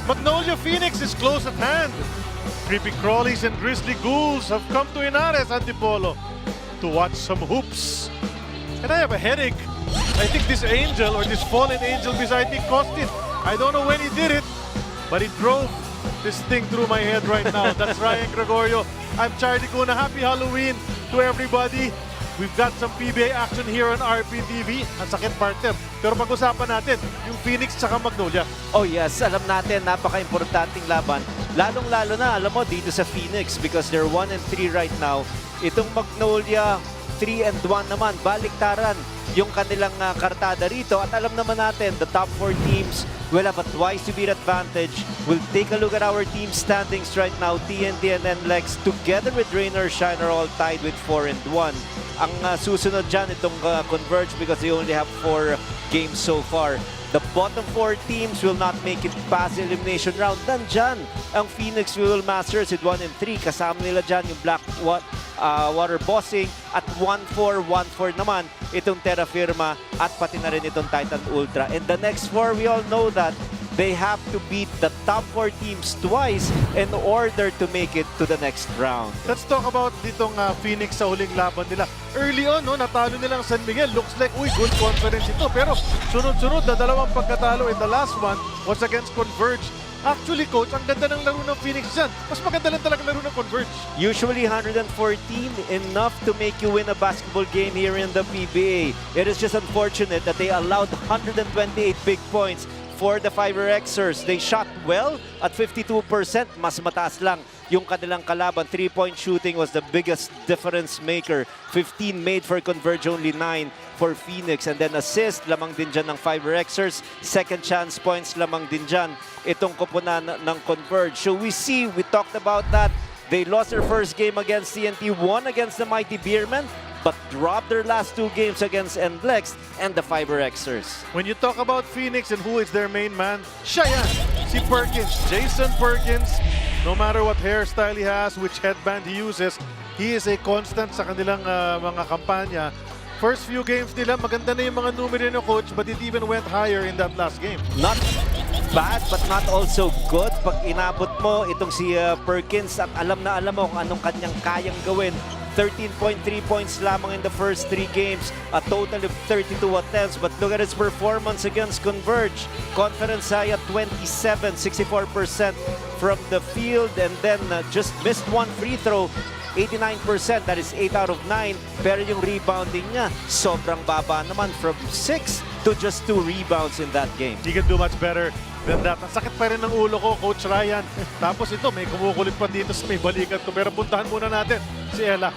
Magnolia Phoenix is close at hand. Creepy crawlies and grizzly ghouls have come to Inares Antipolo to watch some hoops. And I have a headache. I think this angel or this fallen angel beside me caused it. I don't know when he did it, but he drove this thing through my head right now. That's Ryan Gregorio. I'm Charlie Kuna. Happy Halloween to everybody. We've got some PBA action here on RPTV. Ang sakit partner. Pero pag-usapan natin yung Phoenix tsaka Magnolia. Oh yes, alam natin, napaka-importanting laban. Lalong-lalo na, alam mo, dito sa Phoenix because they're 1-3 right now. Itong Magnolia, 3-1 naman, baliktaran yung kanilang kartada rito. At alam naman natin, the top 4 teams will have a twice-to-beat advantage. We'll take a look at our team standings right now. TNT and NLEX together with Rain or Shine are all tied with 4-1. Ang susunod dyan, itong Converge because they only have 4 games so far. The bottom 4 teams will not make it past the elimination round. Nandyan ang Phoenix Will Masters with 1-3. Kasama nila dyan yung Water Bossing at 1-4 naman itong Terra Firma at pati na rin itong Titan Ultra. And the next 4, we all know that they have to beat the top 4 teams twice in order to make it to the next round. Let's talk about ditong Phoenix sa huling laban nila. Early on, no, natalo nilang San Miguel. Looks like, good conference ito. Pero sunod-sunod na dalawang pagkatalo and the last one was against Converge. Actually, Coach, ang ganda ng laro ng Phoenix dyan. Mas maganda lang talaga laro ng Converge. Usually 114, enough to make you win a basketball game here in the PBA. It is just unfortunate that they allowed 128 big points for the Fiber Xers. They shot well at 52%. Mas mataas lang yung kanilang kalaban. 3-point shooting was the biggest difference maker. 15 made for Converge, only 9 for Phoenix. And then assist, lamang din dyan ng Fiber Xers. Second chance points, lamang din dyan itong koponan ng Converge. So we talked about that. They lost their first game against TNT, won against the Mighty Beermen, but dropped their last 2 games against NLEX and the Fiber Xers. When you talk about Phoenix and who is their main man, siya yan, si Perkins, Jason Perkins. No matter what hairstyle he has, which headband he uses, he is a constant sa kanilang mga kampanya. First few games nila, maganda na yung mga numero ng coach, but it even went higher in that last game. Not bad, but not also good. Pag inabot mo itong si Perkins at alam mo kung anong kanyang kayang gawin. 13.3 points lamang in the first 3 games, a total of 32 attempts. But look at his performance against Converge. Confidence high at 27, 64% from the field, and then just missed 1 free throw. 89%, that is 8 out of 9. Pero yung rebounding niya, sobrang baba naman from 6 to just 2 rebounds in that game. He can do much better than that. Ang sakit pa rin ng ulo ko, Coach Ryan. Tapos ito, may kumukulit pa dito sa may balikat ko. Pero puntahan muna natin si Ella.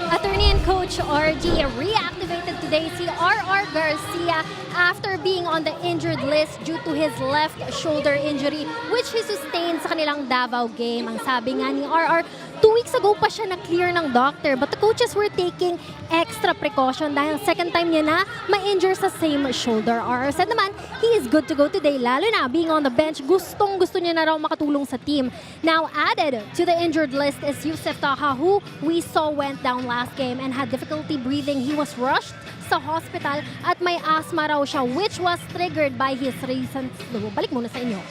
Attorney and Coach RG reactivated today si RR Garcia after being on the injured list due to his left shoulder injury which he sustained sa kanilang Davao game. Ang sabi nga ni RR, 2 weeks ago pa siya na-clear ng doctor but the coaches were taking extra precaution dahil second time niya na ma-injure sa same shoulder. RR said naman, he is good to go today lalo na being on the bench. Gustong-gusto niya na raw makatulong sa team. Now added to the injured list is Yusef Taha who we saw went down last game and had difficulty breathing. He was rushed sa hospital at may asthma raw siya which was triggered by his recent flu. Balik muna sa inyo.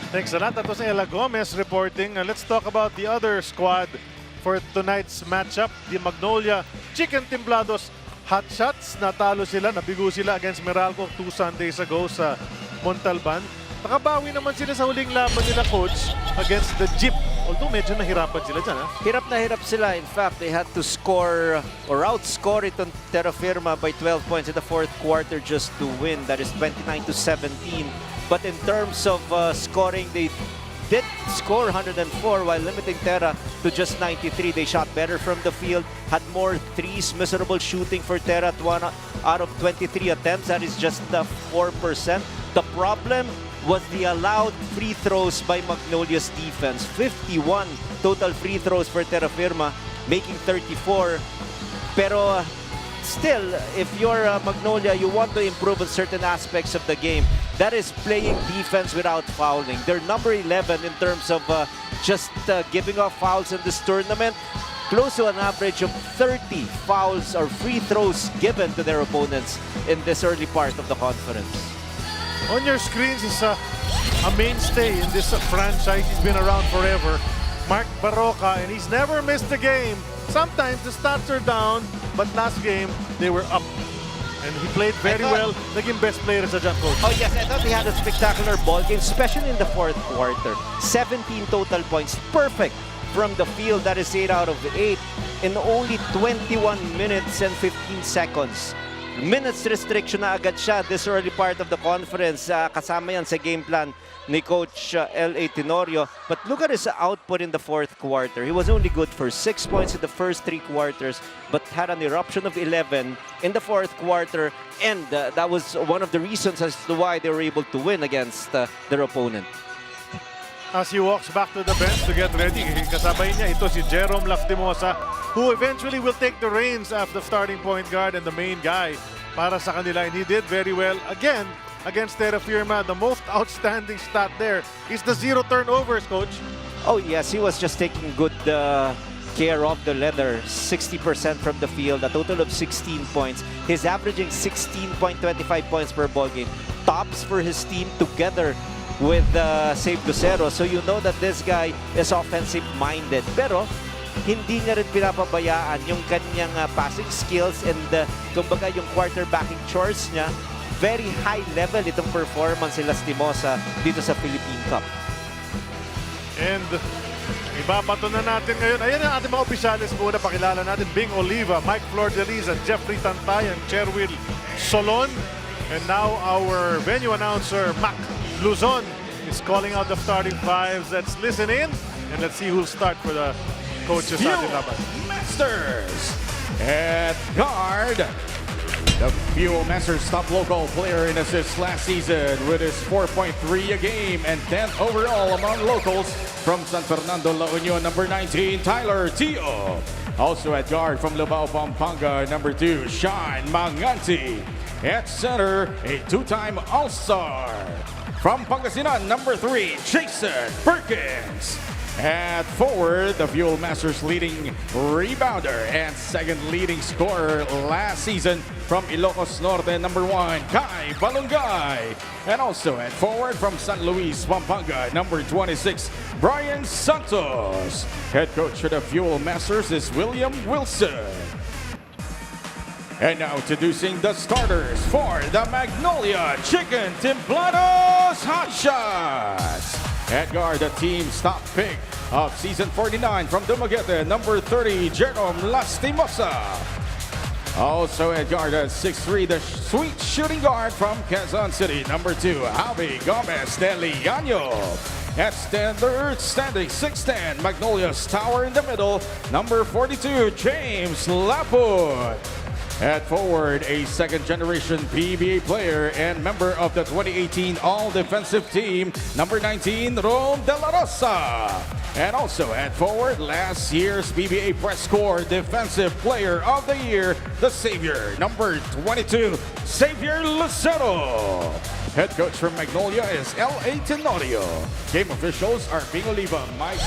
Thanks a lot. That was Ella Gomez reporting. Let's talk about the other squad for tonight's matchup. The Magnolia Chicken Timblados Hotshots. Natalo sila, nabigo sila against Meralco 2 Sundays ago sa Montalban. Nakabawi naman sila sa huling laban nila, Coach, against the Jeep. Although medyo nahirapan sila dyan, ha? Hirap na hirap sila. In fact, they had to score or outscore itong Terra Firma by 12 points in the 4th quarter just to win. That is 29-17. But in terms of scoring, they did score 104 while limiting Terra to just 93. They shot better from the field, had more threes, miserable shooting for Terra at 1 out of 23 attempts. That is just 4%. The problem was the allowed free throws by Magnolia's defense. 51 total free throws for Terra Firma, making 34. Pero still, if you're Magnolia, you want to improve on certain aspects of the game. That is playing defense without fouling. They're number 11 in terms of just giving off fouls in this tournament. Close to an average of 30 fouls or free throws given to their opponents in this early part of the conference. On your screens is a mainstay in this franchise. He's been around forever. Mark Barroca, and he's never missed a game. Sometimes the stats are down, but last game, they were up. And he played very well. Naging best player sa dyan, coach. Oh yes, I thought he had a spectacular ball game, especially in the fourth quarter. 17 total points, perfect from the field. That is 8 out of 8 in only 21 minutes and 15 seconds. Minutes restriction na agad siya this early part of the conference. Kasama yan sa game plan ni Coach L.A. Tenorio. But look at his output in the fourth quarter. He was only good for 6 points in the first 3 quarters, but had an eruption of 11 in the fourth quarter. And that was one of the reasons as to why they were able to win against their opponent. As he walks back to the bench to get ready, kasabay niya ito si Jerome Lastimosa, who eventually will take the reins as the starting point guard and the main guy para sa kanila. And he did very well again against Terra Firma. The most outstanding stat there is the 0 turnovers, coach. Oh yes, he was just taking good care of the leather. 60% from the field, a total of 16 points. He's averaging 16.25 points per ball game. Tops for his team together with Save Lucero. So you know that this guy is offensive-minded. Pero hindi niya rin pinapabayaan yung kanyang passing skills and kumbaga yung quarterbacking chores niya. Very high level itong performance ni Lastimosa dito sa Philippine Cup. And ibabato na natin ngayon. Ayan ang ating mga opisyalis muna. Pakilala natin Bing Oliva, Mike Flordeliza, Jeffrey Tantay, and Cherwil Solon. And now our venue announcer, Mac Luzon, is calling out the starting fives. Let's listen in and let's see who'll start for the coaches sa ating laban. Masters at guard. The Fuel Masters top local player in assists last season with his 4.3 a game and 10th overall among locals from San Fernando, La Union, number 19, Tyler Tio. Also at guard from Lubao, Pampanga, number 2, Sean Manganti. At center, a 2-time All-Star. From Pangasinan, number 3, Jason Perkins. At forward, the Fuel Masters leading rebounder and second leading scorer last season from Ilocos Norte, number 1, Kai Balungay. And also at forward from San Luis, Pampanga, number 26, Brian Santos. Head coach for the Fuel Masters is William Wilson. And now introducing the starters for the Magnolia Chicken Templados Hotshots. At guard, the team's top pick of season 49 from Dumaguete, number 30, Jerome Lastimosa. Also at guard at 6'3", the sweet shooting guard from Quezon City, number 2, Javi Gomez de Liano. At standard, standing 6'10", Magnolia's tower in the middle, number 42, James Laput. At forward, a second-generation PBA player and member of the 2018 All-Defensive Team, number 19, Rom De La Rosa. And also at forward, last year's PBA Press Corps Defensive Player of the Year, the Savior, number 22, Xavier Lucero. Head coach from Magnolia is L.A. Tenorio. Game officials are Bing Oliva, Mike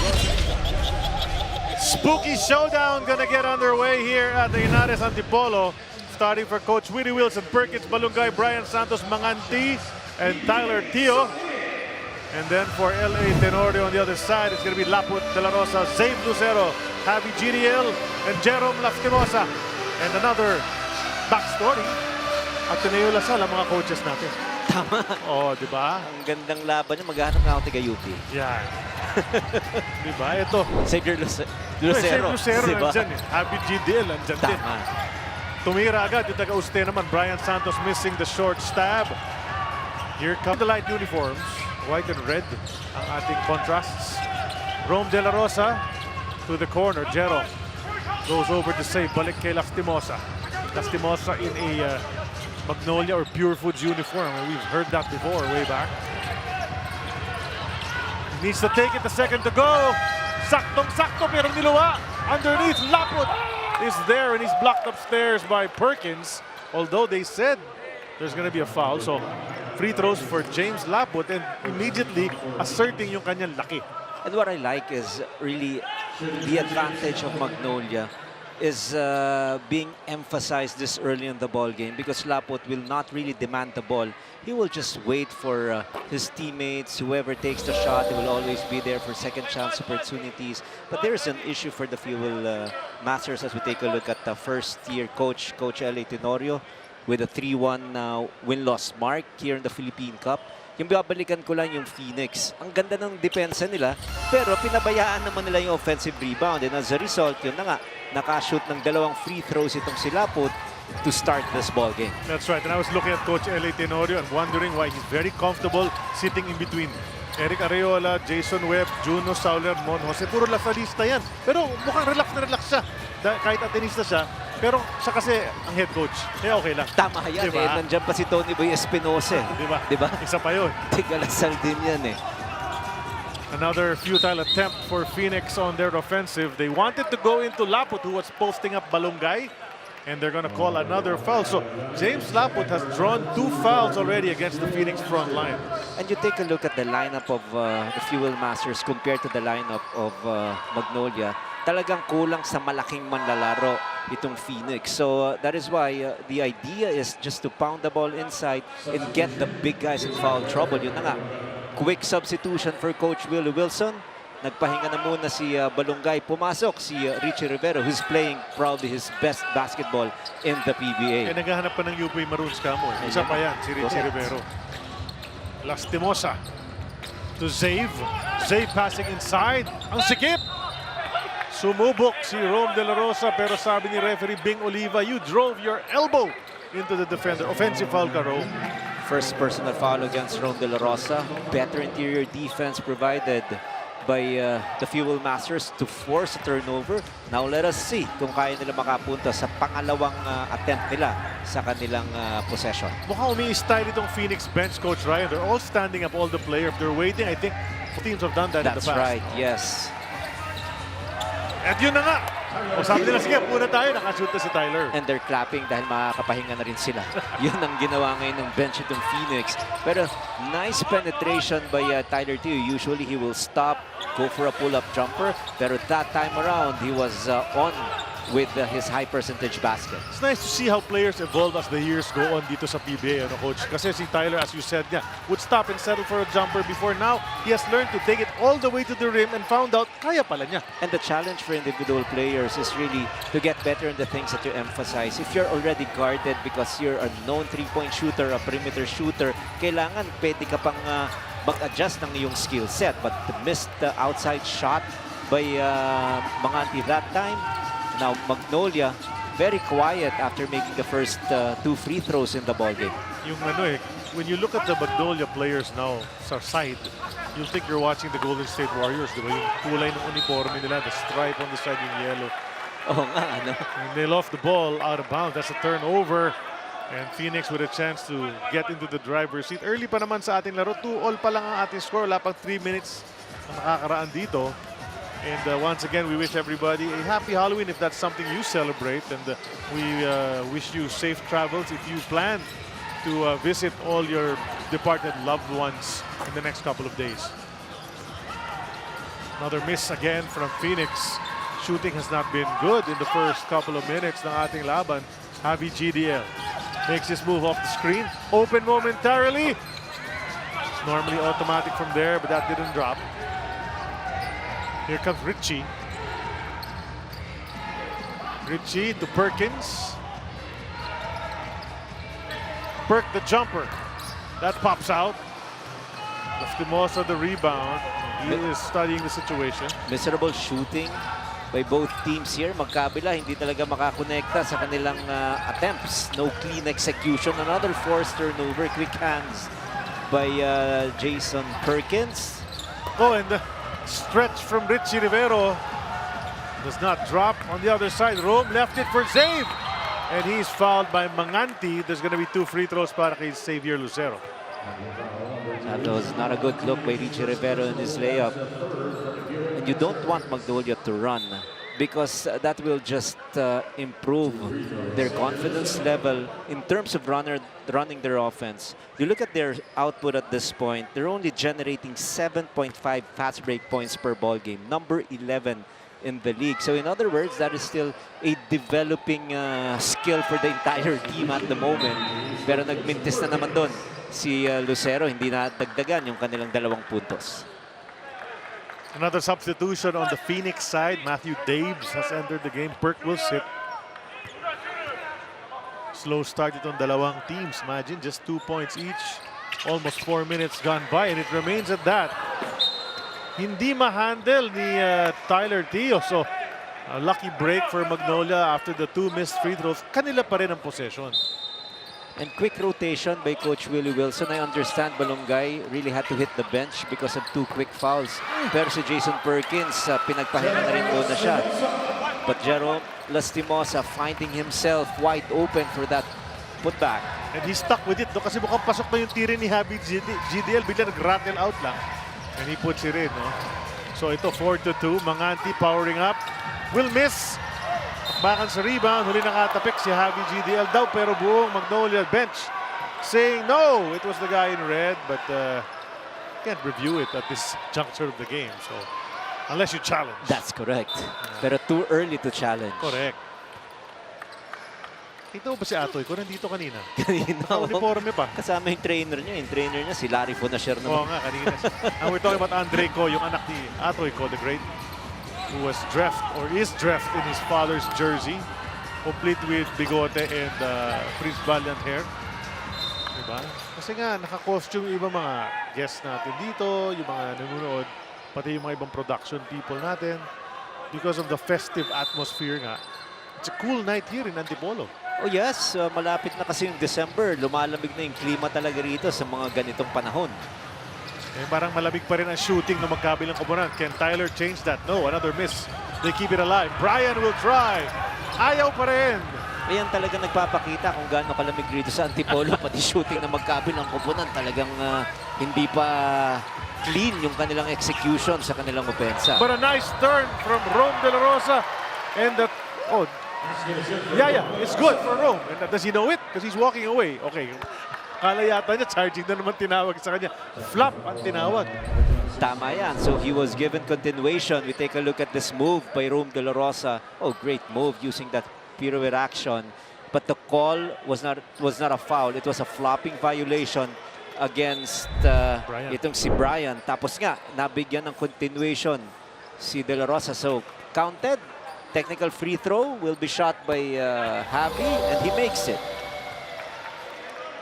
Spooky showdown gonna get underway here at the Inares Antipolo. Starting for Coach Willie Wilson, Perkins, Balungay, Brian Santos, Manganti, and Tyler Tio. And then for L.A. Tenorio on the other side, it's gonna be Laput De La Rosa, Zave Lucero, Javi GDL, and Jerome Lastimosa. And another backstory, Ateneo Lasal, ang mga coaches natin. Tama. Oh, di ba? Ang gandang laban niya. Maghanap na ako taga-UP. Yan. Di ba? Ito. Xavier Lucero. Xavier Lucero Diba? nandyan eh. Happy GDL nandyan din. Tama. Tumira agad yung taga-Uste naman. Brian Santos missing the short stab. Here come the light uniforms. White and red ang ating contrasts. Rome De La Rosa to the corner. Jero goes over to save. Balik kay Lastimosa. Lastimosa in a Magnolia or Pure Foods uniform. We've heard that before, way back. Needs to take it, the second to go. Saktong-sakto pero niluwa. Underneath, Laput is there and he's blocked upstairs by Perkins. Although they said there's going to be a foul. So free throws for James Laput and immediately asserting yung kanyang laki. And what I like is really the advantage of Magnolia. is being emphasized this early in the ball game because Lapot will not really demand the ball. He will just wait for his teammates, whoever takes the shot. He will always be there for second chance opportunities. But there's an issue for the Fuel Masters as we take a look at the first-year coach, Coach L.A. Tenorio, with a 3-1 win-loss mark here in the Philippine Cup. Yung babalikan ko lang yung Phoenix. Ang ganda ng depensa nila, pero pinabayaan naman nila yung offensive rebound. And as a result, yun na nga, nakashoot ng 2 free throws itong si Lapot to start this ball game. That's right. And I was looking at Coach L.A. Tenorio and wondering why he's very comfortable sitting in between Eric Areola, Jason Webb, Juno Sauler, Mon Jose. Puro lasalista yan. Pero mukhang relax na relax siya. Kahit atenista siya. Pero siya kasi ang head coach. Kaya okay lang. Tama yan Diba? Nandiyan pa si Tony Boy Espinosa. Diba? Diba? Isa pa yun. Tigalasal din yan Another futile attempt for Phoenix on their offensive. They wanted to go into Laput, who was posting up Balungay. And they're going to call another foul. So James Laput has drawn 2 fouls already against the Phoenix front line. And you take a look at the lineup of the Fuel Masters compared to the lineup of Magnolia. Talagang kulang sa malaking manlalaro itong Phoenix. So that is why the idea is just to pound the ball inside and get the big guys in foul trouble. Yun na nga. Quick substitution for Coach Willie Wilson. Nagpahinga na muna si Balungay. Pumasok si Richie Rivero, who's playing probably his best basketball in the PBA. Eh, naghahanap pa ng UP Maroons ka mo. Isa pa yan, si Richie Rivero. Lastimosa to Zave. Zave passing inside. Ang sikip! Sumubok si Rome De La Rosa, pero sabi ni referee Bing Oliva, you drove your elbow into the defender. Offensive foul ka, Rome. First personal foul against Rome De La Rosa. Better interior defense provided by the Fuel Masters to force a turnover. Now let us see kung kaya nila makapunta sa pangalawang attempt nila sa kanilang possession. Mukhang umi-style itong Phoenix bench, Coach Ryan. They're all standing up, all the players. They're waiting. I think teams have done that in the That's past. right, yes. At yun na nga. O sabi nila, sige, puna tayo. Nakashoot na si Tyler. And they're clapping dahil makakapahinga na rin sila. Yun ang ginawa ngayon ng bench itong Phoenix. Pero nice penetration by Tyler Teo. Usually he will stop, go for a pull-up jumper. Pero that time around, he was on with his high percentage basket. It's nice to see how players evolve as the years go on dito sa PBA, Coach? Kasi si Tyler, as you said, would stop and settle for a jumper before. Now, he has learned to take it all the way to the rim and found out, kaya pala niya. And the challenge for individual players is really to get better in the things that you emphasize. If you're already guarded because you're a known three-point shooter, a perimeter shooter, kailangan pwede ka pang mag-adjust ng iyong skill set. But the missed outside shot by Manganti that time. Now Magnolia, very quiet after making the first 2 free throws in the ball game. Yung when you look at the Magnolia players now sa side, you'll think you're watching the Golden State Warriors, di ba? Yung kulay ng uniforme nila, the stripe on the side, yung yellow. Oh nga, ano? And they lost the ball out of bounds. That's a turnover. And Phoenix with a chance to get into the driver's seat. Early pa naman sa ating laro. 2-all pa lang ang ating score. Wala pang 3 minutes na nakakaraan dito. And once again, we wish everybody a happy Halloween if that's something you celebrate. And we wish you safe travels if you plan to visit all your departed loved ones in the next couple of days. Another miss again from Phoenix. Shooting has not been good in the first couple of minutes ng ating laban. Javi GDL makes his move off the screen. Open momentarily. It's normally automatic from there, but that didn't drop. Here comes Richie. Richie to Perkins. Perk the jumper. That pops out. Lastimosa the rebound. He is studying the situation. Miserable shooting by both teams here. Magkabila, hindi talaga makakonekta sa kanilang attempts. No clean execution. Another forced turnover. Quick hands by Jason Perkins. Oh, and the stretch from Richie Rivero does not drop. On the other side, Rome left it for Zave. And he's fouled by Manganti. There's going to be 2 free throws para kay Xavier Lucero. That was not a good look by Richie Rivero in his layup. And you don't want Magnolia to run because that will just improve their confidence level in terms of running their offense. You look at their output at this point, they're only generating 7.5 fast break points per ball game. Number 11 in the league. So in other words, that is still a developing skill for the entire team at the moment. Pero nagmintis na naman doon si Lucero, hindi na dagdagan yung kanilang 2 puntos. Another substitution on the Phoenix side. Matthew Daves has entered the game. Perk will sit. Slow start itong dalawang teams. Imagine, just 2 points each. Almost 4 minutes gone by, and it remains at that. Hindi ma-handle ni Tyler Teo. So, a lucky break for Magnolia after the 2 missed free throws. Kanila pa rin ang possession. And quick rotation by Coach Willie Wilson. I understand Balongay really had to hit the bench because of 2 quick fouls. Pero si Jason Perkins, pinagpahinga na rin doon na siya. But Jerome Lastimosa finding himself wide open for that putback. And he stuck with it, no? Kasi mukhang pasok na yung tiri ni Javi GDL. Bigla nag-rattle out lang. And he puts it in, no? So ito, 4-2. Manganti powering up. Will miss. Bakbakan sa rebound. Huli nakatapik si Javi GDL daw. Pero buong Magnolia bench saying no. It was the guy in red. But can't review it at this juncture of the game. So unless you challenge. That's correct. Pero too early to challenge. Correct. Ito ba si Atoy ko? Nandito kanina. Kanina. Uniforme pa. Kasama yung trainer niya. Yung trainer niya, si Larry Fonasher Oo naman. nga, kanina. And we're talking about Andre Ko, yung anak ni Atoy Ko, the great, who was dressed or is dressed in his father's jersey, complete with bigote and Prince Valiant hair. Diba? Kasi nga, naka-costume yung ibang mga guests natin dito, yung mga nanonood, pati yung mga ibang production people natin. Because of the festive atmosphere nga. It's a cool night here in Antipolo. Oh yes, malapit na kasi yung December. Lumalamig na yung klima talaga rito sa mga ganitong panahon. Eh, parang malamig pa rin ang shooting ng magkabilang koponan. Can Tyler change that? No, another miss. They keep it alive. Brian will try. Ayaw pa rin. Ayan talaga nagpapakita kung gaano kalamig rito sa Antipolo. Pati shooting na magkabilang koponan talagang hindi pa clean yung kanilang execution sa kanilang opensa. But a nice turn from Rome De La Rosa. And that, oh, yeah, it's good for Rome. And does he know it? Because he's walking away. Okay. Kala yata niya, charging na naman tinawag sa kanya. Flop ang tinawag. Tama yan. So he was given continuation. We take a look at this move by Rome De La Rosa. Oh, great move using that pirouette action. But the call was not a foul. It was a flopping violation against itong si Brian. Tapos nga, nabigyan ng continuation si De La Rosa. So counted. Technical free throw will be shot by Javi, and he makes it.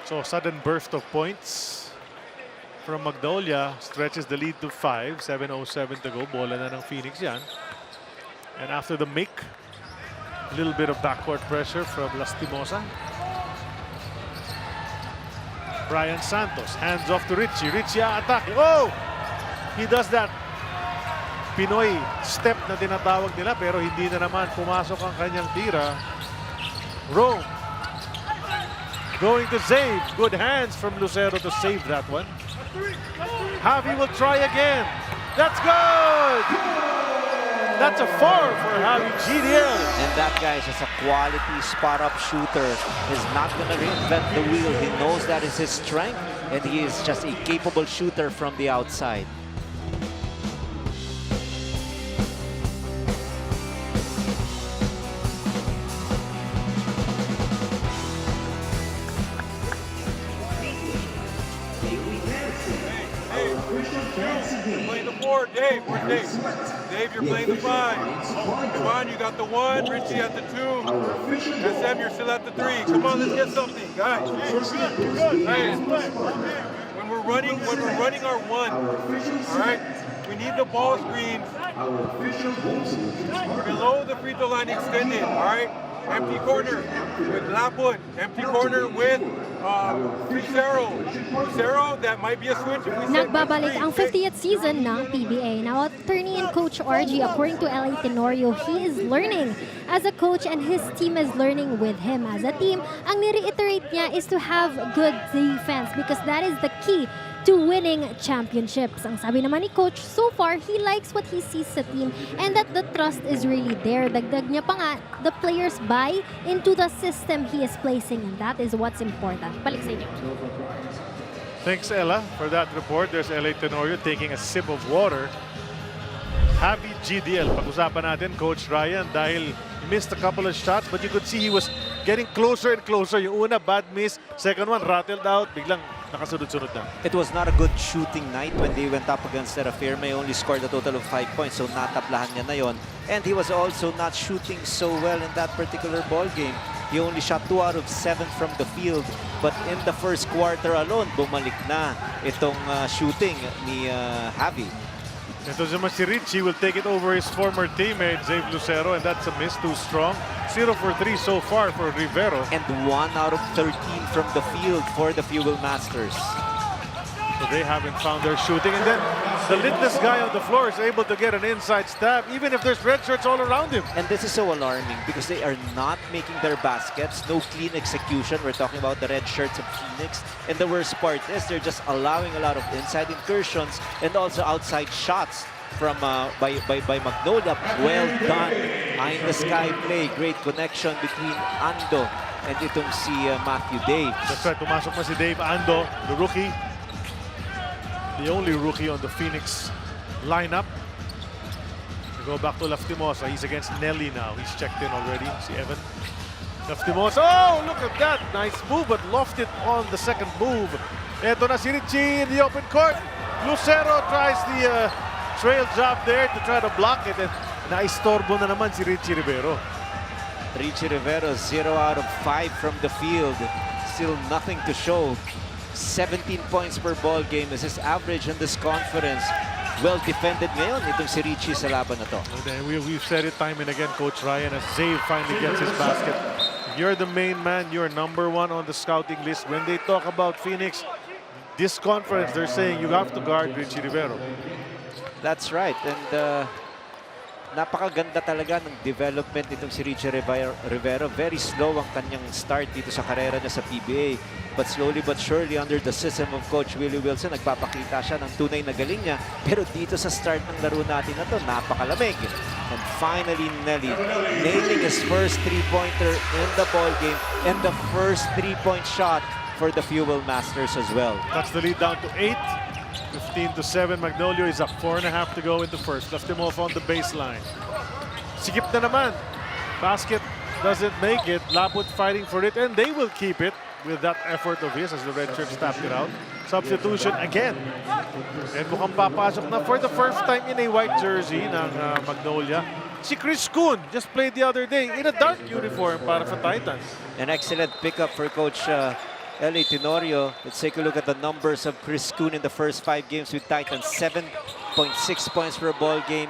So sudden burst of points from Magnolia stretches the lead to 5. 7:07 to go. Bola na ng Phoenix yan. And after the make, a little bit of backcourt pressure from Lastimosa. Brian Santos hands off to Richie. Richie attacking. Oh! He does that Pinoy step na tinatawag nila, pero hindi na naman pumasok ang kanyang tira. Rome going to save. Good hands from Lucero to save that one. Javi will try again. That's good! That's a 4 for Javi GDL. And that guy is just a quality spot-up shooter. Is not going to reinvent the wheel. He knows that is his strength, and he is just a capable shooter from the outside. You're playing the 4, Dave. Where's Dave? Dave, you're playing the 5. Come on, you got the 1. Richie at the 2. SM, you're still at the 3. Come on, let's get something, guys. Hey, when we're running our 1, all right? We need the ball screens below the free throw line extended, all right? Empty corner with Lapwood. Empty corner with Lucero. Lucero, that might be a switch. If we set Nagbabalik ang three. 50th season ng PBA. Now, attorney and coach RG, according to LA Tenorio, he is learning as a coach and his team is learning with him as a team. Ang ni-reiterate niya is to have good defense because that is the key to winning championships. Ang sabi naman ni coach, so far, he likes what he sees sa team and that the trust is really there. Dagdag niya pa nga, the players buy into the system he is placing and that is what's important. Balik sa inyo. Thanks, Ella, for that report. There's LA Tenorio taking a sip of water. Javi GDL. Pag-usapan natin, Coach Ryan, dahil he missed a couple of shots, but you could see he was getting closer and closer. Yung una, bad miss. Second one, rattled out. Biglang nakasunod-sunod na. It was not a good shooting night when they went up against Terrafirme. He only scored a total of 5 points, so nataplahan niya na yon. And he was also not shooting so well in that particular ball game. He only shot 2 out of 7 from the field. But in the first quarter alone, bumalik na itong shooting ni Javi. Ito naman si Richie will take it over his former teammate, Zave Lucero, and that's a miss, too strong. 0 for 3 so far for Rivero. And 1 out of 13 from the field for the Fuel Masters. So they haven't found their shooting. And then the littlest guy on the floor is able to get an inside stab, even if there's red shirts all around him. And this is so alarming because they are not making their baskets. No clean execution. We're talking about the red shirts of Phoenix. And the worst part is they're just allowing a lot of inside incursions and also outside shots from by Magnolia. Well done. Eye in the sky play. Great connection between Ando and itong si Matthew Dave. That's right. Pumasok na si Dave Ando, the rookie. The only rookie on the Phoenix lineup. We go back to Laftimosa. He's against Nelly now. He's checked in already. See Evan. Laftimosa. Oh, look at that. Nice move, but lofted on the second move. Eto na si Richie in the open court. Lucero tries the trail job there to try to block it. And naistorbo na naman si Richie Rivero. Richie Rivero, 0 out of 5 from the field. Still nothing to show. 17 points per ball game is his average in this conference. Well defended ngayon itong si Richie sa laban na to. And we've said it time and again, Coach Ryan, as Zave finally gets his basket. You're the main man. You're #1 on the scouting list. When they talk about Phoenix, this conference, they're saying you have to guard Richie Rivero. That's right. And napakaganda talaga ng development itong si Richie Rivero. Very slow ang kanyang start dito sa karera niya sa PBA. But slowly but surely under the system of Coach Willie Wilson, nagpapakita siya ng tunay na galing niya. Pero dito sa start ng laro natin na to, napakalamig. And finally, Nelly nailing his first three-pointer in the ball game and the first three-point shot for the Fuel Masters as well. That's the lead down to 8. 15-7. Magnolia is up 4.5 to go in the first. Left him off on the baseline. Sikip na naman. Basket doesn't make it. Laput fighting for it, and they will keep it with that effort of his as the red shirts tapped it out. Substitution again. And mukhang papasok na for the first time in a white jersey ng Magnolia. Si Chris Kuhn just played the other day in a dark uniform para sa Titans. An excellent pickup for Coach L.A. Tenorio. Let's take a look at the numbers of Chris Kuhn in the first 5 games with Titans. 7.6 points per ball game.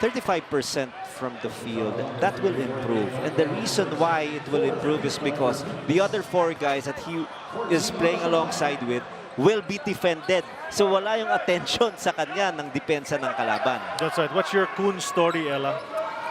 35% from the field. That will improve. And the reason why it will improve is because the other 4 guys that he is playing alongside with will be defended. So wala yung attention sa kanya ng depensa ng kalaban. That's right. What's your Kuhn story, Ella?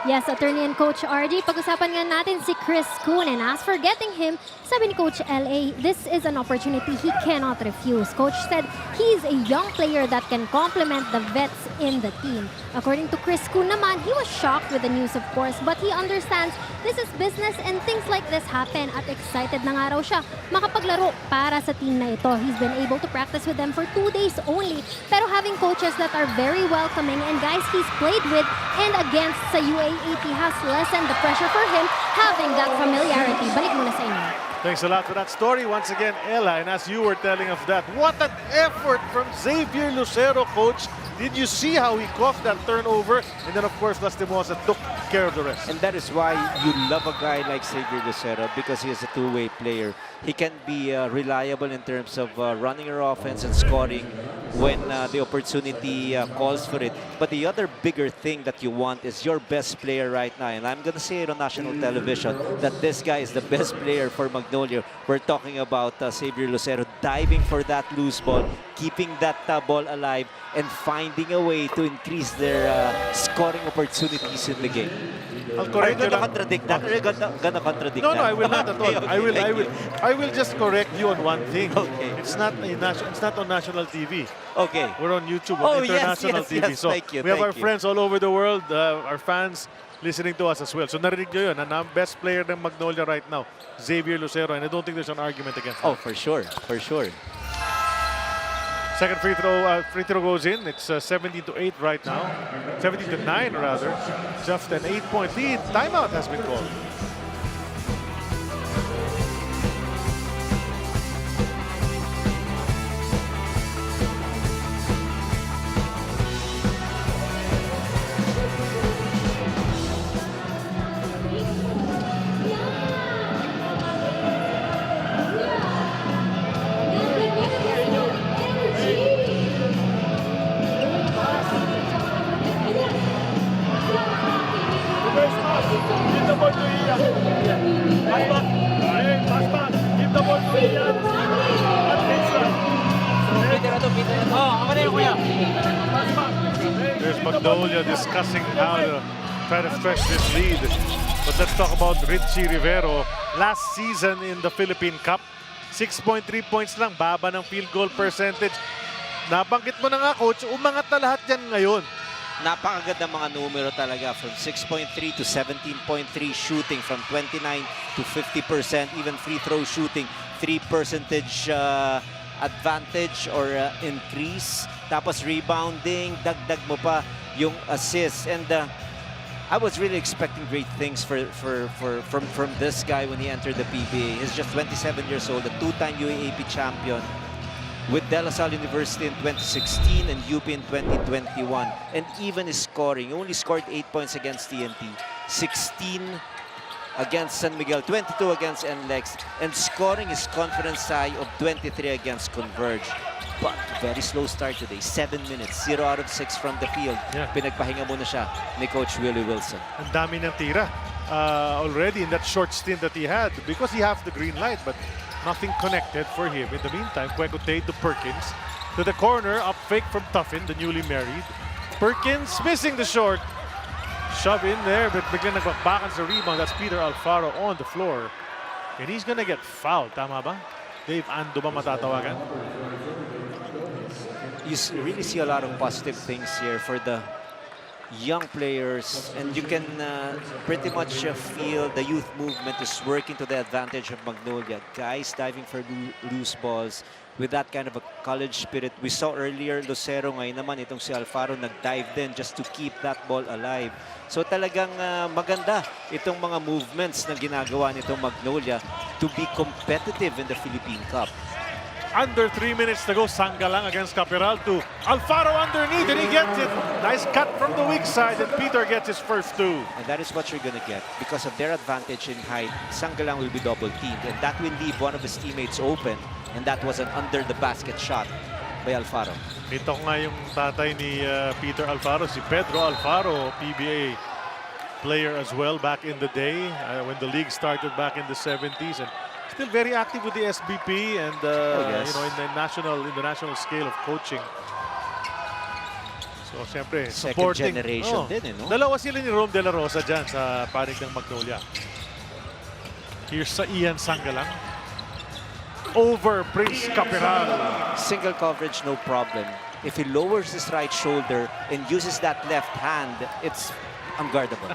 Yes, attorney and Coach RD, pag-usapan nga natin si Chris Kuhn. And as for getting him, sabi ni Coach LA, this is an opportunity he cannot refuse. Coach said he's a young player that can complement the vets in the team. According to Chris Kuhn naman, he was shocked with the news, of course, but he understands this is business and things like this happen at excited na nga raw siya makapaglaro para sa team na ito. He's been able to practice with them for 2 days only, pero having coaches that are very welcoming and guys he's played with and against sa UAAP has lessened the pressure for him having that familiarity. Balik muna sa inyo. Thanks a lot for that story. Once again, Ella, and as you were telling of that, what an effort from Xavier Lucero, Coach. Did you see how he coughed that turnover? And then, of course, Lastimosa took care of the rest. And that is why you love a guy like Xavier Lucero, because he is a two-way player. He can be reliable in terms of running your offense and scoring when the opportunity calls for it. But the other bigger thing that you want is your best player right now. And I'm going to say it on national television that this guy is the best player for Magnolia. We're talking about Xavier Lucero diving for that loose ball, keeping that ball alive, and finding a way to increase their scoring opportunities in the game. I'll Are correct you you gonna lang. contradict that? Are you gonna contradict No, that? no, I will not at all. Okay, okay, I will just correct you on one thing. Okay. It's not on national TV. Okay. We're on YouTube, Oh, on yes, international yes, TV. yes. So Thank you, we have thank our you. friends all over the world, our fans listening to us as well. So narinig nyo yun, ang best player ng Magnolia right now, Xavier Lucero, and I don't think there's an argument against that. Oh, for sure, for sure. Second free throw goes in. It's 17-8 right now. 17-9 rather. Just an 8-point lead. Timeout has been called. There's Magnolia discussing how to try to stretch this lead. But let's talk about Richie Rivero. Last season in the Philippine Cup, 6.3 points lang, baba ng field goal percentage. Nabanggit mo na nga, coach, umangat na lahat yan ngayon. Napakaganda mga numero talaga, from 6.3 to 17.3 shooting, from 29 to 50%, even free throw shooting, 3 percentage advantage or increase. Tapos rebounding, dagdag mo pa yung assist. And I was really expecting great things from this guy when he entered the PBA. He's just 27 years old, a two-time UAAP champion with De La Salle University in 2016 and UP in 2021. And even his scoring, he only scored 8 points against TNT, 16 against San Miguel, 22 against NLEX, and scoring his confidence high of 23 against Converge. But very slow start today, 7 minutes, 0 out of 6 from the field. Yeah. Pinagpahinga muna siya ni Coach Willie Wilson. Ang dami ng tira already in that short stint that he had because he has the green light, but nothing connected for him. In the meantime, Kwekutay to Perkins. To the corner, up fake from Tuffin, the newly married. Perkins missing the short. Shove in there, but biglang nagbakbakan sa rebound. That's Peter Alfaro on the floor. And he's gonna get fouled. Tama ba? Dave Ando ba matatawagan? You really see a lot of positive things here for the young players, and you can pretty much feel the youth movement is working to the advantage of Magnolia. Guys diving for loose balls with that kind of a college spirit. We saw earlier Lucero, ngayon naman itong si Alfaro nag-dive din just to keep that ball alive. So talagang maganda itong mga movements na ginagawa nitong Magnolia to be competitive in the Philippine Cup. Under 3 minutes to go. Sangalang against Capiral to Alfaro underneath, and he gets it. Nice cut from the weak side, and Peter gets his first 2. And that is what you're going to get. Because of their advantage in height, Sangalang will be double teamed, and that will leave one of his teammates open, and that was an under the basket shot by Alfaro. Ito nga yung tatay ni Peter Alfaro, si Pedro Alfaro, PBA player as well back in the day when the league started back in the 70s, and still very active with the SBP and yes. you know, in the national scale of coaching. So siyempre supporting. Second generation din, no? Dalawa sila ni Rome De La Rosa dyan sa panig ng Magnolia. Here's sa Ian Sangalang. Over Prince Capiral. Single coverage, no problem. If he lowers his right shoulder and uses that left hand, it's unguardable.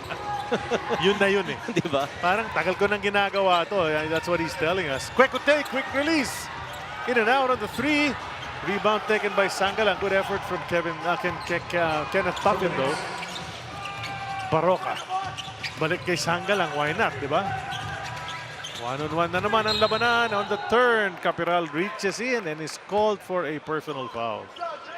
Yun na yun eh. Diba? Parang tagal ko nang ginagawa to. That's what he's telling us. Kwekutay, quick release. In and out on the 3. Rebound taken by Sangalang. Good effort from Kenneth Tuffin though. Baroka. Balik kay Sangalang. Why not, diba? One-on-one na naman ang labanan. On the turn, Capiral reaches in and is called for a personal foul.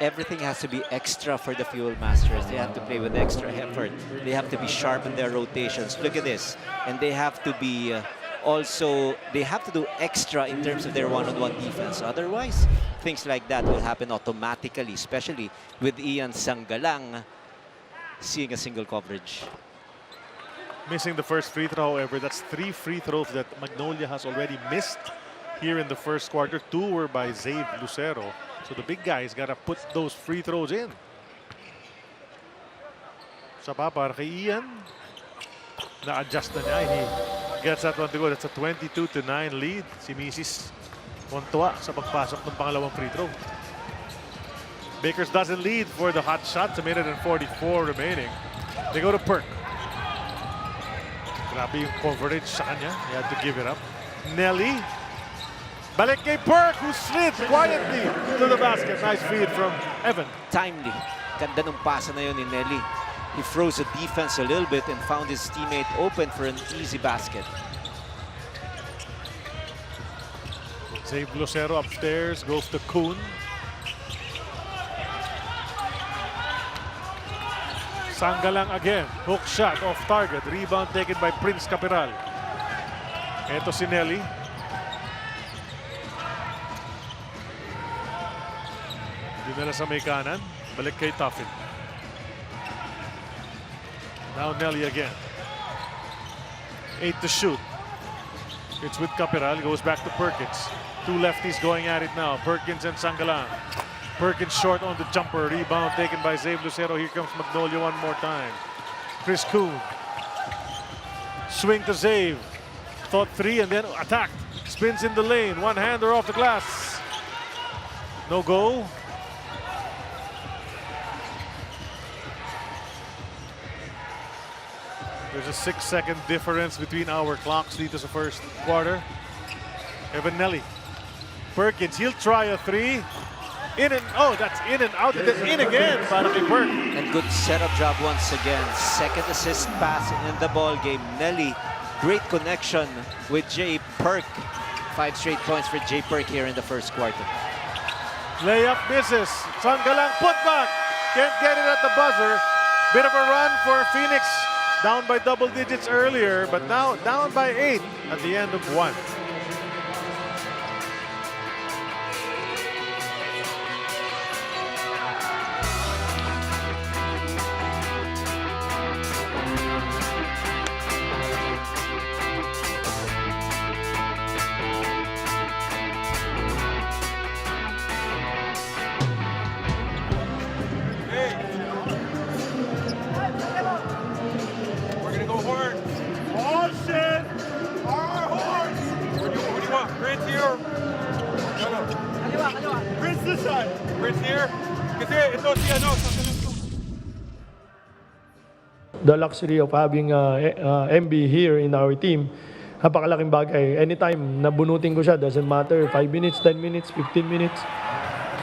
Everything has to be extra for the Fuel Masters. They have to play with extra effort. They have to be sharp in their rotations. Look at this. And they have to be they have to do extra in terms of their one-on-one defense. Otherwise, things like that will happen automatically, especially with Ian Sangalang seeing a single coverage. Missing the first free throw, however. That's 3 free throws that Magnolia has already missed here in the first quarter. 2 were by Zabe Lucero. So the big guy's got to put those free throws in. Sa para kay Ian. Na-adjust na niya. He gets that one to go. That's a 22-9 lead. Si Mrs. Montua sa pagpasok ng pangalawang free throw. Bakers doesn't lead for the hot shots. A minute and 44 remaining. They go to Perk. Grabe yung coverage sa kanya. He had to give it up. Nelly. Balik kay Perk, who slid quietly to the basket. Nice feed from Evan. Timely. Ganda ng pasa na yun ni Nelly. He froze the defense a little bit and found his teammate open for an easy basket. Save Lucero upstairs, goes to Kuhn. Sangalang again, hook shot off target. Rebound taken by Prince Capiral. Eto si Nelly. Dinala sa may kanan. Balik kay Tuffin. Now Nelly again. 8 to shoot. It's with Capiral. Goes back to Perkins. Two lefties going at it now. Perkins and Sangalang. Perkins short on the jumper. Rebound taken by Zave Lucero. Here comes Magnolia one more time. Chris Kuhn. Swing to Zave. Thought three and then attacked. Spins in the lane. One-hander off the glass. No go. There's a 6-second difference between our clocks dito sa first quarter. Evan Nelly. Perkins, he'll try a three. In and, oh, that's in and out. And then in again para kay Perk. And good setup job once again. Second assist pass in the ball game. Nelly, great connection with Jay Perk. 5 straight points for Jay Perk here in the first quarter. Layup misses. Sangalang putback. Can't get it at the buzzer. Bit of a run for Phoenix. Down by double digits earlier, but now down by 8 at the end of 1. We're gonna go horn. Horn! Who do you want? Prince here? No. Prince this side. Prince here? Kasi ito siya, no? The luxury of having MB here in our team, napakalaking bagay. Anytime nabunutin ko siya, doesn't matter, 5 minutes, 10 minutes, 15 minutes,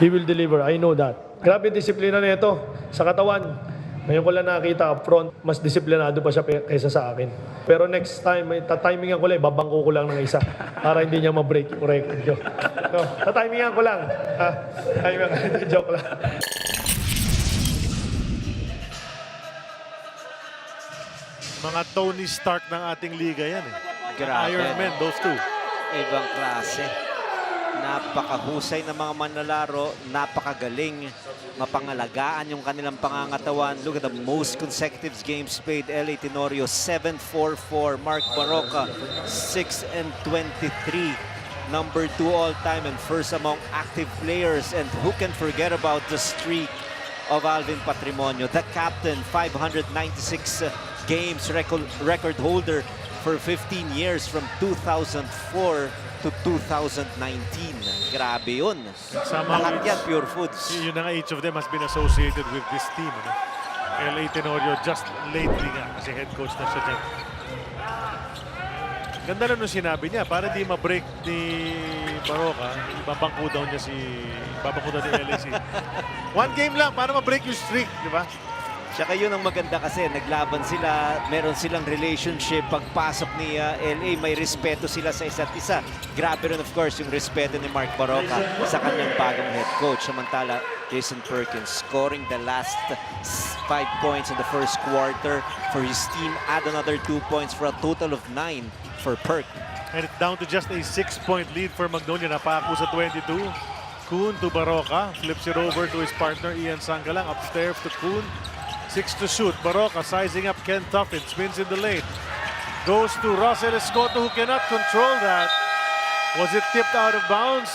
he will deliver. I know that. Grabe disiplina na ito sa katawan. Ngayon ko lang nakita up front, mas disiplinado pa siya kaysa sa akin. Pero next time, tatimingan ko lang, babangko ko lang ng isa para hindi niya ma-break yung record ko. So, tatimingan ko lang. Joke lang. Mga Tony Stark ng ating liga yan eh. Grabe. Iron Man, those two. Ibang klase. Napakahusay ng mga manlalaro, napakagaling, mapangalagaan yung kanilang pangangatawan. Look at the most consecutive games played. LA Tenorio 7-4-4, Mark Barroca 6-23, number 2 all-time and first among active players. And who can forget about the streak of Alvin Patrimonio, the captain, 596 games record holder for 15 years from 2004 to 2019. Grabe yun. Lahat yan, pure foods. Yun na nga, each of them has been associated with this team. Ano? LA Tenorio just lately nga kasi head coach na siya dyan. Ganda na nung sinabi niya, para di ma-break ni Barroca, ibabangko daw ni LAC. One game lang para ma-break yung streak, di ba? Tsaka yun ang maganda kasi naglaban sila, meron silang relationship. Pagpasok ni LA, may respeto sila sa isa't isa. Grabe rin of course yung respeto ni Mark Barroca sa kanyang bagong head coach. Samantala, Jason Perkins scoring the last 5 points in the first quarter for his team. Add another 2 points for a total of 9 for Perk. And it's down to just a 6-point lead for Magnolia. Napako sa 22. Kuhn to Barroca. Flips it over to his partner, Ian Sangalang. Upstairs to Kuhn. 6 to shoot. Barroca sizing up Ken Tuffin. Spins in the lane. Goes to Russell Escoto, who cannot control that. Was it tipped out of bounds?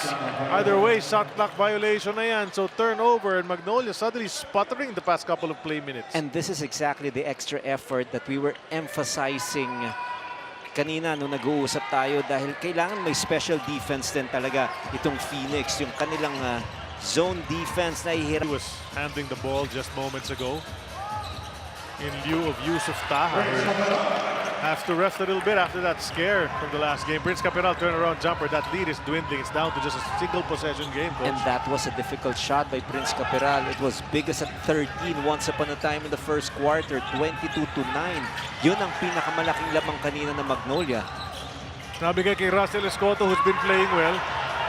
Either way, shot clock violation na yan. So turnover, and Magnolia suddenly sputtering the past couple of play minutes. And this is exactly the extra effort that we were emphasizing kanina nung nag-uusap tayo, dahil kailangan may special defense din talaga itong Phoenix. Yung kanilang zone defense na ihirap. He was handling the ball just moments ago in lieu of Yusuf Taha. Has to rest a little bit after that scare from the last game. Prince Capital turnaround jumper. That lead is dwindling. It's down to just a single possession game, And coach. that was a difficult shot by Prince Capiral. It was biggest at 13 once upon a time in the first quarter, 22-9. Yun ang pinakamalaking lamang kanina ng Magnolia. Nabigay kay Russell Escoto who's been playing well.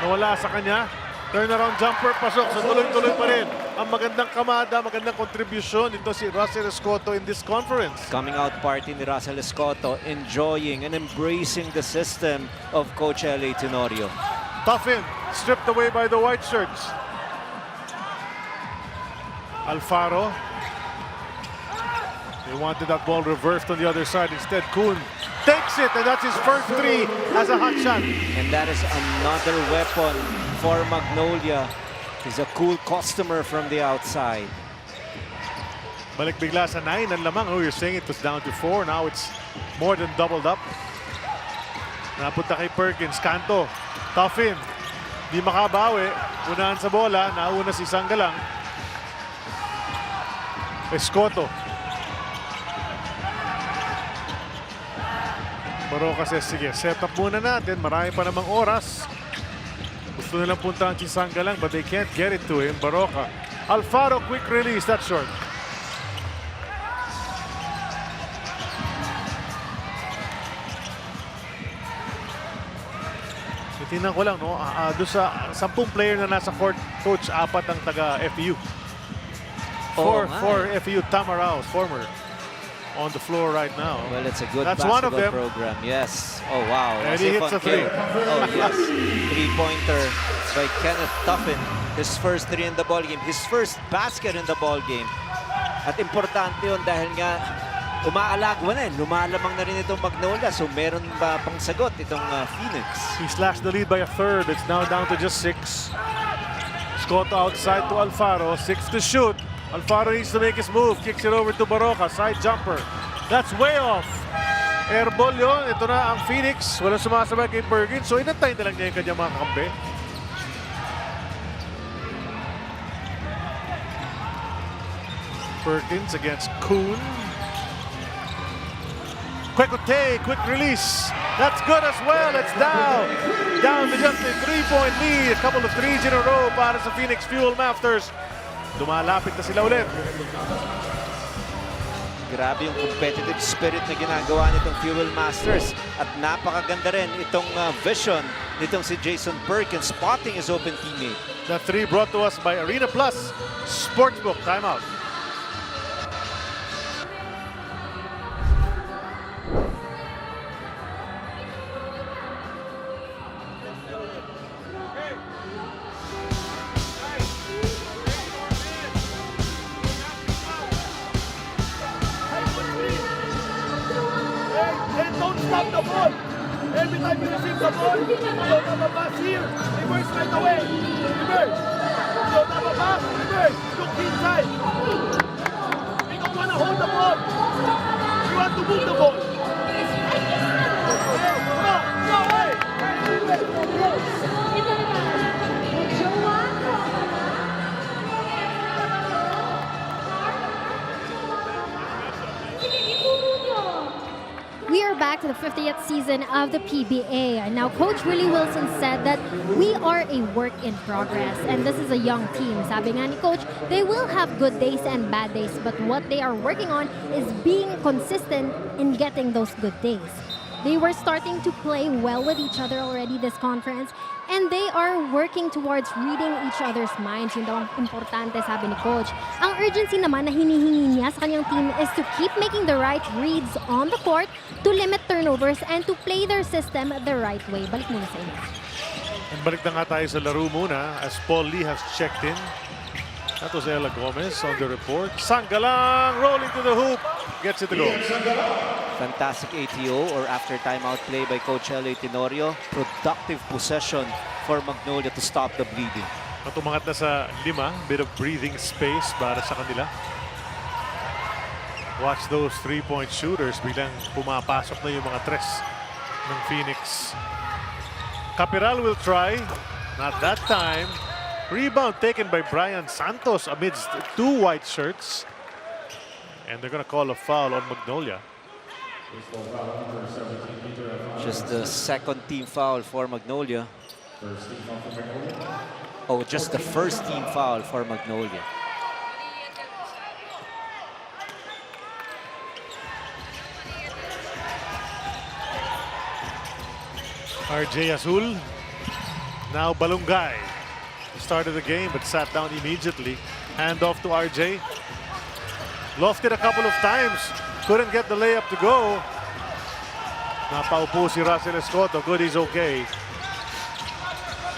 Nawala sa kanya. Turnaround jumper, pasok. So tuloy-tuloy pa rin. Ang magandang kamada, magandang kontribusyon ito si Russell Escoto in this conference. Coming out party ni Russell Escoto, enjoying and embracing the system of Coach L.A. Tenorio. Tough in, stripped away by the white shirts. Alfaro. They wanted that ball reversed on the other side. Instead, Kuhn takes it, and that's his first three as a hot shot. And that is another weapon for Magnolia. He's a cool customer from the outside. Balik bigla sa 9 ang lamang. Oh, you're saying it was down to 4. Now it's more than doubled up. Napunta kay Perkins. Kanto. Tough in. Di makabawi. Unahan sa bola. Nauna si Sanggalang. Escoto. Pero kasi sige, set up muna natin. Marami pa namang oras. Gusto nilang puntahan si Sanggalang but they can't get it to him. Baroka. Alfaro, quick release. That's short. Tingnan ko lang, no? Doon sa 10 player na nasa court, coach, 4 ang taga-FEU. Oh, Four FEU Tamaraos, former, on the floor right now. Well, it's a good That's one of basketball them. program. Yes. Oh, wow. And As he if hits on a three. cue. Oh, yes. Three-pointer by Kenneth Tuffin. His first three in the ball game. His first basket in the ball game. At importante yun dahil nga umaalagwa na. Lumalamang na rin itong Magnolia. So meron ba pang sagot itong Phoenix? He slashed the lead by a third. It's now down to just 6. Scotto outside to Alfaro. 6 to shoot. Alfaro needs to make his move. Kicks it over to Baroka. Side jumper. That's way off. Airball yun. Ito na ang Phoenix. Walang sumasabay kay Perkins. So inantay na lang niya yung kanyang mga kakampi. Perkins against Kuhn. Kwekute, quick release. That's good as well. It's down. Down to just a 3-point lead. A couple of threes in a row para sa Phoenix Fuel Mafters. Dumalapit na sila ulit. Grabe yung competitive spirit na ginagawa nitong Fuel Masters. At napakaganda rin itong vision nitong si Jason Perkins, spotting his open teammate. That three brought to us by Arena Plus Sportsbook. Timeout. Don't stop the ball. Every time you receive the ball, you don't have a pass here. Reverse right away. Reverse. You don't have a pass. Reverse. Look inside. You don't want to hold the ball. You want to move the ball. No, hey. We are back to the 50th season of the PBA. And now, Coach Willie Wilson said that we are a work in progress. And this is a young team. Sabi nga ni Coach, they will have good days and bad days. But what they are working on is being consistent in getting those good days. They were starting to play well with each other already this conference. And they are working towards reading each other's minds. Yun daw ang importante, sabi ni Coach. Ang urgency naman na hinihingi niya sa kanyang team is to keep making the right reads on the court, to limit turnovers, and to play their system the right way. Balik muna sa inyo. And balik na nga tayo sa laro muna as Paul Lee has checked in. That was Ella Gomez on the report. Sanggalang rolling to the hoop. Gets it to go. Fantastic ATO or after timeout play by Coach L.A. Tenorio. Productive possession for Magnolia to stop the bleeding. Matumangat na sa 5. Bit of breathing space para sa kanila. Watch those three-point shooters. Bilang pumapasok na yung mga tres ng Phoenix. Capiral will try. Not that time. Rebound taken by Brian Santos amidst 2 white shirts. And they're going to call a foul on Magnolia. Just the second team foul for Magnolia. Oh, just the first team foul for Magnolia. RJ Azul. Now Balungay. He started the game but sat down immediately. Hand off to RJ. Lofted a couple of times. Couldn't get the layup to go. Napaupo si Russell Escoto. Good, he's okay.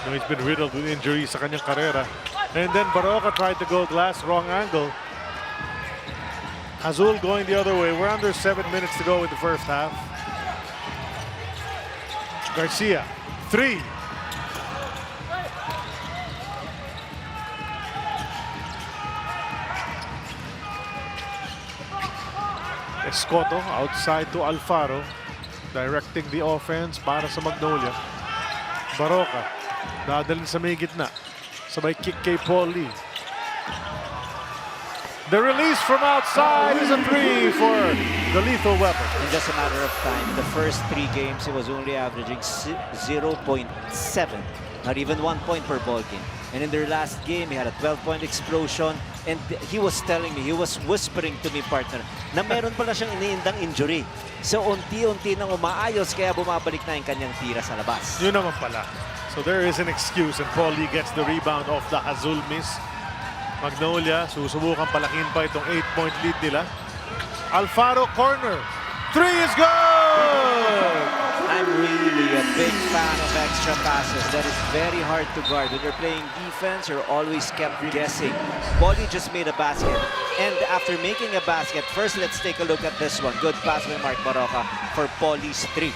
No, he's been riddled with injuries sa kanyang karera. And then Baroka tried to go glass, wrong angle. Azul going the other way. We're under 7 minutes to go in the first half. Garcia, 3. Escoto outside to Alfaro, directing the offense para sa Magnolia. Baroka, dadalhin sa may gitna. Sabay kick kay Paul Lee. The release from outside is a 3 for the lethal weapon. In just a matter of time, the first 3 games, he was only averaging 0.7, not even 1 point per ball game. And in their last game, he had a 12-point explosion. And he was telling me, he was whispering to me, partner, na meron pala siyang iniindang injury. So unti-unti nang umaayos, kaya bumabalik na yung kanyang tira sa labas. Yun naman pala. So there is an excuse and Paul Lee gets the rebound off the Azul miss. Magnolia, susubukan palakin pa itong 8-point lead nila. Alfaro corner. 3 is good! I'm really a big fan of extra passes. That is very hard to guard. When you're playing defense, you're always kept guessing. Paulie just made a basket. And after making a basket, first let's take a look at this one. Good pass by Mark Baroka for Paulie's 3.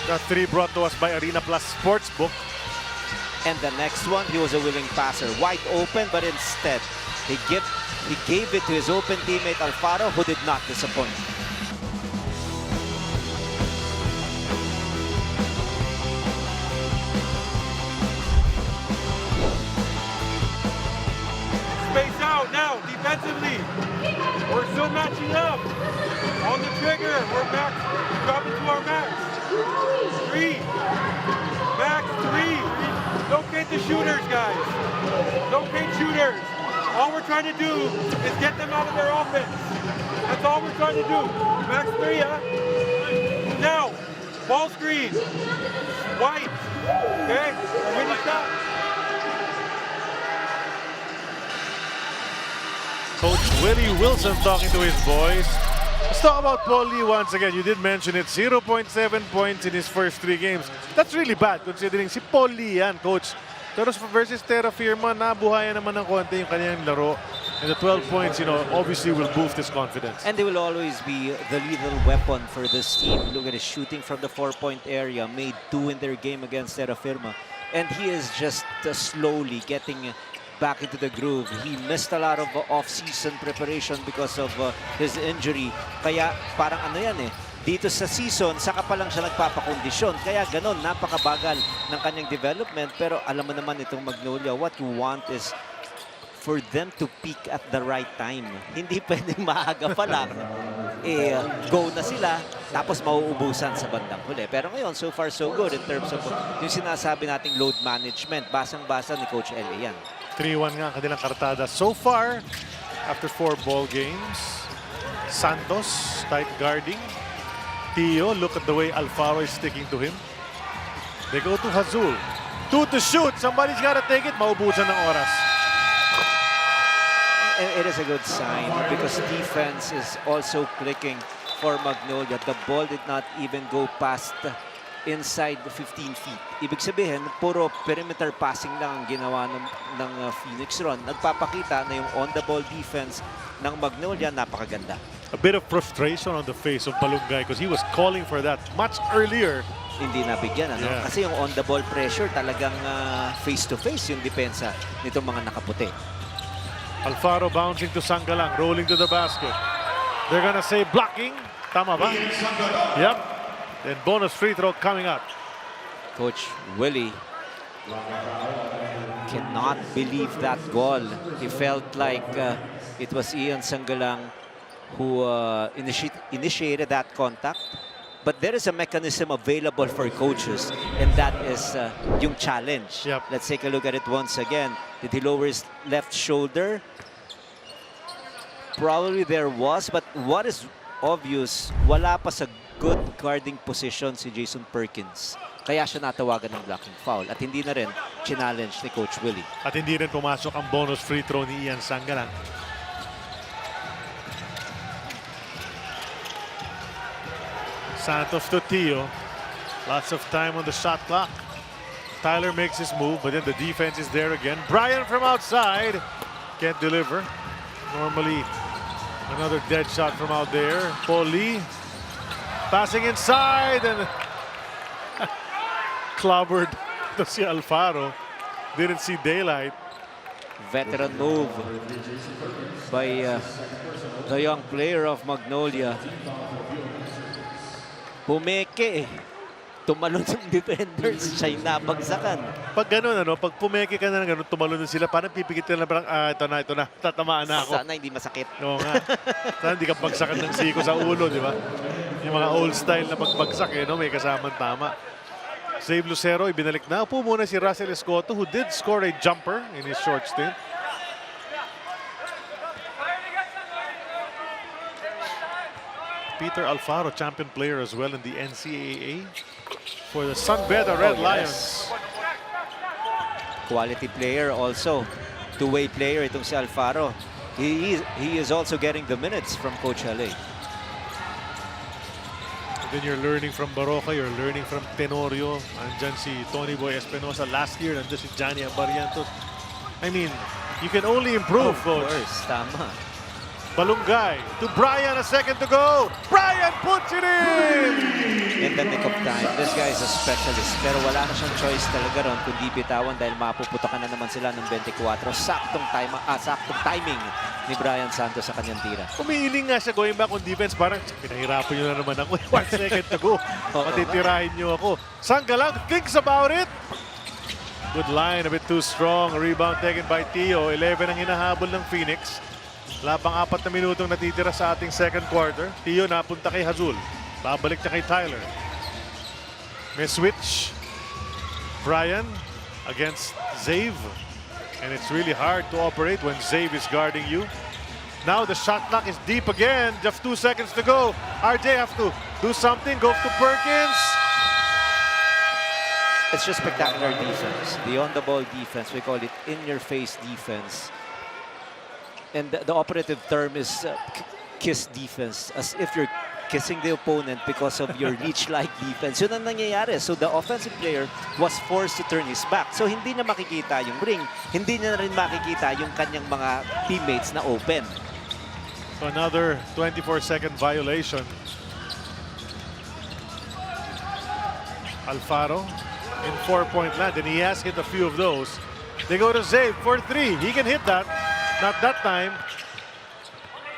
That 3 brought to us by Arena Plus Sportsbook. And the next one, he was a willing passer. Wide open, but instead, he gave it to his open teammate Alfaro, who did not disappoint. Space out now, defensively. We're still matching up. On the trigger, we're back, dropping to our max. 3. Max 3. Locate the shooters, guys. Locate shooters. All we're trying to do is get them out of their offense. That's all we're trying to do. Max 3, huh? Now, ball screen. White. Okay? Mini stop. Coach Willie Wilson talking to his boys. Let's talk about Paul Lee once again. You did mention it, 0.7 points in his first 3 games. That's really bad considering si Paul Lee yan, Coach. Pero versus Terra Firma, nabuhayan naman ng konti yung kanyang laro. And the 12 points, you know, obviously will boost his confidence. And they will always be the lethal weapon for this team. Look at his shooting from the 4-point area. Made 2 in their game against Terra Firma. And he is just slowly getting back into the groove. He missed a lot of off-season preparation because of his injury. Kaya parang ano yan eh, dito sa season, saka pa lang siya nagpapakondisyon. Kaya ganon, napakabagal ng kanyang development. Pero alam mo naman itong Magnolia, what you want is for them to peak at the right time. Hindi pwedeng maaga pa lang. Go na sila, tapos mauubusan sa bandang huli. Pero ngayon, so far so good in terms of yung sinasabi nating load management. Basang-basa ni Coach L.A. yan. 3-1 nga ang kanilang kartada so far after 4 ball games. Santos tight guarding. Tio, look at the way Alfaro is sticking to him. They go to Azul. 2 to shoot. Somebody's got to take it. Maubusan ng oras. It is a good sign because defense is also clicking for Magnolia. The ball did not even go past inside the 15 feet. Ibig sabihin, puro perimeter passing lang ang ginawa ng Phoenix Ron. Nagpapakita na yung on-the-ball defense ng Magnolia napakaganda. A bit of frustration on the face of Balungay because he was calling for that much earlier. Hindi nabigyan, ano? Yeah. Kasi yung on-the-ball pressure talagang face-to-face yung depensa nitong mga nakaputi. Alfaro bouncing to Sangalang, rolling to the basket. They're gonna say blocking. Tama ba? Yep. Then bonus free throw coming up. Coach Willie cannot believe that goal. He felt like it was Ian Sangalang who initiated that contact. But there is a mechanism available for coaches, and that is yung challenge. Yep. Let's take a look at it once again. Did he lower his left shoulder? Probably there was, but what is obvious, wala pa sa good guarding position si Jason Perkins. Kaya siya natawagan ng blocking foul. At hindi na rin challenge ni Coach Willie. At hindi rin pumasok ang bonus free throw ni Ian Sangalang. Santos to Tio. Lots of time on the shot clock. Tyler makes his move, but then the defense is there again. Brian from outside. Can't deliver. Normally, another dead shot from out there. Paul Lee passing inside and clobbered to si Alfaro. Didn't see daylight. Veteran move by the young player of Magnolia. Pumeke eh. Tumalon ng defenders. Siya yung nabagsakan. Pag gano'n, ano, pag pumeke ka na ng gano'n, tumalon na sila, parang pipikit ka na parang, ito na, tatamaan na ako. Sana hindi masakit. Oo nga. Sana hindi ka bagsakan ng siko sa ulo, di ba? Yung mga old style na pagbagsak, no? May kasamang tama. Save Lucero, ibinalik na. Upo muna si Russell Escoto, who did score a jumper in his short stint. Peter Alfaro, champion player as well in the NCAA for the San Beda Red Lions. Quality player also. Two-way player itong si Alfaro. He is also getting the minutes from Coach Ale. And then you're learning from Baroka, you're learning from Tenorio. Andyan si Tony Boy Espinosa last year, andyan si Johnny Abariantos. I mean, you can only improve, Coach. Of course, tama. Balungay to Brian, a second to go. Brian puts it in! In the nick of time. This guy is a specialist. Pero wala na siyang choice talaga ron kundi bitawan dahil mapuputokan na naman sila ng 24. Saktong timing ni Brian Santos sa kanyang tira. Umiiling nga siya going back on defense. Parang pinahirapan nyo na naman ako. 1 second to go. Matitirahin nyo ako. Sangalang thinks about it. Good line, a bit too strong. Rebound taken by Tio. 11 ang hinahabol ng Phoenix. Labang 4 na minutong natitira sa ating second quarter. Tio napunta kay Hazul. Babalik niya kay Tyler. May switch. Brian against Zave. And it's really hard to operate when Zave is guarding you. Now the shot clock is deep again. Just 2 seconds to go. RJ have to do something. Go to Perkins. It's just spectacular defense. The on-the-ball defense. We call it in-your-face defense. And the operative term is kiss defense, as if you're kissing the opponent because of your leech-like defense. Yun ang nangyayari. So the offensive player was forced to turn his back. So hindi na makikita yung ring. Hindi na rin makikita yung kanyang mga teammates na open. So another 24-second violation. Alfaro in 4-point land, and he has hit a few of those. They go to Zave for 3. He can hit that. Not that time.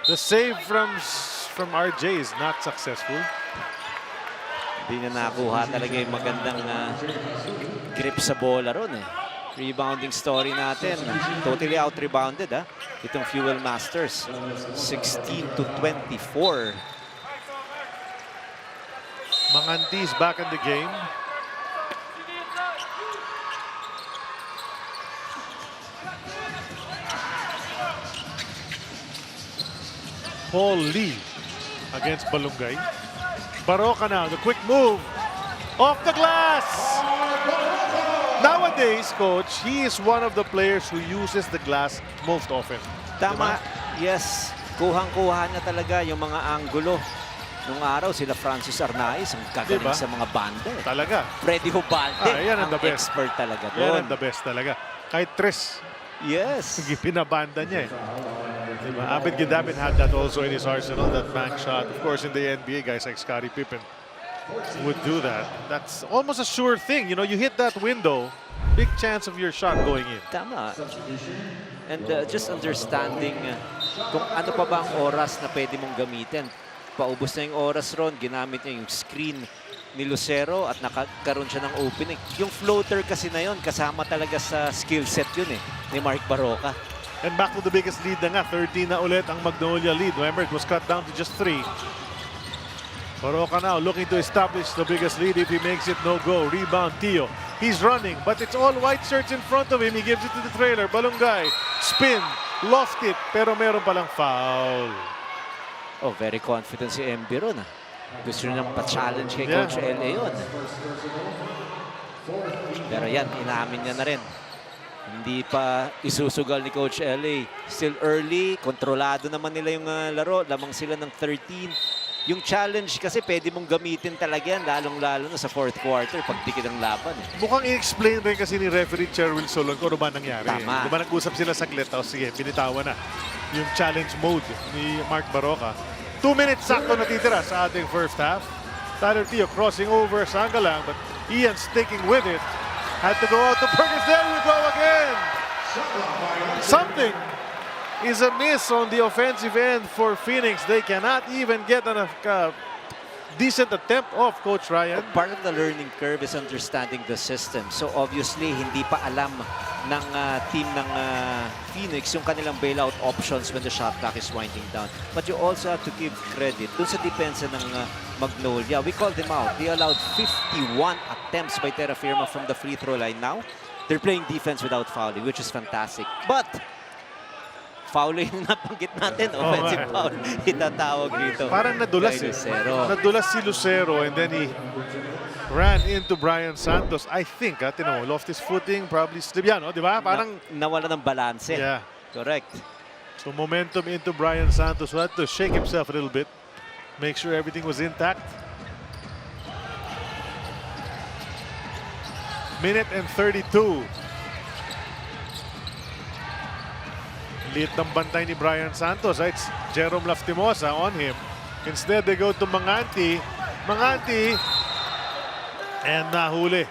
The save from RJ is not successful. Hindi na nakuha talaga yung magandang grip sa bola ron eh. Rebounding story natin. Totally out-rebounded itong Fuel Masters. 16-24. Manganti's back in the game. Paul Lee against Balungay. Baroka now, the quick move. Off the glass! Nowadays, Coach, he is one of the players who uses the glass most often. Tama, yes. Kuhang-kuha na talaga yung mga anggulo. Nung araw, sila Francis Arnaiz, ang gagaling sa mga banda. Talaga. Freddy Hubalde, yan ang the best. expert talaga Yan doon. ang the best talaga. Kahit tres, Yes. pinabanda niya eh. Diba? Abed Gidabin had that also in his arsenal, that bank shot. Of course, in the NBA, guys like Scottie Pippen would do that. That's almost a sure thing. You know, you hit that window, big chance of your shot going in. Tama. And just understanding kung ano pa ba ang oras na pwede mong gamitin. Paubos na yung oras ron, ginamit niya yung screen ni Lucero at nakakaroon siya ng opening. Yung floater kasi na yon kasama talaga sa skill set yun ni Mark Baroka. And back to the biggest lead na nga. 13 na ulit ang Magnolia lead. Remember, it was cut down to just 3. Baroka now looking to establish the biggest lead. If he makes it, no go. Rebound, Tio. He's running, but it's all white shirts in front of him. He gives it to the trailer. Balungay, spin, lost it, pero meron palang foul. Oh, very confident si MB ron. Gusto niyang pa-challenge kay Coach LA yun. Pero yan, inamin niya na rin. Hindi pa isusugal ni Coach LA. Still early, kontrolado naman nila yung laro. Lamang sila ng 13. Yung challenge kasi pwede mong gamitin talaga yan, lalong-lalo na sa fourth quarter pag dikit ang laban. Mukhang i-explain rin kasi ni referee Cherwin Solon kung ano ba nangyari. Tama. Diba nag-usap sila saglit, tapos sige, binitawan na yung challenge mode ni Mark Baroka. 2 minutes sakto natitira sa ating first half. Tyler Tio crossing over sa Angalang, but Ian sticking with it. Had to go out to Perkins. There we go again. Something is a miss on the offensive end for Phoenix. They cannot even get a decent attempt off Coach Ryan. Part of the learning curve is understanding the system. So obviously, hindi pa alam ng team ng Phoenix yung kanilang bailout options when the shot clock is winding down. But you also have to give credit dun sa depensa ng Magnolia. We called them out. They allowed 51 attempts by Terrafirma from the free throw line now. They're playing defense without fouling, which is fantastic. But foul yung nabanggit natin, offensive foul, itatawag dito. Parang nadulas eh. Nadulas si Lucero and then he ran into Brian Santos. I think, lost his footing, probably slipped. Yan, di ba? Parang nawala ng balanse. Yeah. Correct. So momentum into Brian Santos. Who had to shake himself a little bit. Make sure everything was intact. Minute and 32. Liit ng bantay ni Brian Santos. It's Jerome Laftimosa on him. Instead, they go to Manganti. Manganti. And nahuli.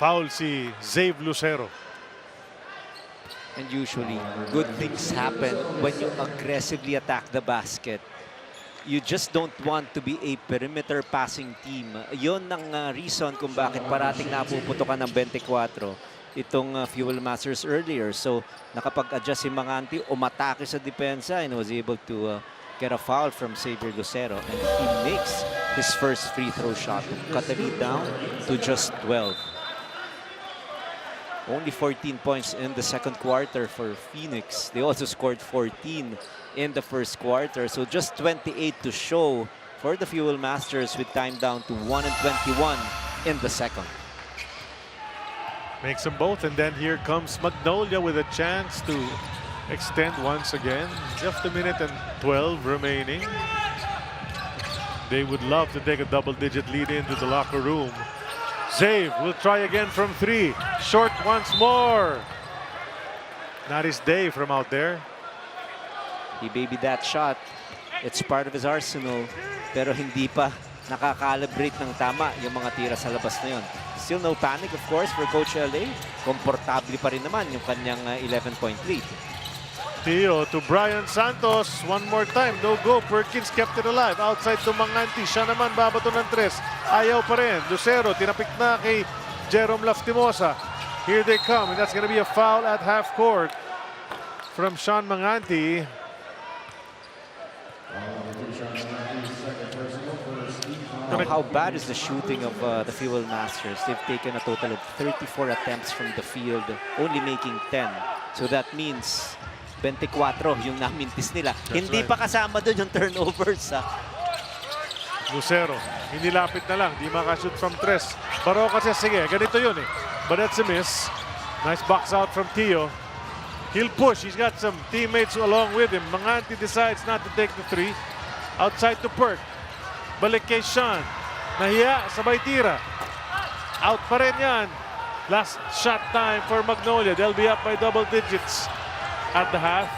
Foul si Zave Lucero. And usually, good things happen when you aggressively attack the basket. You just don't want to be a perimeter passing team. Yon ang reason kung bakit parating napuputokan ng 24 itong Fuel Masters earlier. So, nakapag-adjust si Manganti, umatake sa depensa and was able to get a foul from Xavier Lucero. And he makes his first free throw shot. Cut the lead down to just 12. Only 14 points in the second quarter for Phoenix. They also scored 14 in the first quarter. So just 28 to show for the Fuel Masters with time down to 1:21 in the second. Makes them both, and then here comes Magnolia with a chance to extend once again. Just a minute and 12 remaining. They would love to take a double-digit lead into the locker room. Zave will try again from 3. Short once more. Not his day from out there. He babied that shot. It's part of his arsenal. Pero hindi pa nakakalibrate ng tama yung mga tira sa labas na yun. Still no panic, of course, for Coach LA. Komportable pa rin naman yung kanyang 11-point lead. Tio to Brian Santos. One more time. No go. Perkins kept it alive. Outside to Manganti. Siya naman babato ng 3. Ayaw pa rin. Lucero tinapik na kay Jerome Laftimosa. Here they come. And that's going to be a foul at half court from Sean Manganti. How bad is the shooting of the Fuel Masters? They've taken a total of 34 attempts from the field, only making 10. So that means 24 yung namintis nila. Hindi pa kasama doon yung turnovers. Lucero, inilapit na lang. Di makashoot from 3. Baroka siya, sige, ganito yun eh. But that's a miss. Nice box out from Tio. He'll push. He's got some teammates along with him. Manganti decides not to take the 3. Outside to Perk. Balik kay Sean. Nahiya, sabay tira. Out pa rin yan. Last shot time for Magnolia. They'll be up by double digits at the half.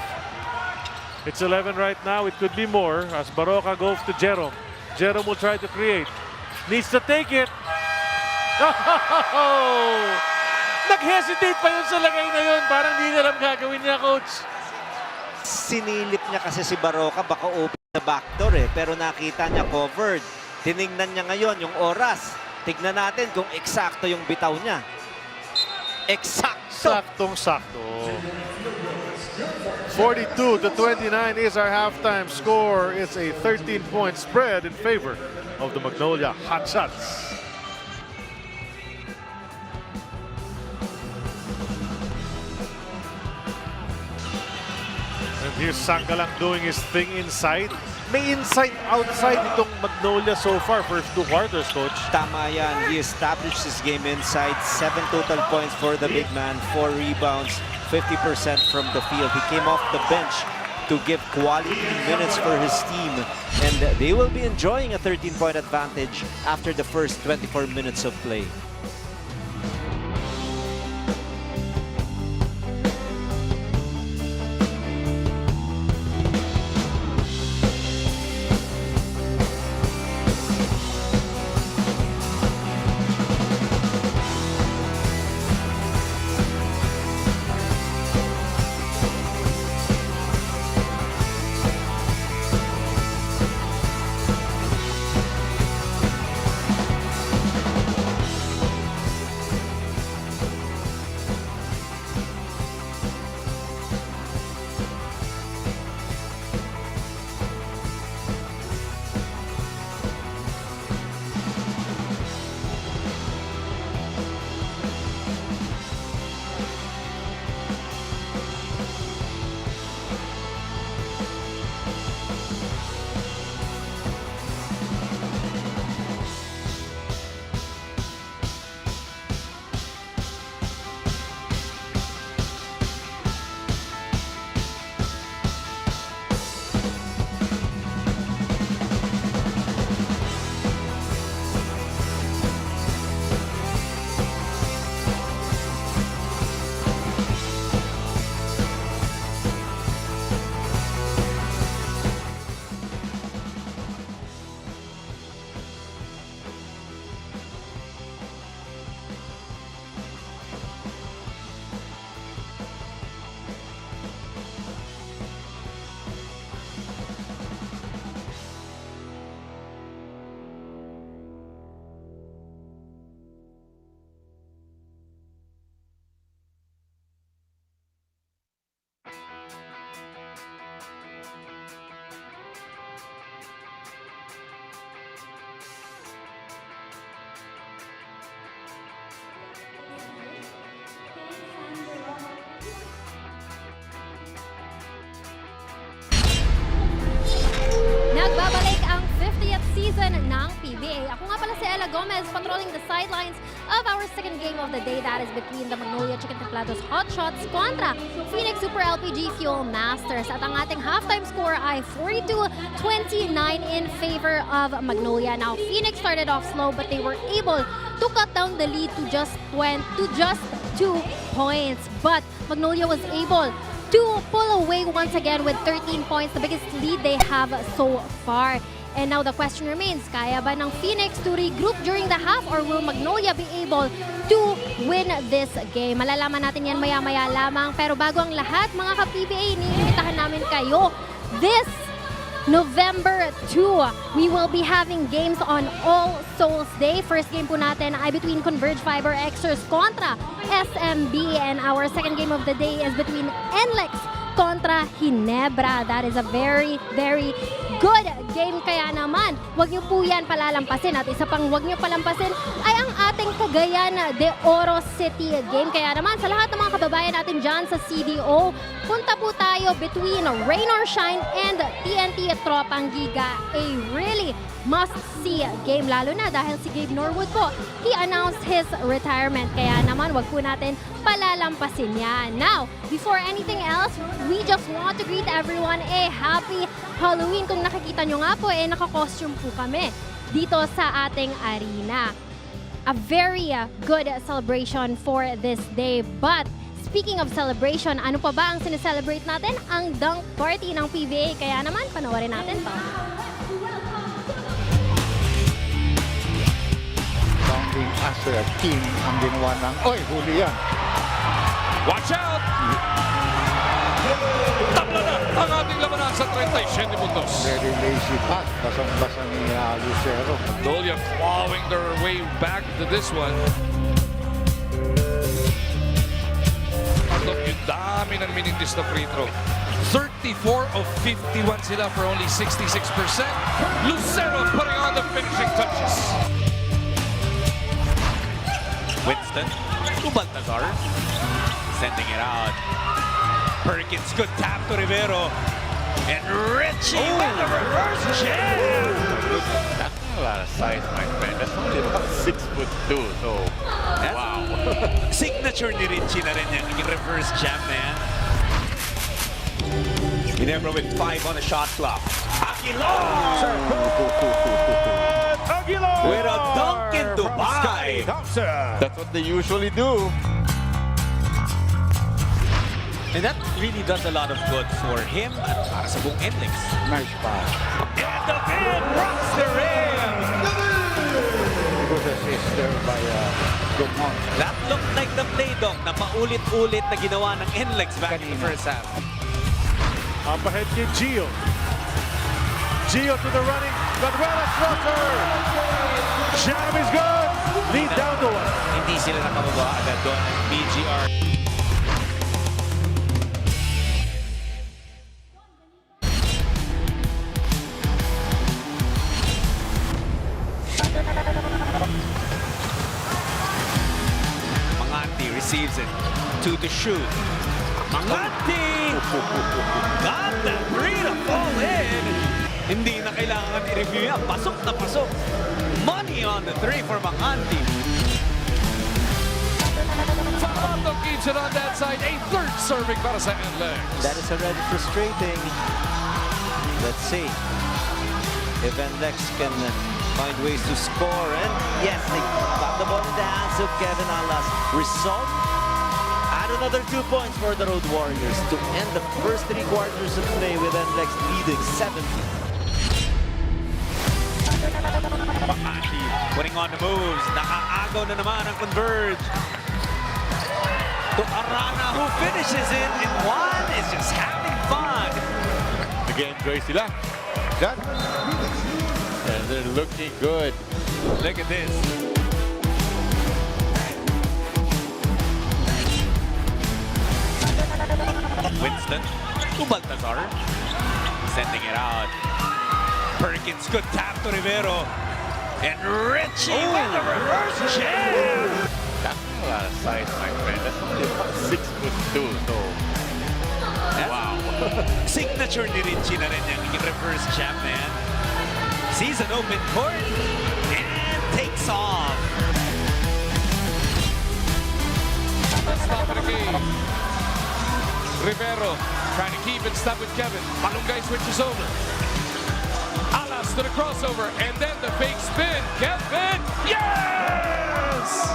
It's 11 right now. It could be more as Baroka goes to Jerome. Jerome will try to create. Needs to take it. Oh! Nag-hesitate pa yun sa lagay na yun. Parang di alam gagawin niya, Coach. Sinilip niya kasi si Baroka, baka open na backdoor eh. Pero nakita niya covered. Tiningnan niya ngayon yung oras. Tignan natin kung eksakto yung bitaw niya. Eksakto! Saktong-sakto. 42-29 is our halftime score. It's a 13-point spread in favor of the Magnolia Hotshots. And here's Sangalang doing his thing inside. May inside-outside itong Magnolia so far, first 2 quarters, Coach. Tama yan. He established his game inside. 7 total points for the big man. 4 rebounds, 50% from the field. He came off the bench to give quality minutes for his team. And they will be enjoying a 13-point advantage after the first 24 minutes of play. Nagbabalik ang 50th season ng PBA. Ako nga pala si Ella Gomez, patrolling the sidelines of our second game of the day. That is between the Magnolia Chicken Templados Hotshots kontra Phoenix Super LPG Fuel Masters. At ang ating halftime score ay 42-29 in favor of Magnolia. Now, Phoenix started off slow but they were able to cut down the lead to just 2 points. But Magnolia was able to pull away once again with 13 points, the biggest lead they have so far. And now the question remains, kaya ba ng Phoenix to regroup during the half or will Magnolia be able to win this game? Malalaman natin yan maya-maya lamang. Pero bago ang lahat, mga ka-PBA, iniimbitahan namin kayo this November 2, we will be having games on All Souls Day. First game po natin ay between Converge Fiber Xers kontra SMB. And our second game of the day is between NLEX kontra Ginebra. That is a very, very good game. Kaya naman, huwag niyo po yan palalampasin. At isa pang huwag niyo palampasin ay ang ating Cagayan de Oro City game. Kaya naman, sa lahat ng mga kababayan natin dyan sa CDO, punta po tayo between Rain or Shine and TNT Tropang Giga. A really must-see game. Lalo na dahil si Gabe Norwood po, he announced his retirement. Kaya naman, wag po natin palalampasin yan. Now, before anything else, we just want to greet everyone a happy Halloween. Kung nakikita nyo nga po, naka-costume po kami dito sa ating arena. A very good celebration for this day. But speaking of celebration, ano pa ba ang sineselebrate natin? Ang dunk party ng PBA. Kaya naman, panoorin natin to. Founding as a team ang ginawa ng... Oy, huli yan! Watch out! Tabla na ang ating labanan sa 37 puntos. Very lazy pass. Basang-basa ni Lucero. Magnolia clawing their way back to this one. Look, yung dami ng meaningless na free throw. 34 of 51 sila for only 66%. Lucero putting on the finishing touches. Winston to Baltazar. Sending it out. Perkins, good tap to Rivero. And Richie with the reverse jam. That's not a lot of size, my friend. That's only about 6'2", so wow. Signature ni Richie na rin yung reverse jam na yan. Ginebra with 5 on the shot clock. Aguilar! Aguilar! With a dunk in Dubai. That's what they usually do. And that really does a lot of good for him at para sa buong Enlix. Nice pass. And the man rocks the rim! It was assist there by Dumont. That looked like the play, Doc, na paulit-ulit na ginawa ng Enlix back in the first half. Up ahead kay Gio. Gio to the running. Manuela Slaughter. Jam is good. Lead down to 1. Hindi sila nakababa agad doon ng BGR. Mangati receives it. 2 to shoot. Mangati! Got the 3 to fall in. Hindi na kailangan i-review yan. Pasok na pasok. Money on the 3 for Mangati. Falato keeps it on that side. A third serving para sa Enlex. That is already frustrating. Let's see if Enlex can find ways to score. And yes, they got the ball in the hands of Kevin Alas. Result? Add another 2 points for the Road Warriors to end the first 3 quarters of play with Enlex leading 70. Makati putting on the moves. Nakaagaw na naman ang converge. To Arana, who finishes it, and Juan is just having fun. Again, Joyce sila. Done. And they're looking good. Look at this. Winston to Baltazar. Sending it out. Perkins, good tap to Rivero. And Richie with the reverse jam. That's not a lot of size, my friend. That's only about 6'2", so wow. Signature ni Richie na rin yung reverse jam na yan. Sees an open court and takes off. Stop of the game. Rivero trying to keep in step with Kevin. Malunggay switches over. Alas to the crossover and then the fake spin. Kevin, yes!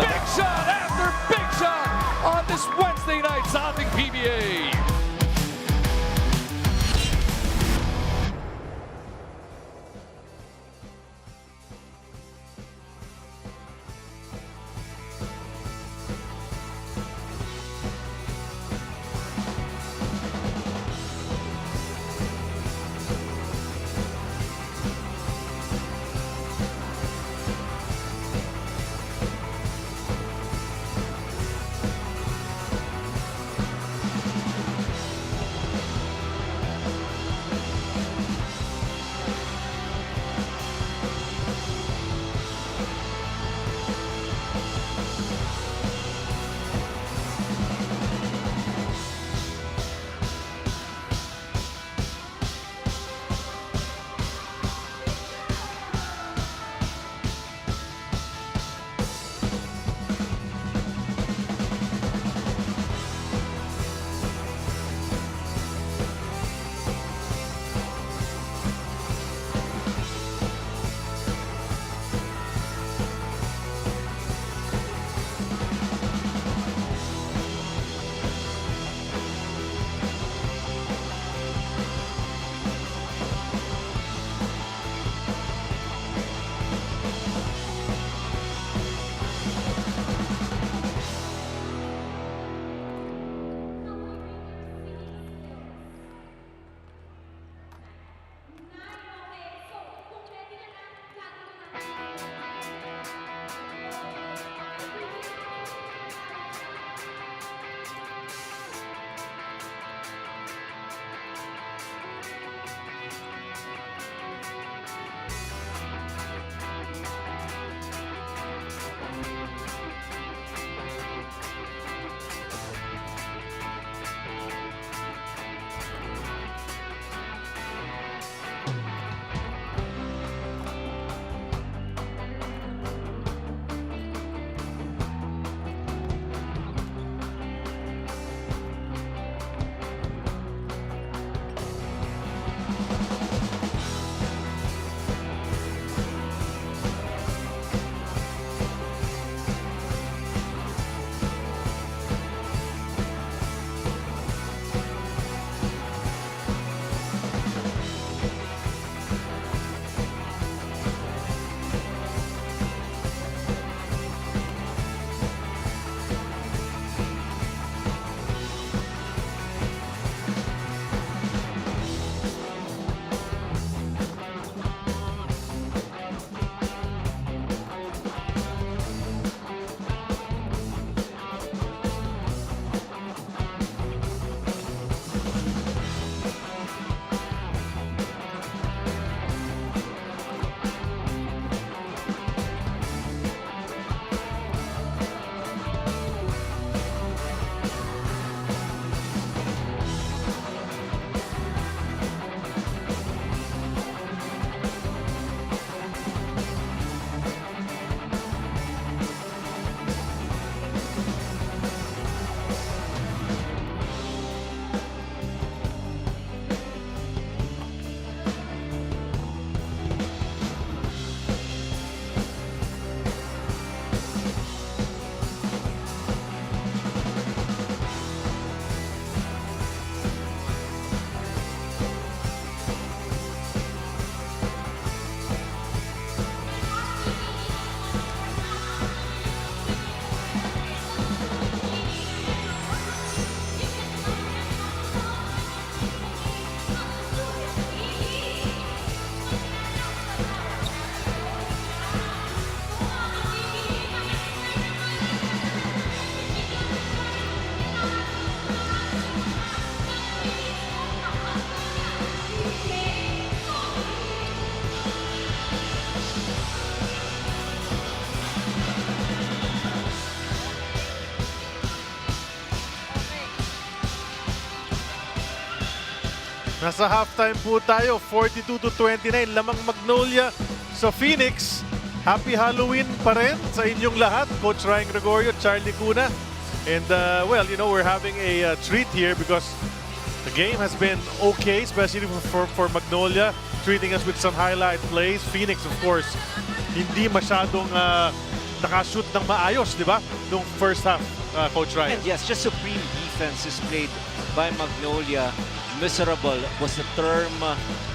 Big shot after big shot on this Wednesday night Zoping PBA. Nasa halftime po tayo, 42-29. Lamang Magnolia sa Phoenix. Happy Halloween pa rin sa inyong lahat. Coach Ryan Gregorio, Charlie Cuna. And well, you know, we're having a treat here because the game has been okay, especially for Magnolia, treating us with some highlight plays. Phoenix, of course, hindi masyadong nakashoot ng maayos, di ba? Nung first half, Coach Ryan. And yes, just supreme defense is played by Magnolia. Miserable was the term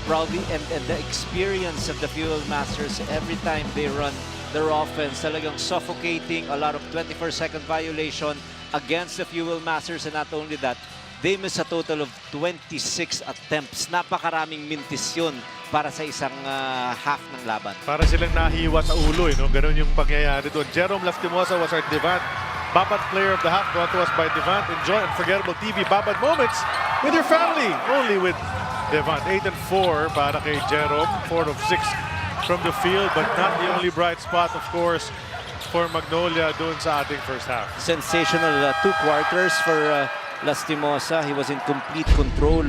probably, and the experience of the Fuel Masters every time they run their offense, talagang suffocating, a lot of 21st-second violation against the Fuel Masters, and not only that, they miss a total of 26 attempts. Napakaraming mintis yun para sa isang half ng laban. Para silang nahiwa sa ulo, no? Ganun yung pangyayari doon. Jerome Lastimosa was our Devant Babad player of the half, brought to us by Devant. Enjoy unforgettable TV Babad moments with your family. Only with Devant. 8 and 4 para kay Jerome. 4 of 6 from the field, but not the only bright spot, of course, for Magnolia doon sa ating first half. Sensational 2 quarters for Lastimosa. He was in complete control.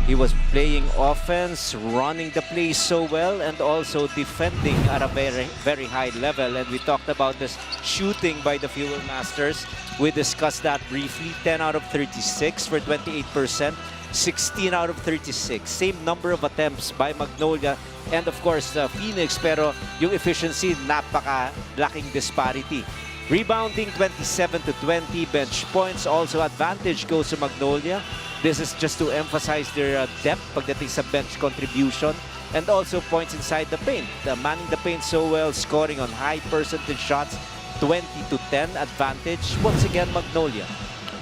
He was playing offense, running the play so well, and also defending at a very, very high level. And we talked about this shooting by the Fuel Masters. We discussed that briefly. 10 out of 36 for 28%. 16 out of 36. Same number of attempts by Magnolia and of course Phoenix, pero yung efficiency napaka-laking disparity. Rebounding 27-20, bench points also advantage goes to Magnolia. This is just to emphasize their depth pagdating sa bench contribution, and also points inside the paint. Manning the paint so well, scoring on high percentage shots, 20-10 advantage. Once again, Magnolia.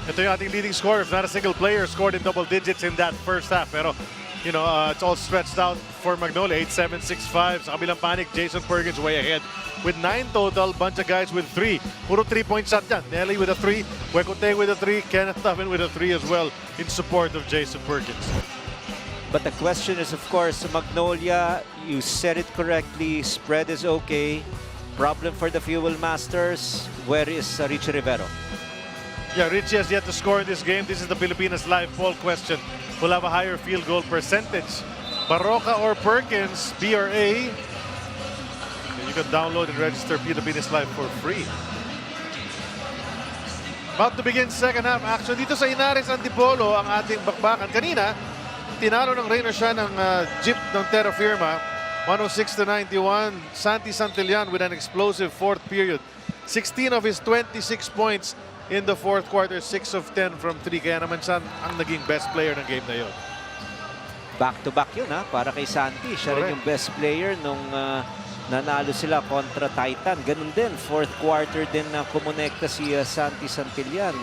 Ito yung ating leading scorer. Not a single player scored in double digits in that first half. Pero, you know, it's all stretched out for Magnolia. 8-7, 6-5. Sa kabilang panic, Jason Perkins way ahead with 9 total. Bunch of guys with 3. Puro 3-point shot yan. Nelly with a 3. Wekoteng with a 3. Kenneth Tuffin with a 3 as well in support of Jason Perkins. But the question is, of course, Magnolia, you said it correctly. Spread is okay. Problem for the Fuel Masters. Where is Richie Rivero? Yeah, Richie has yet to score in this game. This is the Pilipinas Live poll question. Will have a higher field goal percentage. Barroca or Perkins, B or A? You can download and register Pilipinas Live for free. About to begin second half action. Dito sa Inares Antipolo, ang ating bakbakan. Kanina, tinalo ng Rainer siya ng jeep ng Terra Firma. 106-91. Santi Santillan with an explosive fourth period. 16 of his 26 points in the fourth quarter, 6 of 10 from 3. Kaya naman siya ang naging best player ng game na yun. Back-to-back yun para kay Santi. Siya rin yung best player nung nanalo sila kontra Titan. Ganun din, fourth quarter din na kumonekta si Santi Santillan.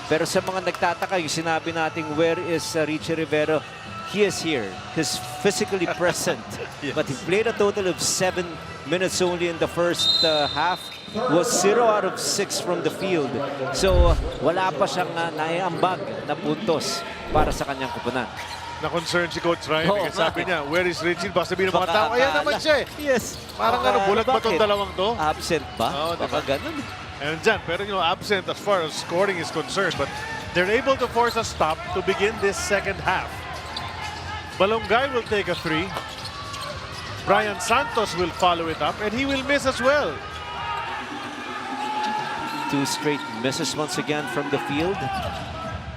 Pero sa mga nagtataka, yung sinabi nating where is Richie Rivero, he is here. He's physically present. Yes. But he played a total of 7 minutes only in the first half. Was 0 out of 6 from the field. So wala pa siyang naiambag na puntos para sa kanyang kupunan. Na-concern si Coach Ryan kasi sabi niya, where is Richie? Baka sabihin ng mga tao, ayan naman siya eh. Yes. Parang bulag ba itong dalawang to? Absent ba? Oo, Baka ganun. And dyan, pero you know, absent as far as scoring is concerned, but they're able to force a stop to begin this second half. Balongay will take a 3. Brian Santos will follow it up, and he will miss as well. 2 straight misses once again from the field.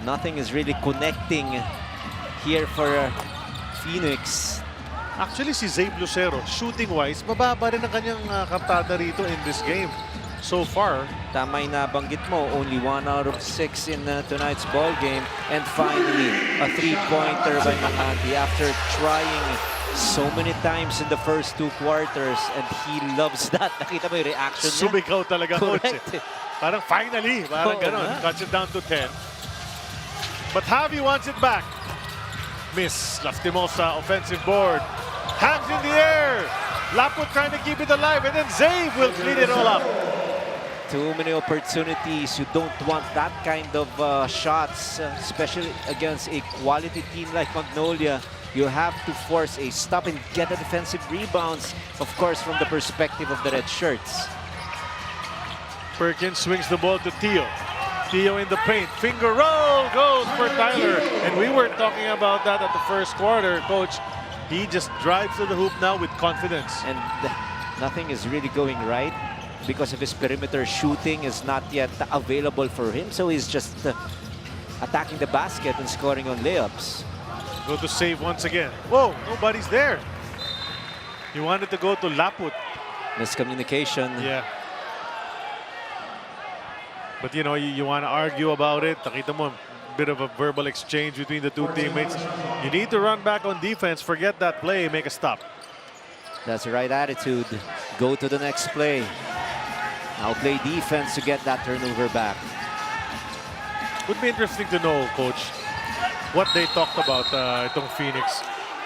Nothing is really connecting here for Phoenix. Actually, si Zabe Lucero, shooting-wise, mababa rin ang kanyang kartada rito in this game. So far, Tama yung nabanggit mo, only 1 out of 6 in tonight's ball game. And finally, a 3-pointer by Makati after trying so many times in the first 2 quarters, and he loves that. Nakita mo yung reaction niya? sumigaw talaga, Coach. Correct. Parang finally, parang ganon. Cuts it down to 10. But Javi wants it back. Miss. Lastimosa, offensive board. Hands in the air. Laput trying to keep it alive, and then Zabe will clean it all up. Too many opportunities. You don't want that kind of shots, especially against a quality team like Magnolia. You have to force a stop and get the defensive rebounds, of course, from the perspective of the red shirts. Perkins swings the ball to Tio. Theo in the paint. Finger roll goes for Tyler. And we were talking about that at the first quarter, Coach. He just drives to the hoop now with confidence. And nothing is really going right because of his perimeter shooting is not yet available for him. So he's just attacking the basket and scoring on layups. Go to save once again. Whoa, nobody's there. He wanted to go to Laput. Miscommunication. Yeah. But you know, you want to argue about it. Nakita mo, bit of a verbal exchange between the two teammates. You need to run back on defense. Forget that play. Make a stop. That's the right attitude. Go to the next play. Now play defense to get that turnover back. Would be interesting to know, Coach, what they talked about itong Phoenix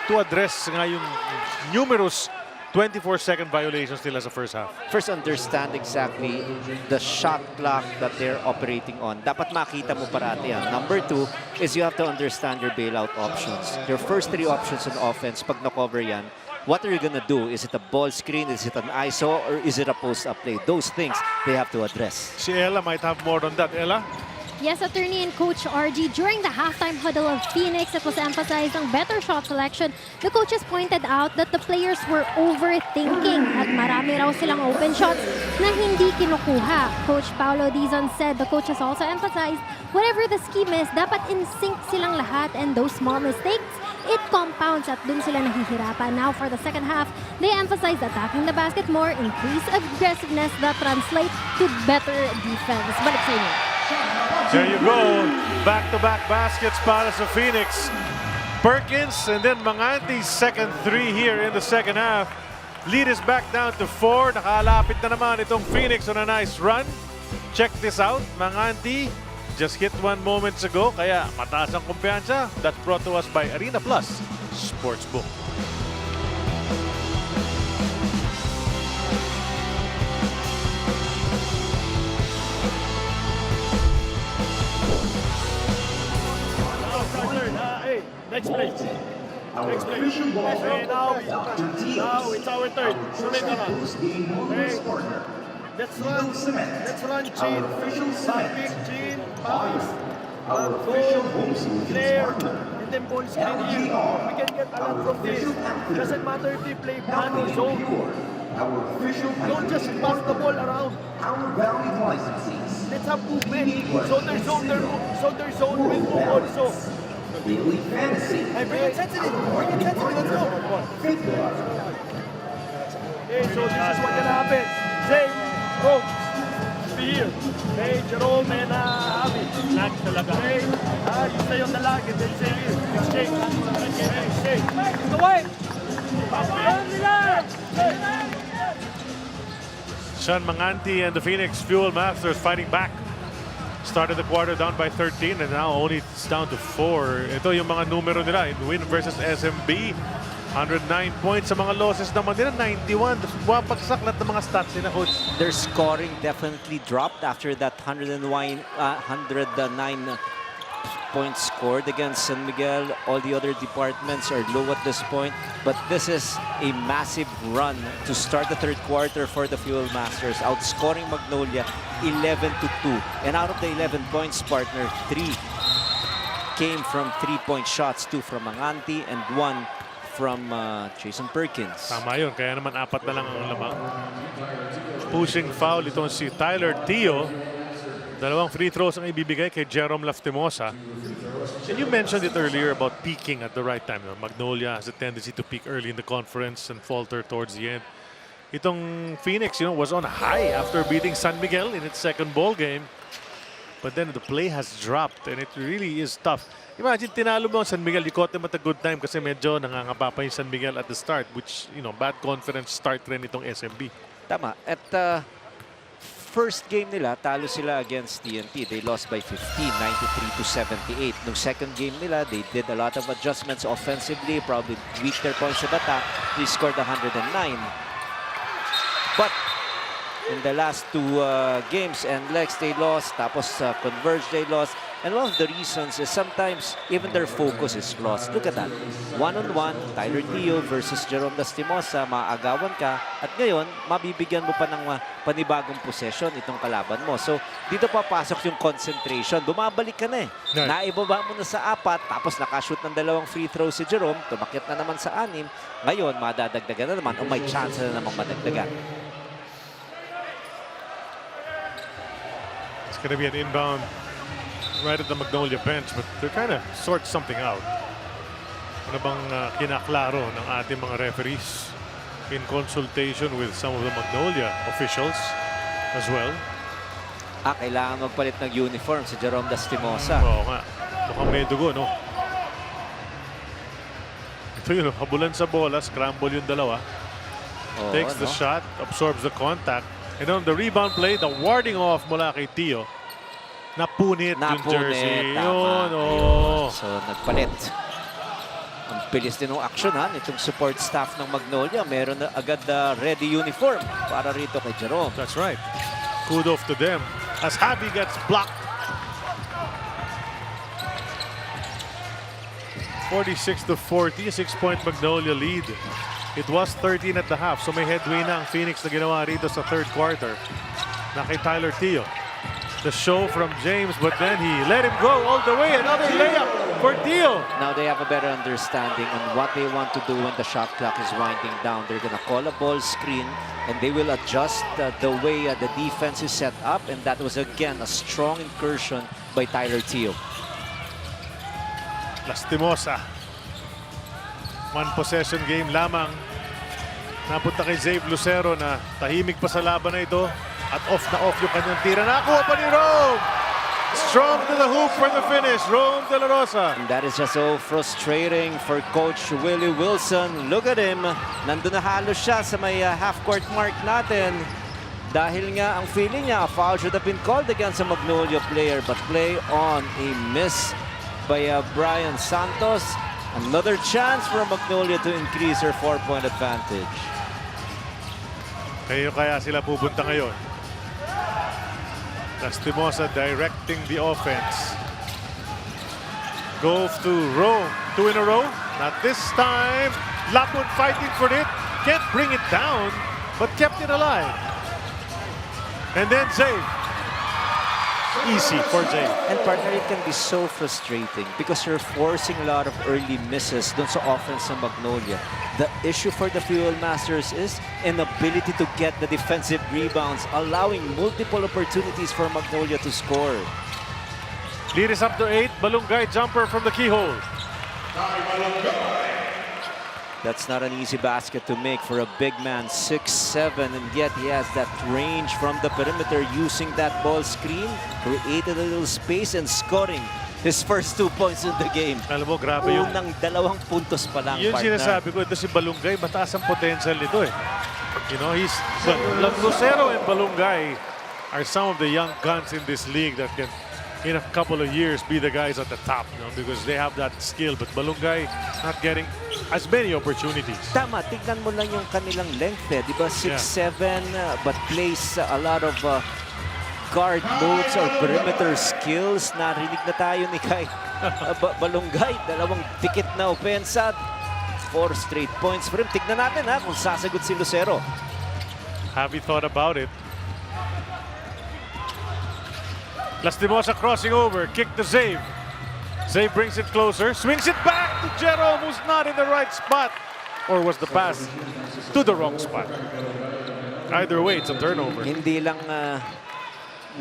to address nga yung numerous 24-second violations nila sa first half. First, understand exactly the shot clock that they're operating on. Dapat makita mo parati yan. Number two is you have to understand your bailout options. Your first three options on offense, pag na-cover yan, what are you gonna do? Is it a ball screen? Is it an ISO? Or is it a post-up play? Those things they have to address. Si Ella might have more on that. Ella? Yes, attorney and Coach RG, during the halftime huddle of Phoenix, it was emphasized on better shot selection. The coaches pointed out that the players were overthinking at marami raw silang open shots na hindi kinukuha. Coach Paulo Dizon said the coaches also emphasized whatever the scheme is, dapat in sync silang lahat, and those small mistakes, it compounds at dun sila nahihirapan. Now for the second half, they emphasized attacking the basket more, increase aggressiveness that translates to better defense. Balik sa inyo. There you go. Back-to-back baskets para sa Phoenix. Perkins and then Manganti's second three here in the second half. Lead is back down to 4. Nakalapit na naman itong Phoenix on a nice run. Check this out. Manganti just hit one moments ago. Kaya mataas ang kumpiyansa. That's brought to us by Arena Plus Sportsbook. Next play. Next play. Okay, now it's our turn. Sunod na lang. Okay. Let's run chain. Back kick, chain, bounce. Go, clear, and then ball screen here. We can get a lot from this. Doesn't matter if they play man or zone. Don't just pass the ball around. Let's have movement. So their zone will move also. Daily fantasy. Hey, bring intensity. Let's go. Okay, so this is what can happen. Zay, go. Be here. Hey, Jerome and Abby. Lag talaga. Hey, you stay on the lag and then Zay here. Exchange. Hey, the way. Sean Manganti and the Phoenix Fuel Masters fighting back. Started the quarter down by 13 and now only it's down to 4. Ito yung mga numero nila in win versus SMB. 109 points sa mga losses naman nila, 91. Wapagsak lahat ng mga stats nila, Coach. Their scoring definitely dropped after that 109 points scored against San Miguel. All the other departments are low at this point, but this is a massive run to start the third quarter for the Fuel Masters, outscoring Magnolia 11-2. And out of the 11 points, partner, 3 came from 3-point shots, 2 from Manganti and 1 from Jason Perkins. Tama yun, kaya naman 4 na lang ang lamang. Pushing foul itong si Tyler Theo. Dalawang free throws ang ibibigay kay Jerome Laftimosa. And you mentioned it earlier about peaking at the right time. Magnolia has a tendency to peak early in the conference and falter towards the end. Itong Phoenix, was on a high after beating San Miguel in its second ball game. But then the play has dropped and it really is tough. Imagine, tinalo mo ang San Miguel, you caught them at a good time kasi medyo nangangapa pa yung San Miguel at the start, which, bad conference start rin itong SMB. Tama. At first game nila, talo sila against TNT. They lost by 15, 93-78. Nung second game nila, they did a lot of adjustments offensively, probably tweaked their points of attack. They scored 109. But in the last 2 games and legs, they lost. Tapos Converge, they lost. And one of the reasons is sometimes even their focus is lost. Look at that. One-on-one, Tyler Teo versus Jerome Lastimosa, maaagawan ka. At ngayon, mabibigyan mo pa ng panibagong possession itong kalaban mo. So, dito papasok yung concentration. Bumabalik ka na eh. Right. Naibaba mo na sa 4, tapos nakashoot ng 2 free throws si Jerome. Tumakit na naman sa 6. Ngayon, madadagdagan na naman o may chance na namang madagdagan. It's going to be an inbound right at the Magnolia bench, but they're trying to sort something out. Ano bang kinaklaro ng ating mga referees in consultation with some of the Magnolia officials as well? Kailangan magpalit ng uniform si Jerome Lastimosa. Oo nga. Mukhang may dugo, no? Ito yun, habulan sa bola, scramble yung dalawa. Takes the shot, absorbs the contact. And on the rebound play, the warding off mula kay Teo. Napunit yung jersey. Yun, oh. So, nagpalit. Ang bilis din ng action itong support staff ng Magnolia. Meron na agad ready uniform para rito kay Jerome. That's right. Kudos to them. As Javi gets blocked. 46-40, 6-point Magnolia lead. It was 13 at the half, so may headway na ang Phoenix na ginawa rito sa third quarter. Na kay Tyler Teo. The show from James, but then he let him go all the way. Another layup for Teo. Now they have a better understanding on what they want to do when the shot clock is winding down. They're going to call a ball screen, and they will adjust the way the defense is set up. And that was, again, a strong incursion by Tyler Teo. Lastimosa. One possession game lamang. Napunta kay Zave Lucero na tahimik pa sa laban na ito. At off yung kanyang tira. Nakuha pa ni Rome. Strong to the hoop for the finish. Rome De La Rosa. And that is just so frustrating for Coach Willie Wilson. Look at him. Nandun na halos siya sa may half-court mark natin. Dahil nga ang feeling niya, a foul should have been called against a Magnolia player. But play on a miss by Brian Santos. Another chance for Magnolia to increase their 4-point advantage. Kaya sila pupunta ngayon. Lastimosa directing the offense. Goes to Rome. 2 in a row. Not this time. Lapud fighting for it. Can't bring it down, but kept it alive. And then Zay. Easy for Zay. And partner, it can be so frustrating because you're forcing a lot of early misses dun sa offense ng Magnolia. The issue for the Fuel Masters is inability to get the defensive rebounds, allowing multiple opportunities for Magnolia to score. Lead is up to 8. Balungay jumper from the keyhole. That's not an easy basket to make for a big man, 6'7", and yet he has that range from the perimeter using that ball screen, created a little space and scoring his first 2 points in the game. Alam mo, grabe yung... Unang 2 puntos pa lang, Yung partner. sinasabi ko, ito si Balungay, mataas ang potential nito eh. You know, Lucero and Balungay are some of the young guns in this league that can, in a couple of years, be the guys at the top, you know, because they have that skill. But Balungay not getting as many opportunities. Tama, tignan mo lang yung kanilang length eh. Di ba 6'7", but plays a lot of guard moves or perimeter skills. Narinig na tayo ni Kai Balungay. 2 dikit na opensa. 4 straight points for him. Tignan natin kung sasagot si Lucero. Have you thought about it? Lastimosa crossing over, kick to Zave. Zave brings it closer, swings it back to Jerome, who's not in the right spot. Or was the pass to the wrong spot? Either way, it's a turnover. Hindi lang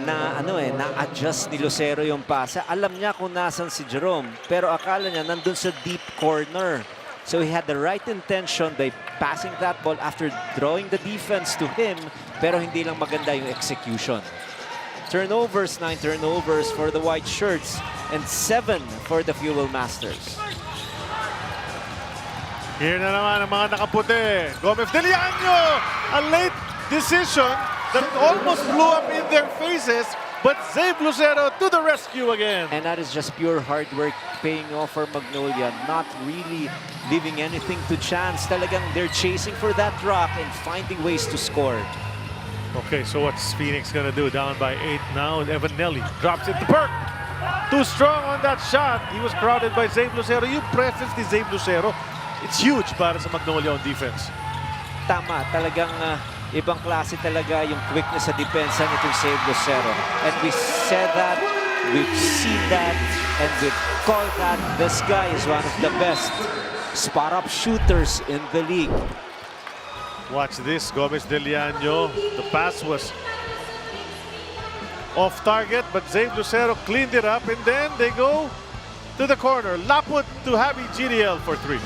na-adjust ni Lucero yung pasa. Alam niya kung nasan si Jerome, pero akala niya nandun sa deep corner. So he had the right intention by passing that ball after drawing the defense to him, pero hindi lang maganda yung execution. Turnovers, 9 turnovers for the white shirts and 7 for the Fuel Masters. Here na naman ang mga nakaputi. Gomez Deliano! A late decision that almost blew up in their faces, but Zave Lucero to the rescue again. And that is just pure hard work paying off for Magnolia, not really leaving anything to chance. Talagang they're chasing for that rock and finding ways to score. Okay, so what's Phoenix gonna do? Down by 8 now. Evan Nelly drops it to Perk. Too strong on that shot. He was crowded by Zabe Lucero. Yung presence ni Zabe Lucero, it's huge para sa Magnolia on defense. Tama, talagang ibang klase talaga yung quickness sa depensa nitong Zabe Lucero. And we said that, we've seen that, and we've called that. This guy is one of the best spot-up shooters in the league. Watch this, Gomez Deliano. The pass was off target, but Zabe Lucero cleaned it up, and then they go to the corner. Laput to Javi GDL for 3.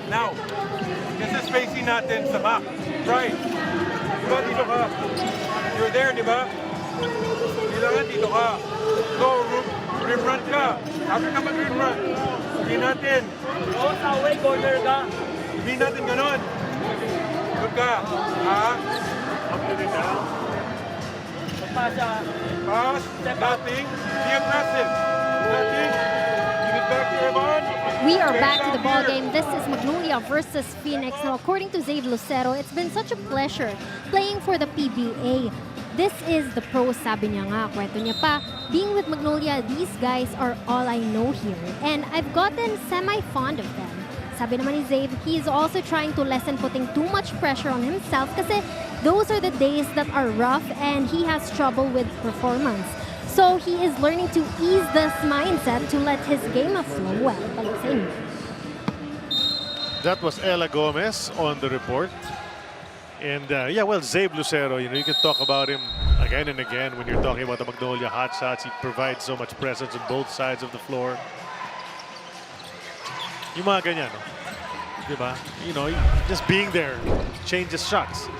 Now, this is facing natin sa back. Right. Diba dito ka? You're there, di ba? Kailangan dito ka. Go, rim run ka. After ka mag-rim run, hindi natin. O, sa away corner ka. Hindi natin ganon. Good ka. Ha? Pasa. Pass. Nothing. Be aggressive. Nothing. Give it back to Evan. We are back to the ball game. This is Magnolia versus Phoenix. Now, according to Zabe Lucero, it's been such a pleasure playing for the PBA. This is the pro, sabi niya nga. Kwento niya pa, being with Magnolia, these guys are all I know here. And I've gotten semi-fond of them. Sabi naman ni Zabe, he is also trying to lessen putting too much pressure on himself kasi those are the days that are rough and he has trouble with performance. So he is learning to ease this mindset to let his game flow well. Balik sa inyo. That was Ella Gomez on the report. And yeah, well, Zabe Lucero, you know, you can talk about him again and again when you're talking about the Magnolia Hotshots. He provides so much presence on both sides of the floor. Yung mga ganyan, no? Diba? You know, just being there changes shots.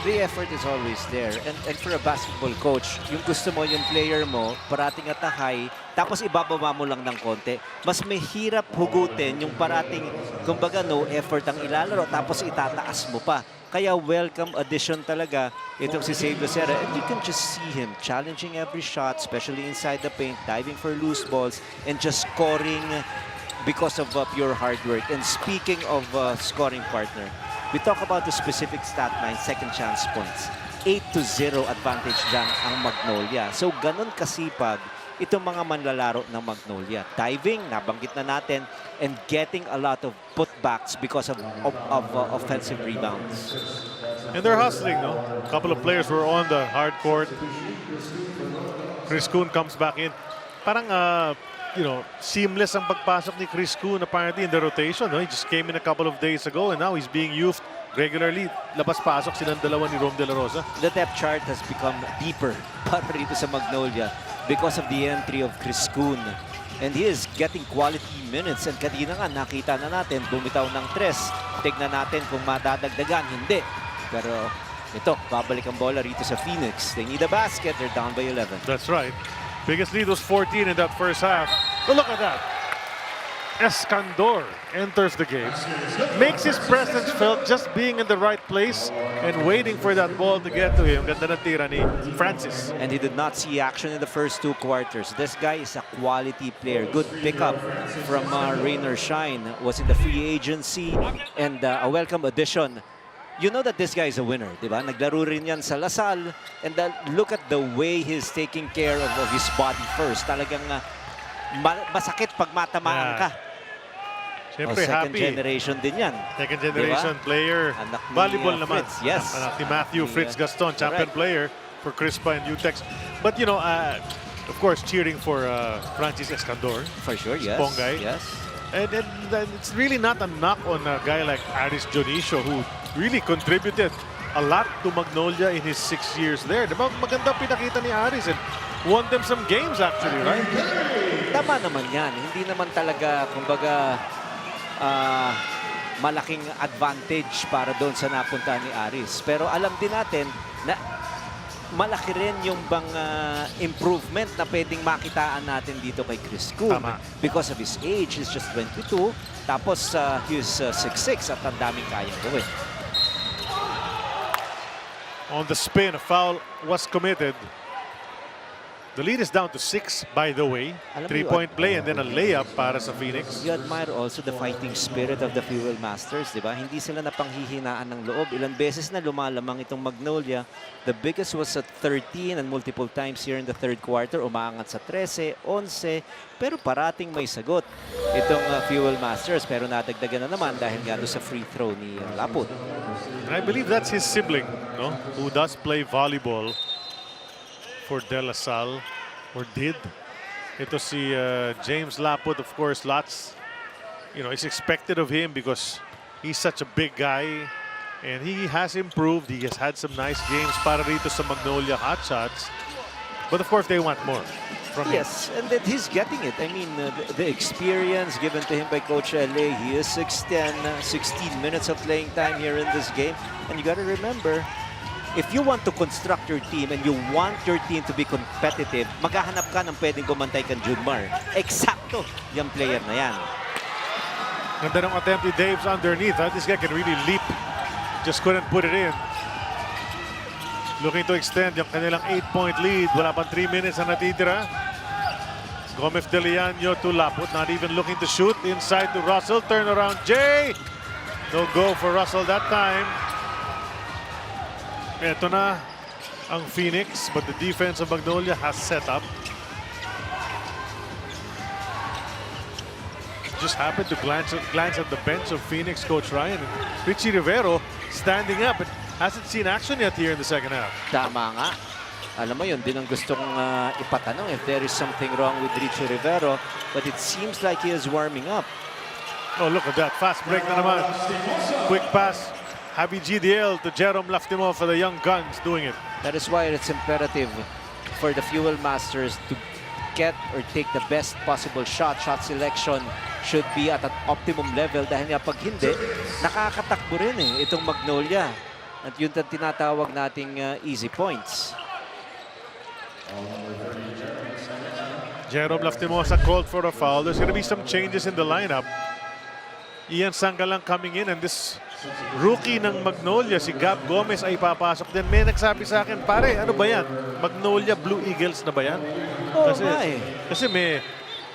The effort is always there. And for a basketball coach, yung gusto mo yung player mo, parating at high, tapos ibababa mo lang ng konti. Mas mahirap hugutin yung parating, kumbaga no effort ang ilalaro, tapos itataas mo pa. Kaya welcome addition talaga itong si Zabe Lucero. And you can just see him challenging every shot, especially inside the paint, diving for loose balls, and just scoring because of pure hard work. And speaking of scoring partner, we talk about the specific stat line, second chance points. 8-0 advantage dyan ang Magnolia. So ganun kasipag itong mga manlalaro ng Magnolia. Diving, nabanggit na natin, and getting a lot of putbacks because of offensive rebounds. And they're hustling, no? A couple of players were on the hard court. Chris Kuhn comes back in. Parang, you know, seamless ang pagpasok ni Chris Kuhn apparently in the rotation. No? He just came in a couple of days ago and now he's being used regularly. Labas-pasok silang dalawa ni Rome De La Rosa. The depth chart has become deeper para rito sa Magnolia because of the entry of Chris Kuhn. And he is getting quality minutes. And kanina nga, nakita na natin, bumitaw ng tres. Tignan natin kung madadagdagan. Hindi. Pero ito, babalik ang bola rito sa Phoenix. They need a basket. They're down by 11. That's right. Biggest lead was 14 in that first half. But look at that. Escandor enters the game. Makes his presence felt just being in the right place and waiting for that ball to get to him. Ganda ng tira ni Francis. And he did not see action in the first 2 quarters. This guy is a quality player. Good pickup from Rain or Shine. Was in the free agency and a welcome addition. You know that this guy is a winner, di ba? Naglaro rin yan sa Lasal. And look at the way he's taking care of his body first. Talagang masakit pag matamaan ka. Siyempre, second happy. generation din yan. Second generation diba? player. Anak ni, Volleyball naman. Fritz, yes. Anak ni Matthew Fritz Gaston, champion player for Crispa and UTEX. But you know, of course, cheering for Francis Escandor. For sure, yes. Pongay. Yes. And it's really not a knock on a guy like Aris Dionisio who really contributed a lot to Magnolia in his 6 years there. Diba? Maganda pinakita ni Aris and won them some games actually, right? Tama naman yan. Hindi naman talaga, kumbaga, malaking advantage para doon sa napunta ni Aris. Pero alam din natin na malaki rin yung bang improvement na pwedeng makitaan natin dito kay Chris Kuhn. Tama. Because of his age, he's just 22. Tapos he's 6'6" at ang daming kayang gawin. On the spin, a foul was committed. The lead is down to 6, by the way. Alam mo, 3-point play and then a layup para sa Phoenix. You admire also the fighting spirit of the Fuel Masters, di ba? Hindi sila napanghihinaan ng loob. Ilang beses na lumalamang itong Magnolia. The biggest was at 13 and multiple times here in the third quarter. Umaangat sa 13, 11, pero parating may sagot itong Fuel Masters. Pero nadagdagan na naman dahil nga doon sa free throw ni Laput. And I believe that's his sibling, no? Who does play volleyball for De La Salle, or did. Ito si James Laput, of course, lots, it's expected of him because he's such a big guy and he has improved. He has had some nice games para rito sa Magnolia Hotshots. But of course, they want more from him. Yes, and that he's getting it. I mean, the experience given to him by Coach LA, he is 6'10", 16 minutes of playing time here in this game. And you got to remember, if you want to construct your team and you want your team to be competitive, maghahanap ka ng pwedeng bumantay kang Junmar. Eksakto yung player na yan. Ganda ng attempt ni Dave's underneath. This guy can really leap. Just couldn't put it in. Looking to extend yung kanilang 8-point lead. Wala pang 3 minutes na natitira. Gomez De Leano to Laput. Not even looking to shoot. Inside to Russell. Turn around Jay. No go for Russell that time. Ito na ang Phoenix, but the defense of Magnolia has set up. Just happened to glance at the bench of Phoenix coach Ryan, and Richie Rivero standing up and hasn't seen action yet here in the second half. Tama nga. Alam mo, yun din ang gusto kong ipatanong if there is something wrong with Richie Rivero, but it seems like he is warming up. Oh, look at that. Fast break na naman. Quick pass. Javi GDL to Jerome Laftimo for the young guns doing it. That is why it's imperative for the Fuel Masters to get or take the best possible shot. Shot selection should be at an optimum level dahil nga pag hindi, nakakatakbo rin itong Magnolia. At yun ang tinatawag nating easy points. Jerome Laftimosa called for a foul. There's going to be some changes in the lineup. Ian Sangalang coming in, and this rookie ng Magnolia, si Gab Gomez, ay papasok din. May nagsabi sa akin, pare, ano ba yan? Magnolia Blue Eagles na ba yan? Kasi may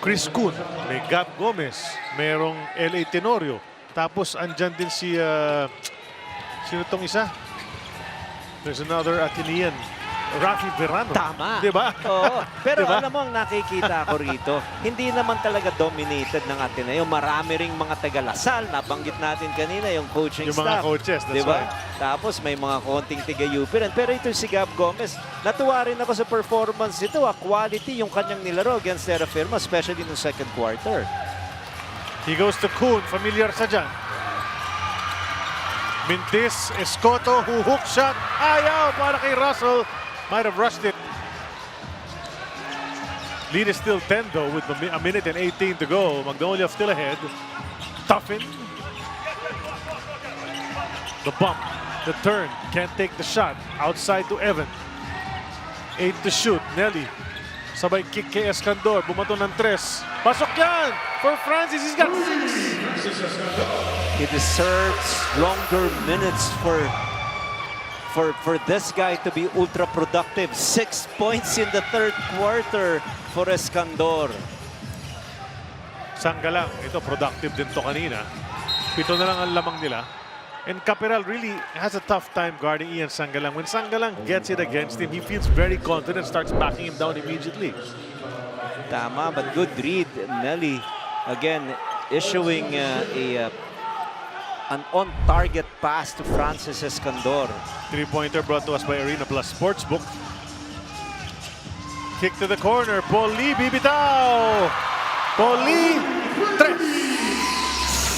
Chris Kuhn, may Gab Gomez, merong LA Tenorio. Tapos andyan din si, sino tong isa? There's another Atenean. Rafi Verano. Tama. Diba? Oo. Pero diba? alam mo, ang nakikita ko rito, hindi naman talaga dominated ng Ateneo. Marami ring mga taga-Lasal. Nabanggit natin kanina yung coaching yung staff. Mga coaches, that's diba? right. Tapos may mga konting tiga-Yupiran. Pero ito si Gab Gomez. Natuwa rin ako sa performance nito. Quality yung kanyang nilaro against Terra Firma, especially in the second quarter. He goes to Kuhn. Familiar sa dyan. Mintis, Escoto, who hook shot. Ayaw para kay Russell. Might have rushed it. Lead is still 10 though with a minute and 18 to go. Magnolia still ahead. Tuffin. The bump, the turn, can't take the shot. Outside to Evan. 8 to shoot. Nelly. Sabay kick kay Escandor. Bumato ng 3. Pasok yan for Francis. He's got 6. He deserves longer minutes for this guy to be ultra productive. 6 points in the third quarter for Escandor. Sangalang, ito productive din to kanina. 7 na lang ang lamang nila. And Caperal really has a tough time guarding Ian Sangalang. When Sangalang gets it against him, he feels very confident, starts backing him down immediately. Tama, but good read. Nelly, again, issuing an on-target pass to Francis Escandor. 3-pointer brought to us by Arena Plus Sportsbook. Kick to the corner. Paul Lee, bibitaw! Paul Lee, 3.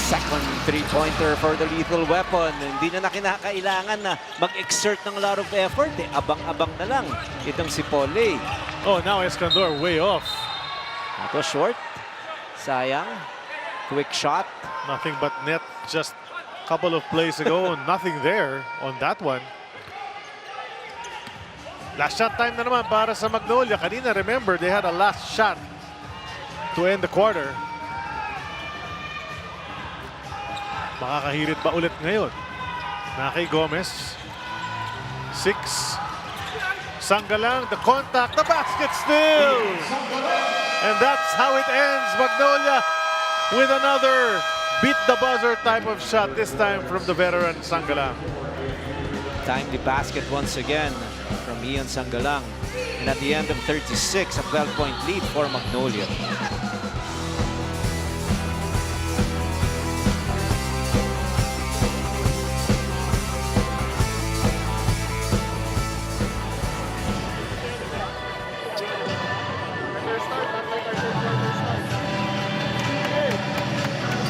Second 3-pointer for the lethal weapon. Hindi na kinakailangan na mag-exert ng a lot of effort. Abang-abang na lang itong si Paul Lee. Oh, now Escandor way off. Ito short. Sayang. Quick shot. Nothing but net just couple of plays ago. Nothing there on that one. Last shot time na naman para sa Magnolia. Kanina, remember, they had a last shot to end the quarter. Makakahirit ba ulit ngayon? Na kay Gomez. 6. Sangalang, the contact, the basket still! And that's how it ends. Magnolia with another beat the buzzer type of shot, this time from the veteran Sangalang. Timely basket once again from Ian Sangalang. And at the end of 36, a 12-point lead for Magnolia.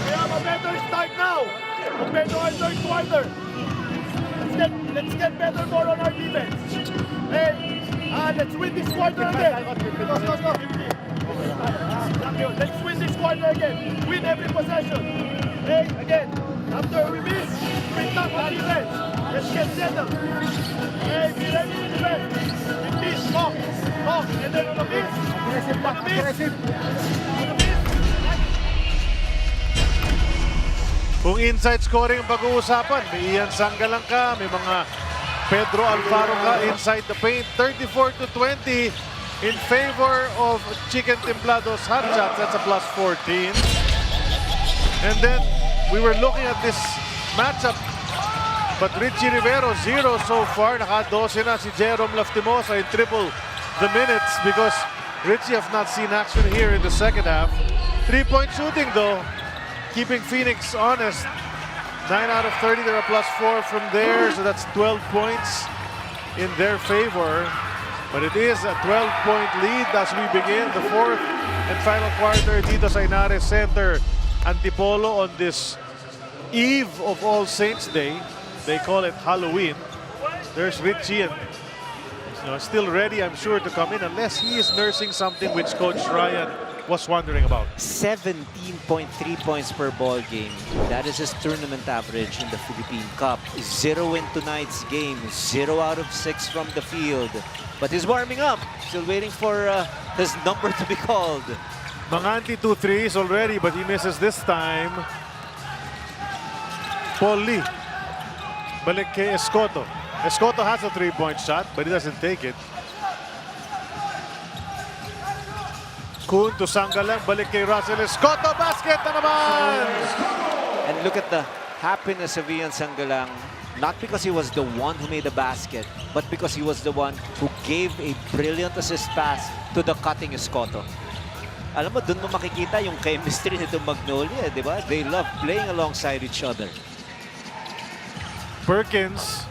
We have a better start now compared to our third quarter. Let's get better more on our defense. Hey, let's win this quarter again. Let's win this quarter again. Win every possession. Hey, again, after we miss, bring up our defense. Let's get settled. Hey, be ready to defend. With this, talk, and then on the miss, Kung inside scoring ang pag-uusapan, may Ian Sangalang ka, may mga Pedro Alfaro ka inside the paint. 34-20 in favor of Chicken Templados Hotshots. That's a plus 14. And then we were looking at this matchup, but Richie Rivero 0 so far. Naka-12 na si Jerome Laftimosa in triple the minutes because Richie have not seen action here in the second half. 3-point shooting though, keeping Phoenix honest. 9 out of 30, they're a plus 4 from there, so that's 12 points in their favor. But it is a 12-point lead as we begin the fourth and final quarter dito sa Inares Center, Antipolo, on this eve of All Saints Day. They call it Halloween. There's Richie, and still ready, I'm sure, to come in unless he is nursing something which Coach Ryan was wondering about. 17.3 points per ball game. That is his tournament average in the Philippine Cup. 0 in tonight's game. 0 out of 6 from the field. But he's warming up. Still waiting for his number to be called. Manganti 2 threes already, but he misses this time. Paul Lee. Balik kay Escoto. Escoto has a 3-point shot, but he doesn't take it. Kun to Sangalang, balik kay Russell Escoto, basket na naman! And look at the happiness of Ian Sangalang. Not because he was the one who made the basket, but because he was the one who gave a brilliant assist pass to the cutting Escoto. Alam mo, dun mo makikita yung chemistry nito Magnolia, di ba? They love playing alongside each other. Perkins,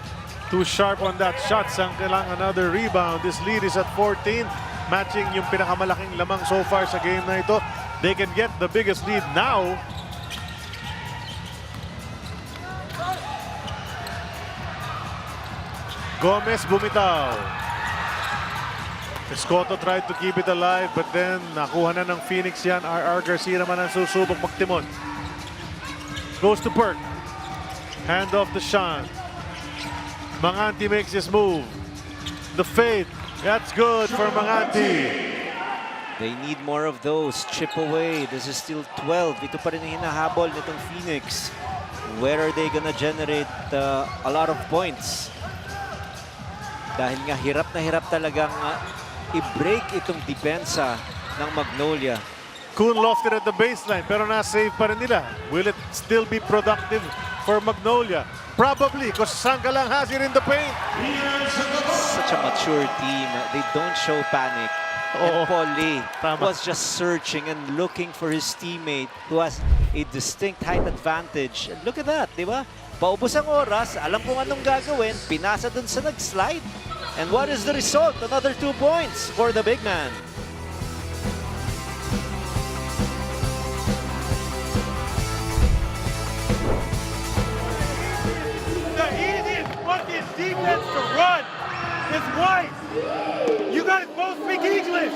too sharp on that shot. Sangalang, another rebound. This lead is at 14. Matching yung pinakamalaking lamang so far sa game na ito. They can get the biggest lead now. Gomez bumitaw. Escoto tried to keep it alive, but then nakuha na ng Phoenix yan. R.R. Garcia naman ang susubok magtimon. Goes to Perk. Hand off to Sean. Manganti makes his move. The fade. That's good for Manganti. They need more of those. Chip away. This is still 12. Ito pa rin ang hinahabol nitong Phoenix. Where are they gonna generate a lot of points? Dahil nga hirap na hirap talagang i-break itong depensa ng Magnolia. Kuhn lofted at the baseline pero na-save pa rin nila. Will it still be productive for Magnolia? Probably, because Sangalang has it in the paint. Such a mature team. They don't show panic. And Paul Lee was just searching and looking for his teammate who has a distinct height advantage. And look at that, di ba? Paubos ang oras, alam kung anong gagawin, pinasa dun sa nag-slide. And what is the result? Another 2 points for the big man. The easiest fucking defense to run is white. You guys both speak English.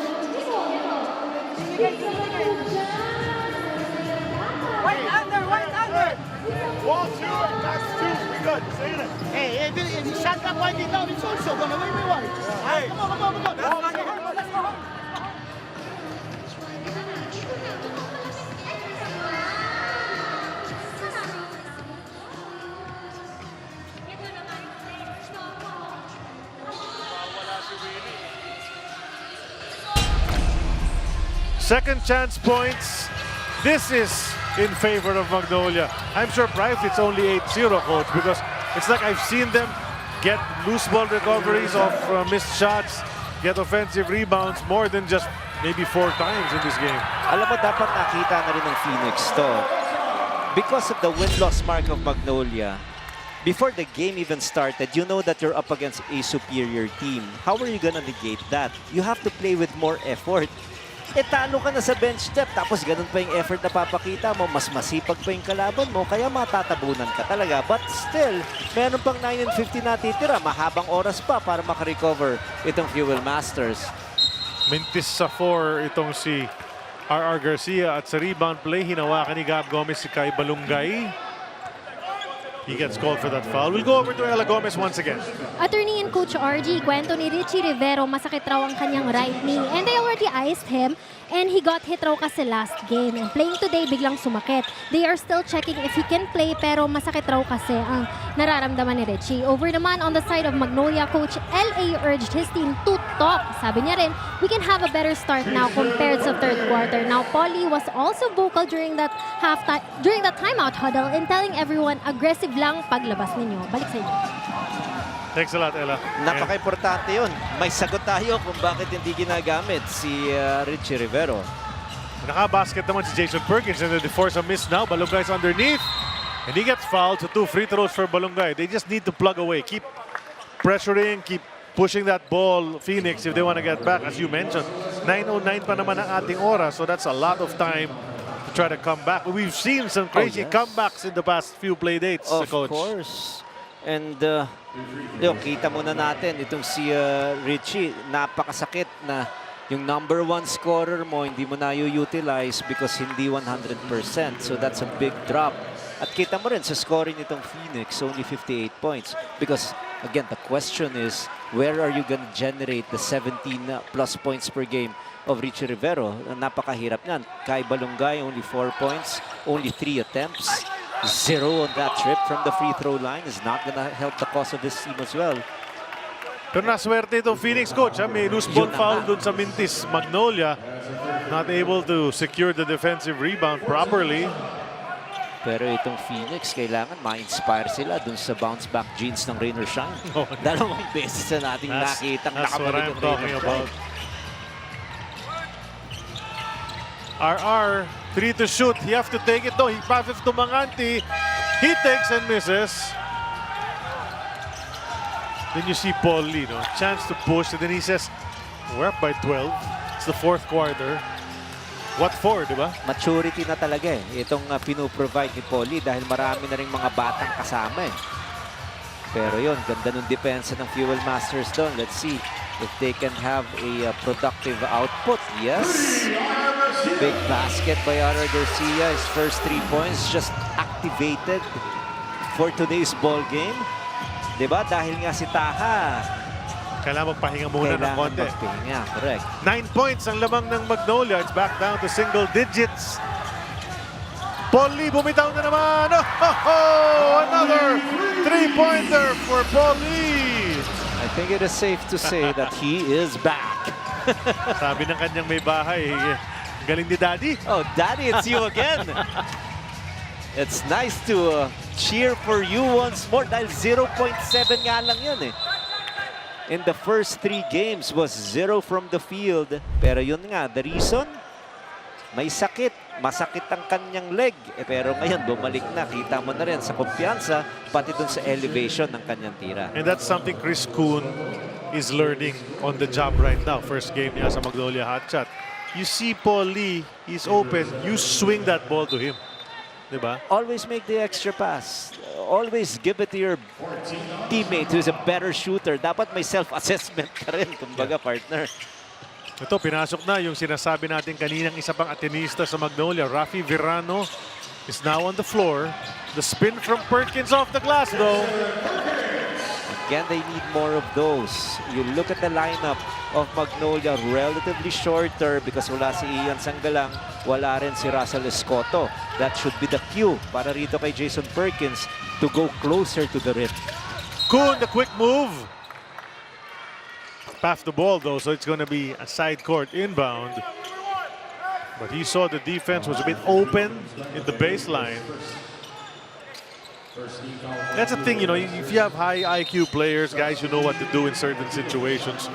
White under, white under. Wall 2 and max 2. We good. Say it. Hey, if you shot that white down, it's also gonna win me white. Hey, Come on. that's not it. Let's go home. Wala si Willie. Second chance points. This is in favor of Magnolia. I'm surprised it's only 8-0, coach, because it's like I've seen them get loose ball recoveries of missed shots, get offensive rebounds more than just maybe 4 times in this game. Alam mo, dapat nakita na rin ng Phoenix to. Because of the win-loss mark of Magnolia, before the game even started, you know that you're up against a superior team. How are you gonna negate that? You have to play with more effort. Talo ka na sa bench step, tapos ganun pa yung effort na papakita mo, mas masipag pa yung kalaban mo, kaya matatabunan ka talaga. But still, meron pang 9 and 50 na titira, mahabang oras pa para makarecover itong Fuel Masters. Mintis sa 4 itong si R.R. Garcia at sa rebound play, hinawakan ni Gab Gomez si Kai Balungay. He gets called for that foul. We'll go over to Ella Gomez once again. Attorney and Coach RG, kwento ni Richie Rivero, masakit raw ang kanyang right knee. And they already iced him. And he got hit raw kasi last game. And playing today, biglang sumakit. They are still checking if he can play, pero masakit raw kasi ang nararamdaman ni Richie. Over naman on the side of Magnolia, Coach LA urged his team to talk. Sabi niya rin, we can have a better start now compared sa third quarter. Now, Paulie was also vocal during that timeout huddle in telling everyone aggressive lang paglabas ninyo. Balik sa inyo. Thanks a lot, Ella. Napaka-importante yun. May sagot tayo kung bakit hindi ginagamit si Richie Rivero. Naka-basket naman si Jason Perkins and they force a miss now. Balungay's underneath. And he gets fouled. So 2 free throws for Balungay. They just need to plug away. Keep pressuring, keep pushing that ball, Phoenix, if they want to get back. As you mentioned, 9:09 pa naman ang ating oras. So that's a lot of time to try to come back. We've seen some crazy comebacks in the past few play dates, Of Coach. course. And kita muna natin itong si Richie, napakasakit na yung number 1 scorer mo hindi mo na utilize because hindi 100%. So that's a big drop. At kita mo rin sa scoring nitong Phoenix, only 58 points. Because again, the question is, where are you gonna generate the 17 plus points per game of Richie Rivero? Napakahirap niyan. Kai Balungay, only 4 points, only 3 attempts. 0 on that trip from the free throw line is not gonna help the cause of this team as well. Pero naswerte itong Phoenix, Coach. May loose ball foul dun sa Mintis. Magnolia not able to secure the defensive rebound properly. Pero itong Phoenix, kailangan ma-inspire sila dun sa bounce-back jeans ng Rain or Shine. Dalawang beses na nating nakitang That's what nakabalik I'm ang talking Rain or about. Shine. RR, 3 to shoot. He have to take it though. He passes to Manganti. He takes and misses. Then you see Paul Lee, chance to push. And then he says, we're up by 12. It's the 4th quarter. What for, di ba? Maturity na talaga itong pinoprovide ni Paulie dahil marami na rin mga batang kasama Pero yun, ganda ng depensa ng Fuel Masters doon. Let's see if they can have a productive output. Yes! Big basket by R.R. Garcia. His first 3 points just activated for today's ball game. Diba? Dahil nga si Taha. Kailangan magpahinga muna ng konti. Magpahinga, correct. 9 points ang lamang ng Magnolia. It's back down to single digits. Paul Lee bumitaw na naman. Another 3-pointer for Paul Lee. I think it is safe to say that he is back. Sabi ng kanyang may bahay, galing ni Daddy. Oh, Daddy, it's you again. It's nice to cheer for you once more dahil 0.7 nga lang yun In the first 3 games was 0 from the field. Pero yun nga, the reason, may sakit. Masakit ang kanyang leg. Pero ngayon, bumalik na. Kita mo na rin sa kumpiyansa, pati dun sa elevation ng kanyang tira. And that's something Chris Kuhn is learning on the job right now. First game niya sa Magnolia Hotshot. You see Paul Lee, he's open. You swing that ball to him. Diba? Always make the extra pass. Always give it to your teammate who's a better shooter. Dapat may self-assessment ka rin, kumbaga, partner. Ito, pinasok na yung sinasabi natin kaninang isa pang atenista sa Magnolia. Rafi Virano is now on the floor. The spin from Perkins off the glass, though. Again, they need more of those. You look at the lineup of Magnolia, relatively shorter because wala si Ian Sanggalang, wala rin si Russell Escoto. That should be the cue para rito kay Jason Perkins to go closer to the rim. Kuhn, the quick move. Pass the ball, though, so it's going to be a side court inbound. But he saw the defense was a bit open in the baseline. That's the thing, you know, if you have high IQ players, guys who know what to do in certain situations,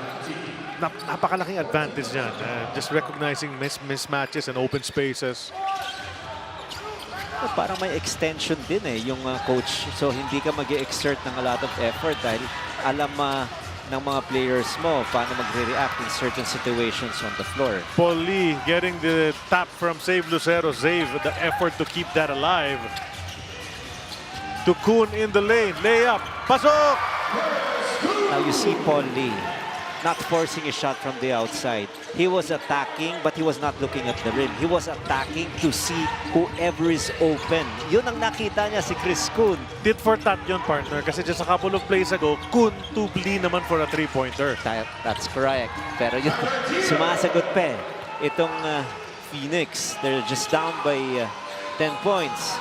napakalaking advantage yan. Just recognizing mismatches and open spaces. Parang may extension din yung coach. So hindi ka mag-exert ng a lot of effort dahil alam ng mga players mo paano magre-react in certain situations on the floor. Paul Lee getting the tap from Save Lucero. Save the effort to keep that alive. To Kuhn in the lane. Layup. Pasok! Now you see Paul Lee not forcing a shot from the outside. He was attacking but he was not looking at the rim. He was attacking to see whoever is open. Yun ang nakita niya si Chris Kuhn. Tit for tat yun, partner. Kasi just a couple of plays ago, Kuhn to Lee naman for a three-pointer. That's correct. Pero yun, sumasagot pa eh. Itong Phoenix, they're just down by 10 points.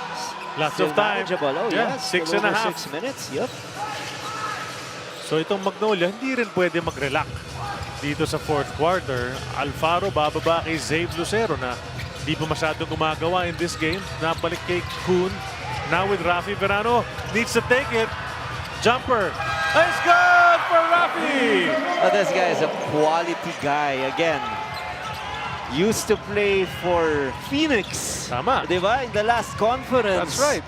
Lots Still of time. manageable. Oh, Yeah, yes. 6 and a half. 6 minutes. Yep. So itong Magnolia, hindi rin pwede mag-relax dito sa fourth quarter. Alfaro bababa kay Zave Lucero na di pa masyadong gumagawa in this game. Nabalik kay Kuhn. Now with Rafi Verano. Needs to take it. Jumper. It's good for Rafi! Oh, this guy is a quality guy. Again, used to play for Phoenix. Tama. Diba? In the last conference. That's right.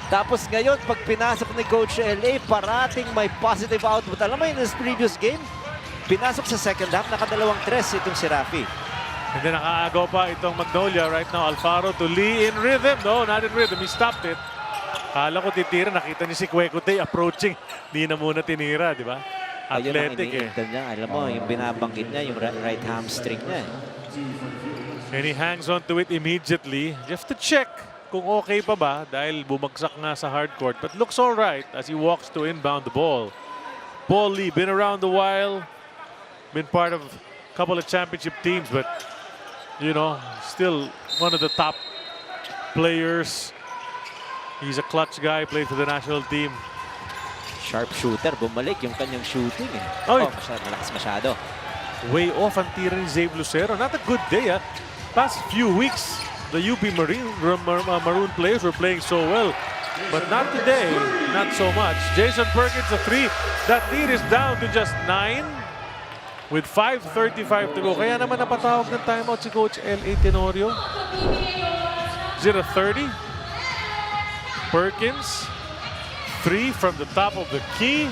Tapos ngayon, pag pinasok ni Coach LA, parating may positive output. Alam mo, in this previous game, pinasok sa second half, nakadalawang tres itong si Rafi. Hindi nakaagaw pa itong Magnolia right now. Alfaro to Lee in rhythm. No, not in rhythm. He stopped it. Kala ko titira. Nakita niya si Kwekute approaching. Hindi na muna tinira, di ba? Ayun ang Athletic eh. iniintan niya. Alam mo, yung binabanggit niya, yung right hamstring niya. And he hangs on to it immediately. You have to check kung okay pa ba dahil bumagsak nga sa hardcourt. But looks all right as he walks to inbound the ball. Paul Lee, been around a while. Been part of a couple of championship teams, but you know, still one of the top players. He's a clutch guy, played for the national team. Sharp shooter, bumalik yung kanyang shooting eh. Oy. Oh, malakas masyado. Way off ang tira ni Zave Lucero. Not a good day, ah. Past few weeks, the UP Maroon players were playing so well. But not today, not so much. Jason Perkins, a three. That lead is down to just 9 with 5:35 to go. Kaya naman napatawag ng timeout si Coach L.A. Tenorio. Is it a 30? Perkins, 3 from the top of the key,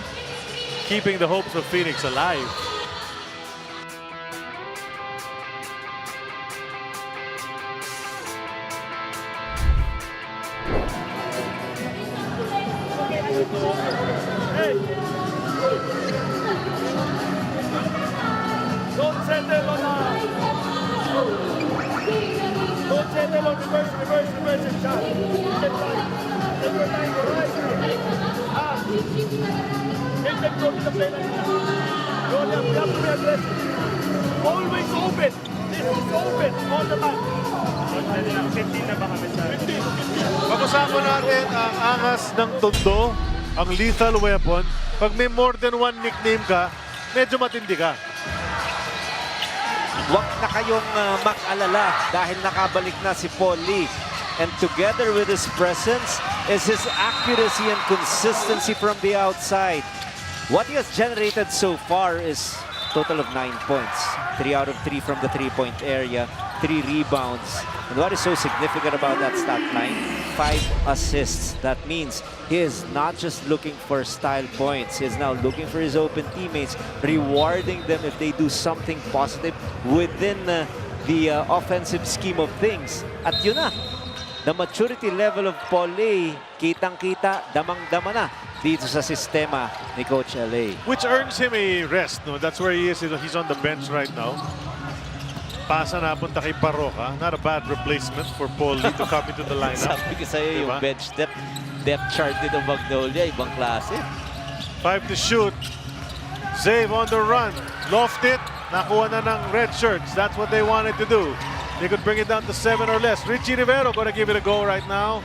keeping the hopes of Phoenix alive. Hey! Don't settle on Don't settle on reverse and shot. Get right. Take your time, go right. Get them go to the play like that. You have to be aggressive. Always open. This is open all the time. 15 na ba kami sa 15. Pag-usapan natin ang angas ng tondo, ang lethal weapon. Pag may more than one nickname ka, medyo matindi ka. Huwag na kayong mag-alala dahil nakabalik na si Paul Lee. And together with his presence is his accuracy and consistency from the outside. What he has generated so far is total of 9 points. 3 out of 3 from the three-point area, 3 rebounds. And what is so significant about that stat line? 5 assists. That means he is not just looking for style points. He is now looking for his open teammates, rewarding them if they do something positive within the offensive scheme of things. At yun na, the maturity level of Paul Lee, kitang-kita, damang-dama na dito sa sistema ni Coach LA. Which earns him a rest. No? That's where he is. He's on the bench right now. Pasa na punta kay Parroca. Not a bad replacement for Paul Lee to come into the lineup. Sabi ko sa'yo, Diba? yung bench depth chart dito Magnolia, ibang klase. 5 to shoot. Zave on the run. Loft it. Nakuha na ng red shirts. That's what they wanted to do. They could bring it down to 7 or less. Richie Rivero gonna give it a go right now.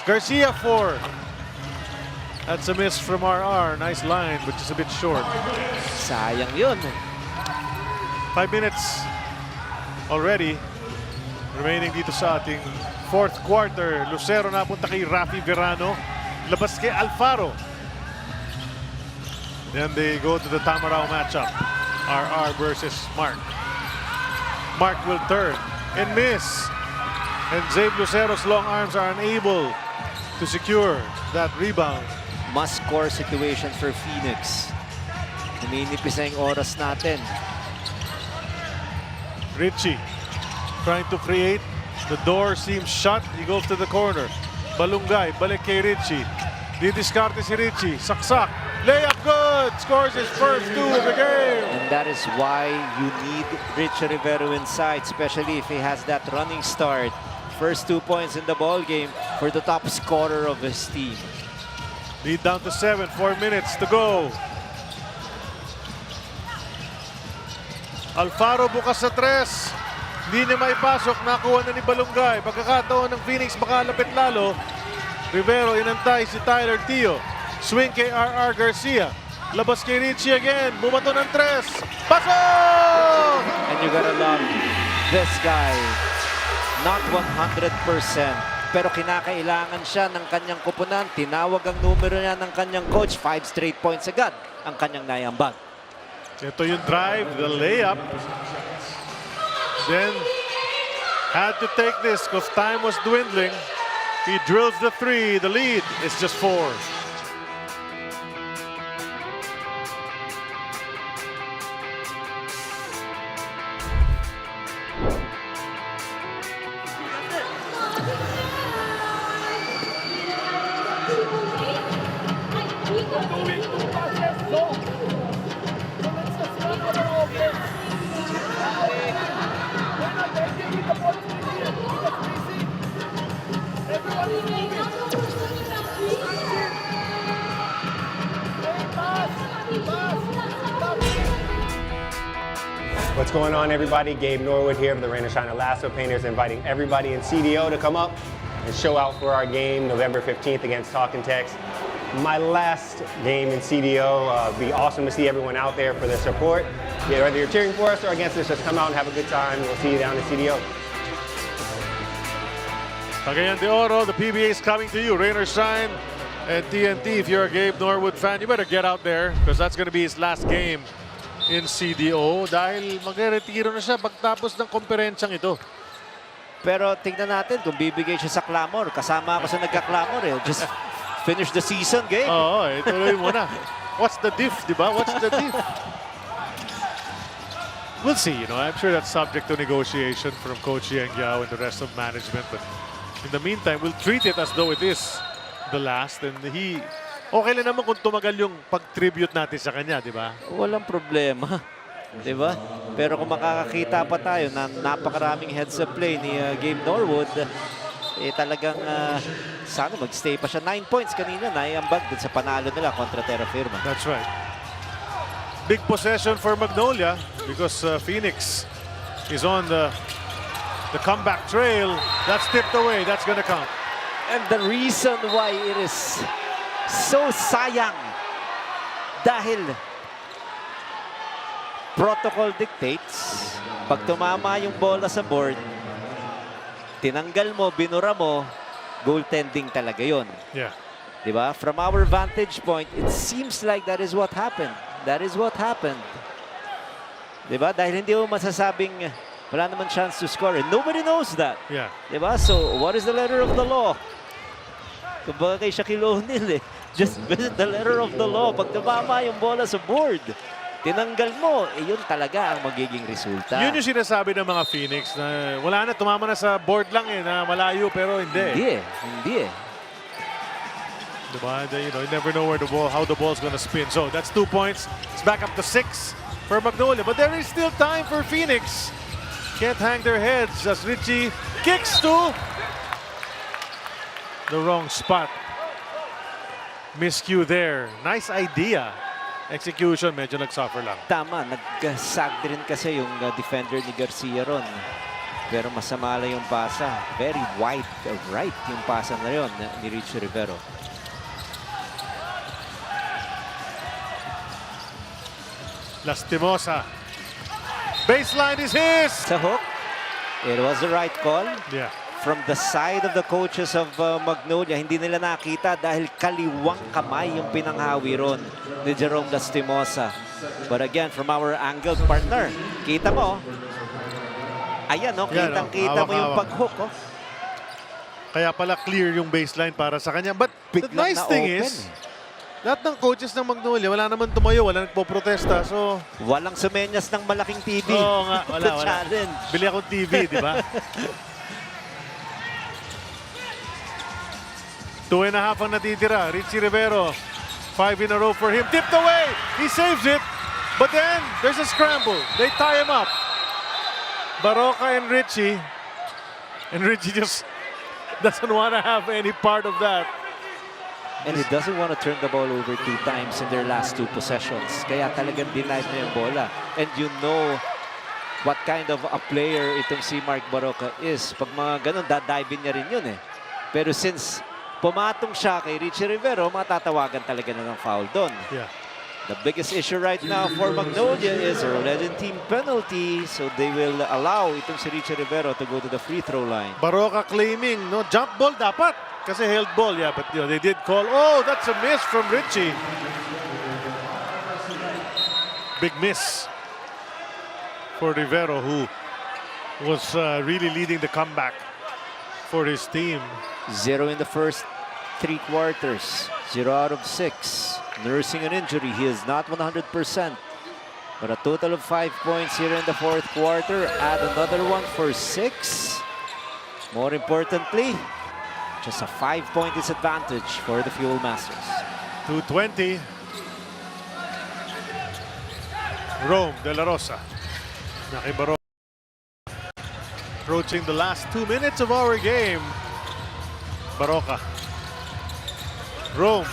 Garcia 4. That's a miss from RR. Nice line, but just a bit short. Sayang yun. 5 minutes already. remaining dito sa ating fourth quarter. Lucero napunta kay Rafi Verano. Labas kay Alfaro. Then they go to the Tamarao matchup. RR versus Mark. Mark will turn and miss. And Zave Lucero's long arms are unable to secure that rebound. Must-score situation for Phoenix. Naninipis na yung oras natin. Richie trying to create. The door seems shut. He goes to the corner. Balungay, balik kay Richie. Didiskarte si Richie. Saksak. Layup good. Scores his first 2 of the game. And that is why you need Richie Rivero inside, especially if he has that running start. First 2 points in the ball game for the top scorer of his team. Lead down to 7. 4 minutes to go. Alfaro bukas sa 3. Hindi niya maipasok. Nakuha na ni Balungay. Pagkakataon ng Phoenix makalapit lalo. Rivero inantay si Tyler Tio. Swing kay RR Garcia. Labas kay Richie again. Bumato ng 3. Pasok! And you gotta love this guy. Not 100%. Pero kinakailangan siya ng kanyang kupunan. Tinawag ang numero niya ng kanyang coach. 5 straight points agad ang kanyang naiambag. Ito yung drive, the layup. Then had to take this because time was dwindling. He drills the 3. The lead is just 4. What's going on, everybody? Gabe Norwood here from the Rain and Shine Lasso Painters, inviting everybody in CDO to come up and show out for our game November 15th against Talking Tex. My last game in CDO. Be awesome to see everyone out there for the support. Yeah, whether you're cheering for us or against us, just come out and have a good time. We'll see you down in CDO. Cagayan de Oro, the PBA is coming to you. Rain or Shine and TNT. If you're a Gabe Norwood fan, you better get out there because that's going to be his last game in CDO dahil magre-retiro na siya pagtapos ng komperensyang ito. Pero tingnan natin kung bibigay siya sa clamor. Kasama ako sa nagka-clamor eh. Just finish the season, Gabe. Oo, ituloy mo na. What's the diff, di ba? What's the diff? We'll see, you know. I'm sure that's subject to negotiation from Coach Yang Yao and the rest of management. But in the meantime, we'll treat it as though it is the last. And okay lang naman kung tumagal yung pag-tribute natin sa kanya, di ba? Walang problema. Di ba? Pero kung makakakita pa tayo na napakaraming heads-up play ni Gabe Norwood, eh talagang sana mag-stay pa siya. 9 points kanina, naiambag din sa panalo nila kontra Terra Firma. That's right. Big possession for Magnolia because Phoenix is on the comeback trail. That's tipped away. That's gonna count. And the reason why it is so sayang dahil protocol dictates pag tumama yung bola sa board, tinanggal mo, binura mo, goaltending talaga yon. Yeah. Diba? From our vantage point, it seems like that is what happened. That is what happened. Diba? Dahil hindi mo masasabing wala naman chance to score. And nobody knows that. Yeah. Diba? So, what is the letter of the law? Kumbaga kay Shaquille O'Neal eh. Just visit the letter of the law. Pag tumama yung bola sa board, tinanggal mo, eh yun talaga ang magiging resulta. Yun yung sinasabi ng mga Phoenix na wala na, tumama na sa board lang eh, na malayo pero hindi. Hindi eh. Diba? You know, you never know where how the ball's gonna spin. So that's 2 points. It's back up to 6 for Magnolia. But there is still time for Phoenix. Can't hang their heads as Richie kicks to the wrong spot. Miscue there. Nice idea. Execution, medyo nagsuffer lang. Tama, nag-sag din kasi yung defender ni Garcia ron. Pero masama lang yung pasa. Very wide right yung pasa na yun ni Richie Rivero. Lastimosa. Baseline is his! Sa hook. It was the right call. Yeah. From the side of the coaches of Magnolia, hindi nila nakita dahil kaliwang kamay yung pinanghawi ron ni Jerome Lastimosa. But again, from our angle partner, kita mo, ayan, no? Kitang-kita mo yung pag-hook. Oh. Kaya pala clear yung baseline para sa kanya. But the Biglang nice thing na-open, is, lahat ng coaches ng Magnolia, wala naman tumayo, wala nagpo-protesta. So, walang sumenyas ng malaking TV. oo nga, wala. Challenge. Bili akong TV, di ba? 2.5 ang natitira. Richie Rivero, 5 in a row for him. Tipped away. He saves it. But then, there's a scramble. They tie him up. Baroka and Richie. And Richie just doesn't want to have any part of that. And he doesn't want to turn the ball over 2 times in their last 2 possessions. Kaya talagang denied niya yung bola. And you know what kind of a player itong si Mark Baroka is. Pag mga ganun, dadive niya rin yun eh. Pero since pumatong siya kay Richie Rivero, matatawagan talaga na ng foul doon. Yeah. The biggest issue right now for Magnolia is a legend team penalty. So they will allow itong si Richie Rivero to go to the free throw line. Baroka claiming, no, jump ball dapat. Kasi held ball, yeah, but you know, they did call. Oh, that's a miss from Richie. Big miss for Rivero, who was really leading the comeback for his team. 0 in the first 3 quarters. 0 out of 6. Nursing an injury. He is not 100%. But a total of 5 points here in the 4th quarter. Add another one for 6. More importantly, just a 5-point disadvantage for the Fuel Masters. 2:20. Rome De La Rosa. Nakibaro. Approaching the last 2 minutes of our game. Baroka. Rome.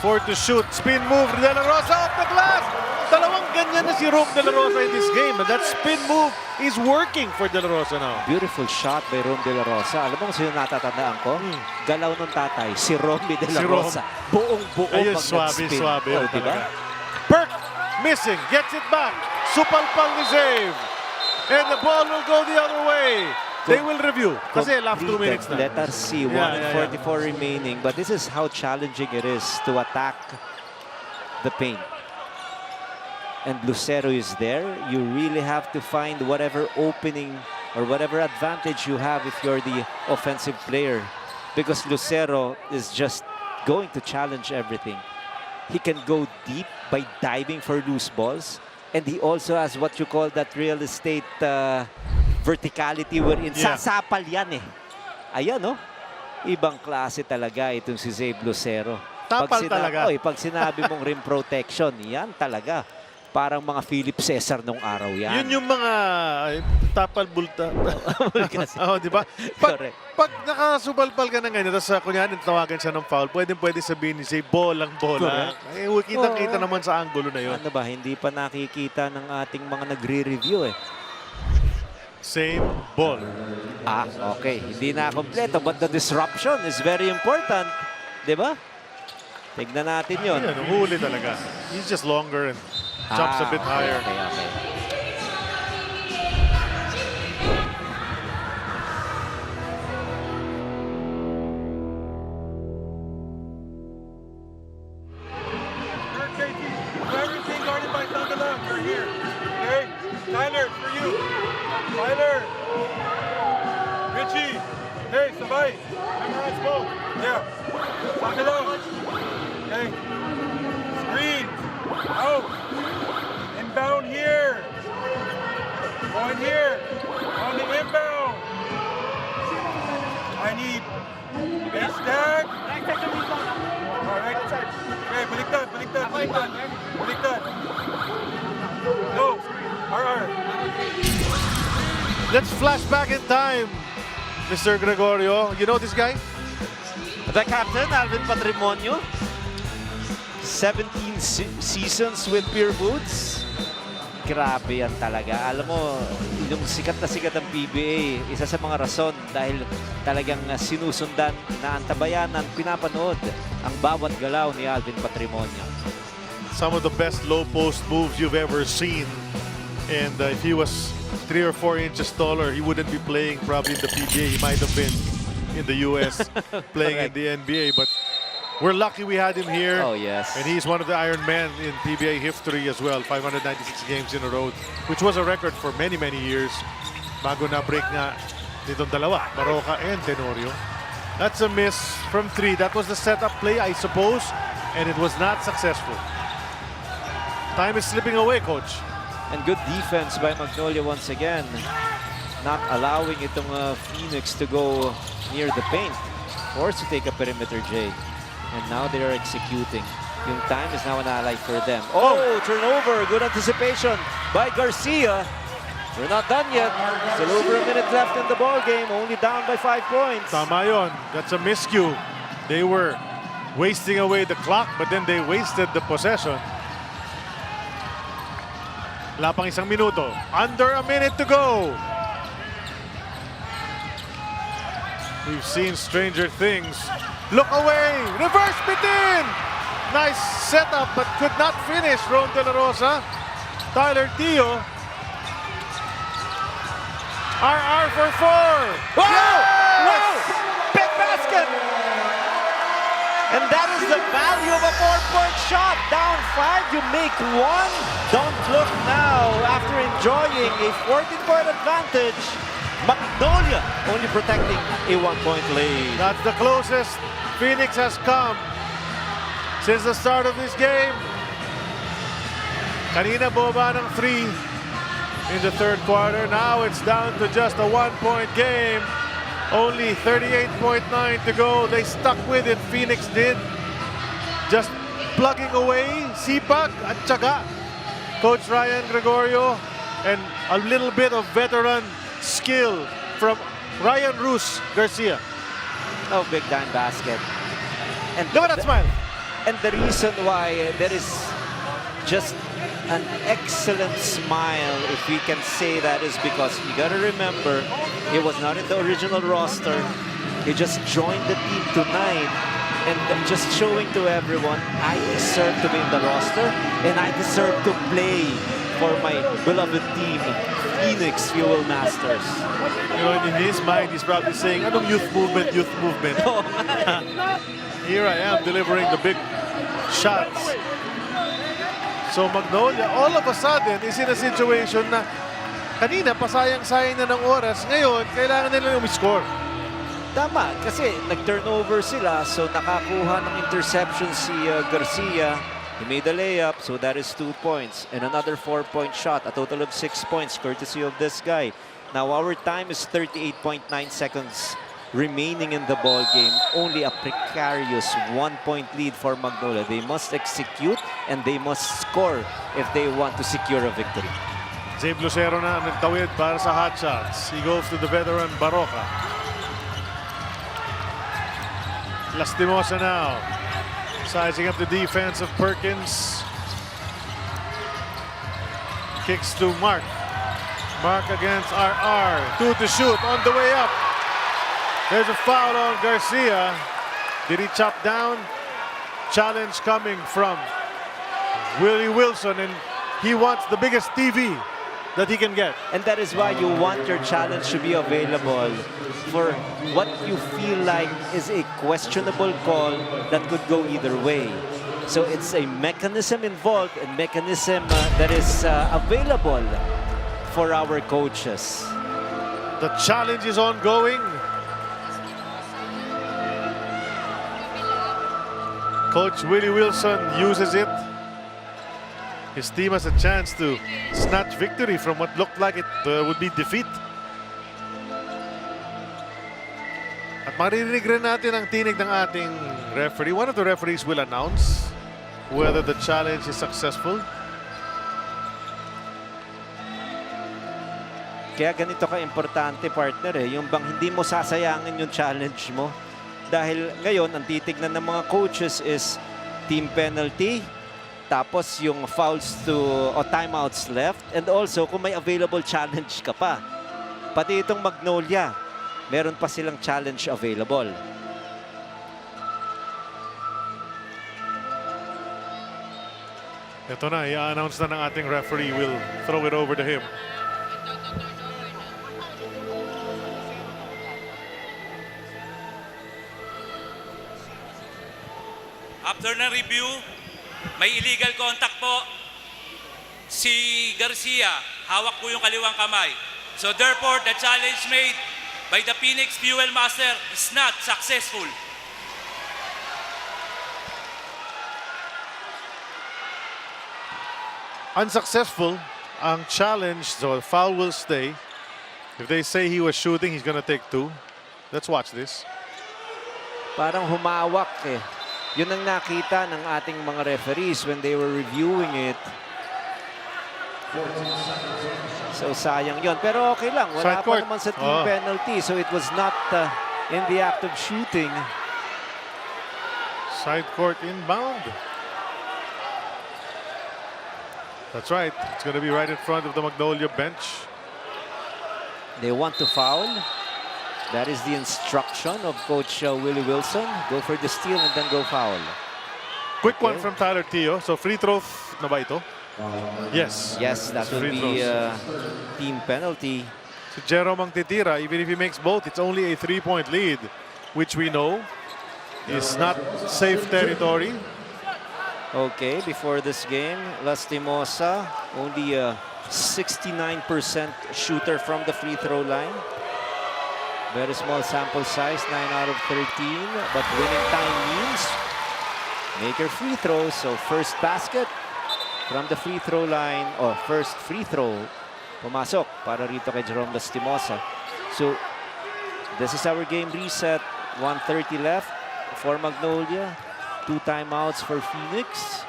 4 to shoot. Spin move. De La Rosa off the glass. Dalawang ganyan na si Rome De La Rosa in this game. And that spin move is working for De La Rosa now. Beautiful shot by Rome De La Rosa. Alam mo kung sino natatandaan ko? Galaw ng tatay, si Romy De La Rosa. Buong-buo Ayun, pag swabe. nag-spin. Oh, diba? Perk missing. Gets it back. Supalpal ni save. And the ball will go the other way. They will review. Kasi last 2 minutes na. Let us see. 1:44 remaining. But this is how challenging it is to attack the paint. And Lucero is there. You really have to find whatever opening or whatever advantage you have if you're the offensive player. Because Lucero is just going to challenge everything. He can go deep by diving for loose balls. And he also has what you call that real estate verticality wherein sasapal yan eh. Ayan, no? Ibang klase talaga itong si Zabe Lucero. Tapal talaga. Pag sinabi mong rim protection, yan talaga. Parang mga Philip Cesar nung araw yan. Yun yung mga tapal bulta. Oh, di ba? Pag nakasubalpal ka na ganyan, tapos kunyari tawagan siya ng foul, pwede sabihin ni Zay, bolang bola. Eh, kitang-kita naman sa angulo na yun. Ano ba, hindi pa nakikita ng ating mga nagre-review eh. Same ball. Ah, okay. Hindi na kompleto, but the disruption is very important. Di ba? Tignan natin yun. Yan, huli talaga. He's just longer and jumps a bit higher. Okay. Everything guarded by Sandala. We're here. Okay? Tyler, for you. Tyler. Richie. Hey, sabay. Memorize both. Yeah. Sandala. Okay. Screen. Out. Inbound here. Going here. On the inbound. I need base tag. Alright. Okay, baliktad. Go. Alright. Let's flash back in time, Mr. Gregorio. You know this guy? The captain, Alvin Patrimonio. 17 seasons with Pure Boots. Grabe yan talaga. Alam mo, yung sikat ang PBA, isa sa mga rason dahil talagang sinusundan, naantabayanan, pinapanood ang bawat galaw ni Alvin Patrimonio. Some of the best low post moves you've ever seen. And if he was 3 or 4 inches taller, he wouldn't be playing probably in the PBA. He might have been in the US playing in the NBA. But we're lucky we had him here. Oh, yes. And he's one of the Iron Men in PBA history as well. 596 games in a row, which was a record for many, many years. Bago na break nga nitong dalawa, Baroka and Tenorio. That's a miss from 3. That was the setup play, I suppose, and it was not successful. Time is slipping away, Coach. And good defense by Magnolia once again. Not allowing itong Phoenix to go near the paint. Forced to take a perimeter, Jay. And now they are executing. Yung time is now an ally for them. Oh, turnover. Good anticipation by Garcia. We're not done yet. Still over a minute left in the ball game. Only down by 5 points. Tama yun. That's a miscue. They were wasting away the clock, but then they wasted the possession. Wala pang isang minuto. Under a minute to go. We've seen stranger things. Look away! Reverse bitin! Nice setup but could not finish, Ron De La Rosa. Tyler Tio. RR for 4. Wow! Yes! Wow! Big basket! And that is the value of a 4-point shot. Down 5, you make 1. Don't look now. After enjoying a 14-point advantage, Magnolia only protecting a 1-point lead. That's the closest Phoenix has come since the start of this game. Kanina boba ng 3 in the third quarter. Now it's down to just a 1-point game. Only 38.9 to go. They stuck with it. Phoenix did. Just plugging away. Sipag at tsaga. Coach Ryan Gregorio and a little bit of veteran skill from Ryan Rus Garcia. Oh, big time basket. And look at that smile. And the reason why there is just an excellent smile, if we can say that, is because you got to remember, he was not in the original roster. He just joined the team tonight and just showing to everyone, I deserve to be in the roster and I deserve to play for my beloved team, Phoenix Fuel Masters. You know, in his mind, he's probably saying, anong youth movement, youth movement. Oh, Here I am delivering the big shots. So Magnolia, all of a sudden, is in a situation na kanina, pasayang-sayang na ng oras. Ngayon, kailangan nila umiscore. tama, kasi nag-turnover sila, so nakakuha ng interception si Garcia. He made a layup, so that is 2 points. And another 4-point shot, a total of 6 points, courtesy of this guy. Now, our time is 38.9 seconds remaining in the ball game. Only a precarious 1-point lead for Magnolia. They must execute and they must score if they want to secure a victory. Zabe Lucero na nagtawid para sa Hotshots. He goes to the veteran Baroka. Lastimosa now. Sizing up the defense of Perkins. Kicks to Mark. Mark against RR. 2 to shoot on the way up. There's a foul on Garcia. Did he chop down? Challenge coming from Willie Wilson, and he wants the biggest TV that he can get. And that is why you want your challenge to be available for what you feel like is a questionable call that could go either way. So it's a mechanism involved, a mechanism that is available for our coaches. The challenge is ongoing. Coach Willie Wilson uses it. His team has a chance to snatch victory from what looked like it would be defeat. At maririnig rin natin ang tinig ng ating referee. One of the referees will announce whether the challenge is successful. Kaya ganito ka-importante, partner, yung bang hindi mo sasayangin yung challenge mo. Dahil ngayon, ang titignan ng mga coaches is team penalty, tapos yung fouls o timeouts left, and also kung may available challenge ka pa. Pati itong Magnolia, meron pa silang challenge available. Ito na, i-announce na ng ating referee. We'll throw it over to him. After ng review, may illegal contact po. Si Garcia, hawak po yung kaliwang kamay. So therefore, the challenge made by the Phoenix Fuel Master is not successful. Unsuccessful ang challenge, so the foul will stay. If they say he was shooting, he's gonna take 2. Let's watch this. Parang humawak eh. Yun ang nakita ng ating mga referees when they were reviewing it. So sayang yun. Pero okay lang. Wala Side pa court. naman sa team penalty. So it was not in the act of shooting. Side court inbound. That's right. It's going to be right in front of the Magnolia bench. They want to foul. That is the instruction of Coach Willie Wilson. Go for the steal and then go foul. Quick one from Tyler Teo. So free throw na ba ito? Yes. Yes, that will Free be throws. team penalty. So Jerome ang titira. Even if he makes both, it's only a 3-point lead, which we know is not safe territory. Okay, before this game, Lastimosa, only a 69% shooter from the free throw line. Very small sample size, 9 out of 13. But winning time means make your free throws. So first basket from the free throw line, or first free throw, pumasok para rito kay Jerome Lastimosa. So this is our game reset. 1:30 left for Magnolia. 2 timeouts for Phoenix.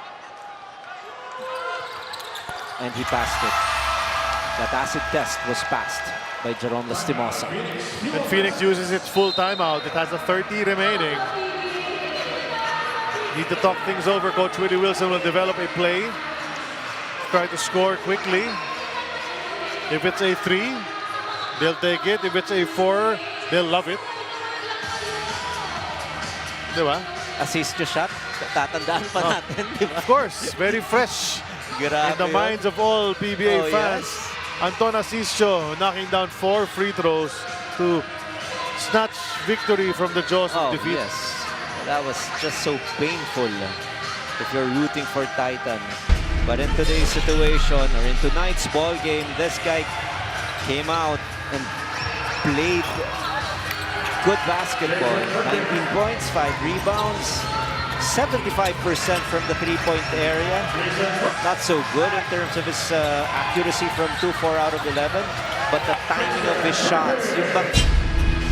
And he passed it. That acid test was passed by Jerome Lastimosa. And Phoenix uses its full timeout. It has a 30 remaining. Need to talk things over. Coach Willie Wilson will develop a play. Try to score quickly. If it's a 3, they'll take it. If it's a 4, they'll love it. Diba? Assist to shot. Tatandaan pa natin, di ba? Of course, very fresh Grabe in the yun. minds of all PBA Oh, fans. yes. Anton Asisio knocking down 4 free throws to snatch victory from the jaws Oh, of defeat. yes. That was just so painful if you're rooting for Titan. But in today's situation, or in tonight's ball game, this guy came out and played good basketball. 19 points, 5 rebounds, 75% from the three-point area. Not so good in terms of his accuracy from 2-4 out of 11. But the timing of his shots, yung bang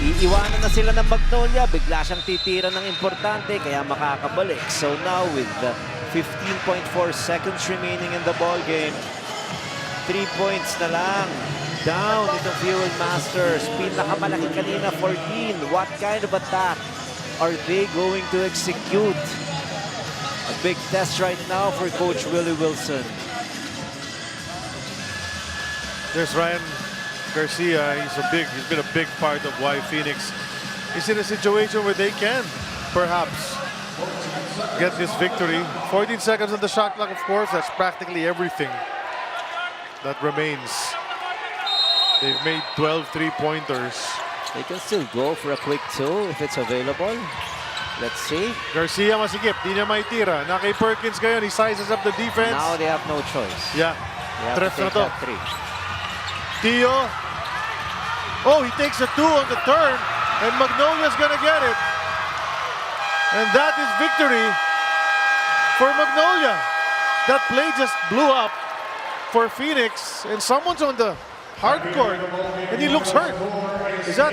iiwanan na sila ng Magnolia, bigla siyang titira ng importante, kaya makakabalik. So now with 15.4 seconds remaining in the ball game, 3 points na lang. Down itong Fuel Masters. Pinakamalaki kanina, 14. What kind of attack are they going to execute? A big test right now for Coach Willie Wilson. There's Ryan Garcia. He's been a big part of why Phoenix is in a situation where they can perhaps get this victory. 14 seconds on the shot clock, of course. That's practically everything that remains. They've made 12 3-pointers. They can still go for a quick 2 if it's available. Let's see. Garcia masigip, di niya maitira. Na kay Perkins ngayon, he sizes up the defense. Now they have no choice. Yeah. They have Tref to na take to. that 3. Teo. Oh, he takes a 2 on the turn. And Magnolia's gonna get it. And that is victory for Magnolia. That play just blew up for Phoenix. And someone's on the hard court. And he looks hurt. Is that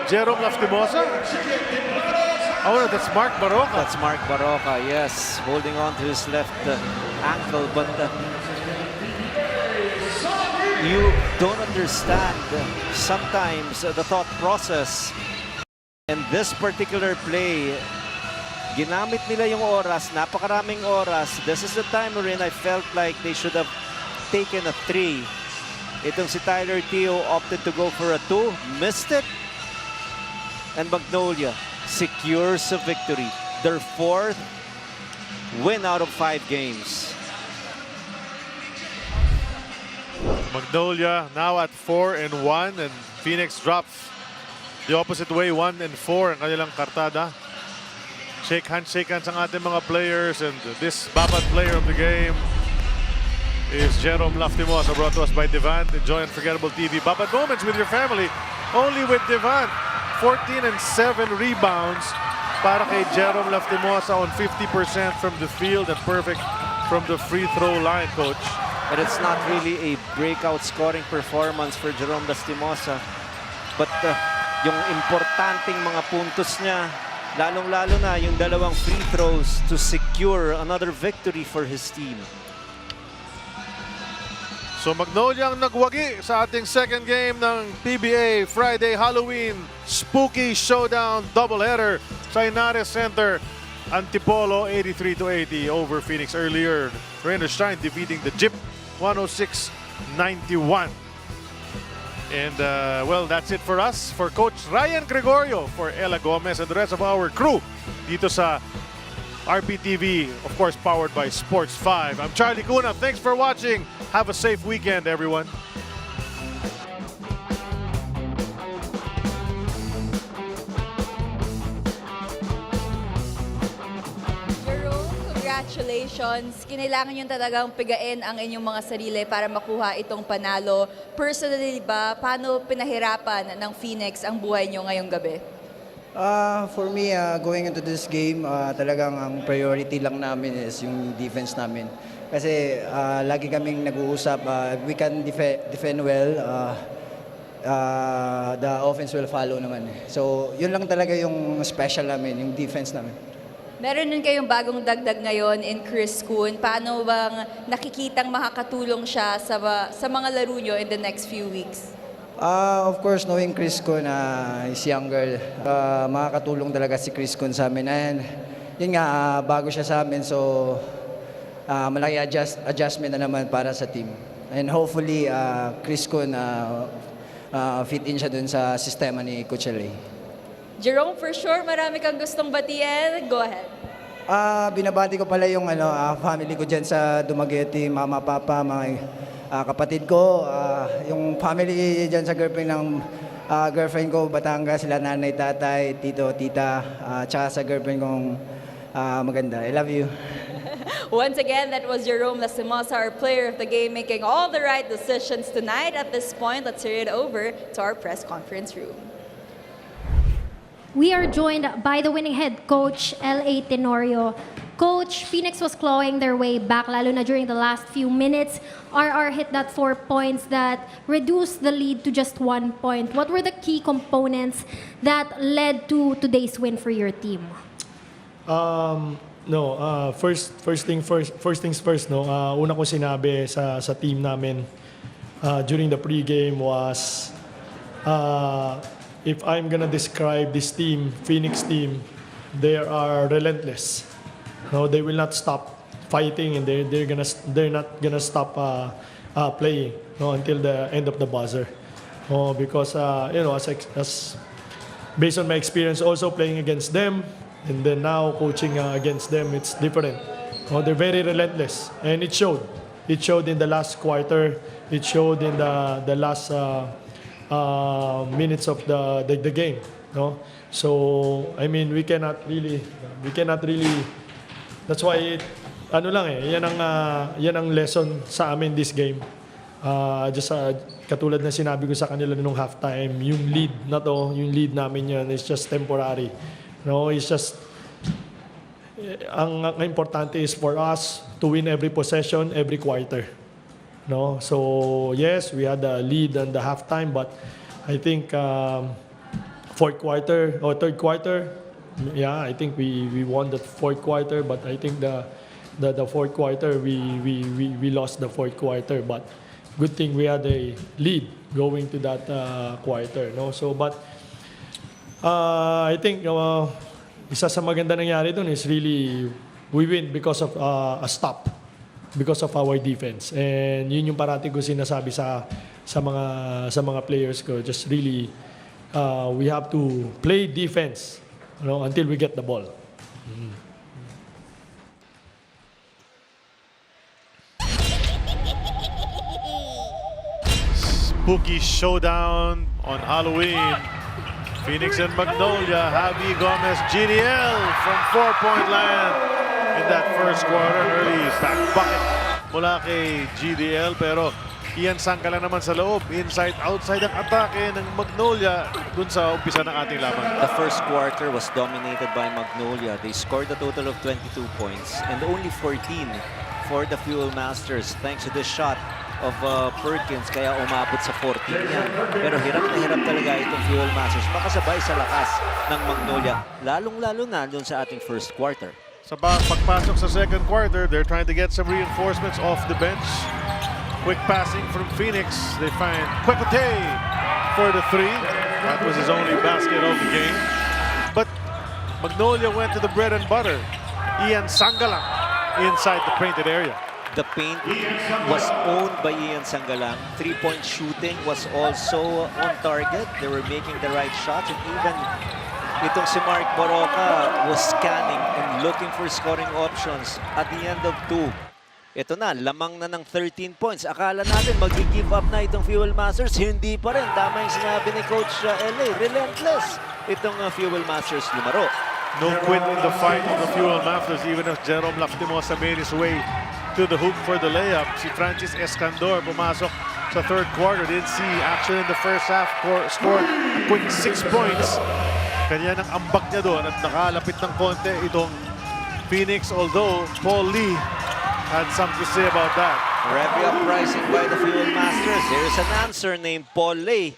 Jerome Lastimosa? Oh, no, that's Mark Baroka. That's Mark Baroka, yes. Holding on to his left ankle. But you don't understand sometimes the thought process. In this particular play, ginamit nila yung oras, napakaraming oras. This is the time wherein I felt like they should have taken a 3. Itong si Tyler Teo opted to go for a 2, missed it. And Magnolia secures a victory. Their 4th win out of 5 games. Magnolia now at 4-1, and Phoenix drops the opposite way, 1-4 ang kanilang kartada. Shake hands ang ating mga players, and this Babat player of the game is Jerome Laftimosa, brought to us by Devant. Enjoy Unforgettable TV. Babat moments with your family, only with Devant. 14 and 7 rebounds para kay Jerome Laftimosa on 50% from the field and perfect from the free throw line, Coach. But it's not really a breakout scoring performance for Jerome Lastimosa. But yung importanteng mga puntos niya, lalong-lalo na yung dalawang free throws to secure another victory for his team. So Magnolia ang nagwagi sa ating second game ng PBA Friday Halloween Spooky Showdown doubleheader sa Inares Center. Antipolo 83-80 over Phoenix earlier. Rangers Shine defeating the Jeep 106-91. And well, that's it for us. For Coach Ryan Gregorio, for Ella Gomez, and the rest of our crew dito sa RPTV, of course, powered by Sports 5. I'm Charlie Cuna. Thanks for watching. Have a safe weekend, everyone. Congratulations. Kinailangan nyo talagang pigain ang inyong mga sarili para makuha itong panalo. Personally ba, paano pinahirapan ng Phoenix ang buhay nyo ngayong gabi? For me, going into this game, talagang ang priority lang namin is yung defense namin. Kasi lagi kaming nag-uusap, we can defend well, the offense will follow naman. So, yun lang talaga yung special namin, yung defense namin. Meron din kayong bagong dagdag ngayon in Chris Kuhn. Paano bang nakikitang makakatulong siya sa mga laro nyo in the next few weeks? Of course, knowing Chris Kuhn is younger, makakatulong talaga si Chris Kuhn sa amin. And yun nga, bago siya sa amin, so malaki adjustment na naman para sa team. And hopefully, Chris Kuhn fit in siya dun sa sistema ni Coach L.A. Jerome, for sure, marami kang gustong batiin. Go ahead. Binabati ko pala yung family ko dyan sa Dumaguete, mama, papa, mga kapatid ko, yung family dyan sa girlfriend ko, Batangas, sila nanay, tatay, tito, tita, tsaka sa girlfriend kong maganda. I love you. Once again, that was Jerome Lastimosa, our player of the game, making all the right decisions tonight. At this point, let's hear it over to our press conference room. We are joined by the winning head coach, L.A. Tenorio. Coach, Phoenix was clawing their way back, lalo na during the last few minutes. RR hit that 4 points that reduced the lead to just 1 point. What were the key components that led to today's win for your team? First things first. Una ko sinabi sa team namin during the pregame was, if I'm gonna describe this team, Phoenix team, they are relentless. No, they will not stop fighting, and they're not gonna stop playing until the end of the buzzer. Because as based on my experience also playing against them, and then now coaching against them, it's different. They're very relentless, and it showed. It showed in the last quarter. It showed in the last minutes of the game, no? So I mean, we cannot really. That's why yan ang lesson sa amin this game. Katulad na sinabi ko sa kanila nung halftime, yung lead namin yan is just temporary. No, it's just ang importante is for us to win every possession, every quarter. No, so yes, we had a lead on the halftime, but I think fourth quarter or third quarter, yeah, I think we won the fourth quarter, but I think the fourth quarter we lost the fourth quarter, but good thing we had a lead going to that quarter. No, so but I think isa sa maganda nangyari dun is really we win because of a stop. Because of our defense. And yun yung parati ko sinasabi sa mga players ko. Just really, we have to play defense, until we get the ball. Spooky showdown on Halloween. Phoenix and Magnolia, Javi Gomez, GDL from 4-point land in that first quarter. Early back bucket mula kay GDL, pero Ian Sangkala naman sa loob, inside, outside ang atake ng Magnolia dun sa umpisa ng ating laban. The first quarter was dominated by Magnolia. They scored a total of 22 points and only 14 for the Fuel Masters thanks to the shot of Perkins, kaya umabot sa 14 yan. Pero hirap na hirap talaga itong Fuel Masters makasabay sa lakas ng Magnolia, lalong-lalo na dun sa ating first quarter. Sa pagpasok sa second quarter, they're trying to get some reinforcements off the bench. Quick passing from Phoenix. They find Kwekute for the 3. That was his only basket of the game. But Magnolia went to the bread and butter. Ian Sangalang inside the painted area. The paint was owned by Ian Sangalang. Three-point shooting was also on target. They were making the right shots. And even itong si Mark Boroca was scanning and looking for scoring options at the end of 2. Ito na, lamang na ng 13 points. Akala natin mag-give up na itong Fuel Masters. Hindi pa rin. Tama yung sinabi ni Coach LA. Relentless itong Fuel Masters lumaro. No quit in the fight of the Fuel Masters, even as Jerome Laftimosa made his way to the hoop for the layup. Si Francis Escandor pumasok sa third quarter. Didn't see action in the first half. Scored a quick 6 points. Kanya nang ambak niya doon at nakalapit ng konti itong Phoenix, although Paul Lee had something to say about that. Heavy uprising by the Fuel Masters. There's an answer named Paul Lee.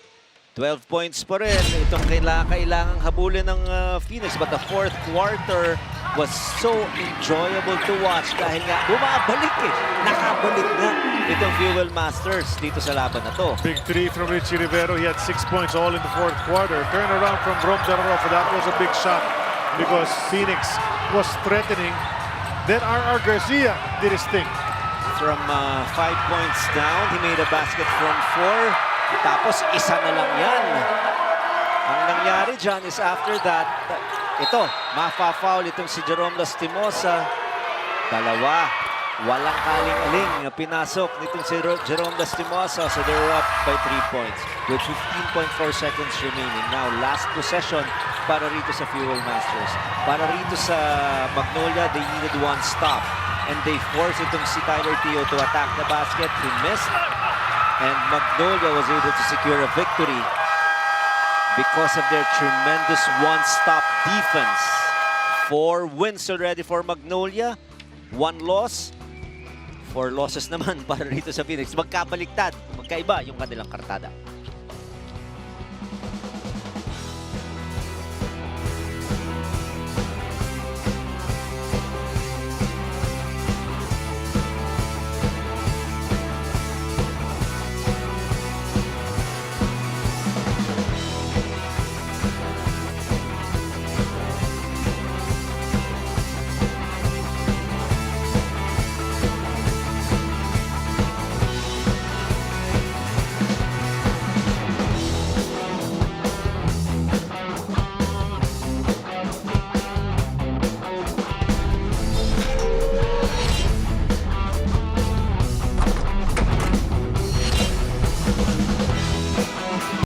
12 points pa rin. Itong kailangang habulin ng Phoenix. But the fourth quarter was so enjoyable to watch dahil nga bumabalik eh. Nakabalik na itong Fuel Masters dito sa laban na to. Big 3 from Richie Rivero. He had 6 points all in the fourth quarter. Turnaround from Rom Darrofa. That was a big shot because Phoenix was threatening. Then R.R. Garcia did his thing. From 5 points down, he made a basket from 4. Tapos isa na lang yan. Ang nangyari dyan is after that, ito, mafa-foul itong si Jerome Lastimosa. Dalawa, walang kaling-aling pinasok nitong si Jerome Lastimosa. So they were up by 3 points with 15.4 seconds remaining. Now, last possession para rito sa Fuel Masters. Para rito sa Magnolia, they needed one stop. And they forced itong si Tyler Teo to attack the basket. He missed. And Magnolia was able to secure a victory because of their tremendous one-stop defense. 4 wins already for Magnolia. 1 loss. 4 losses naman para rito sa Phoenix. Magkabaliktad. Magkaiba yung kanilang kartada.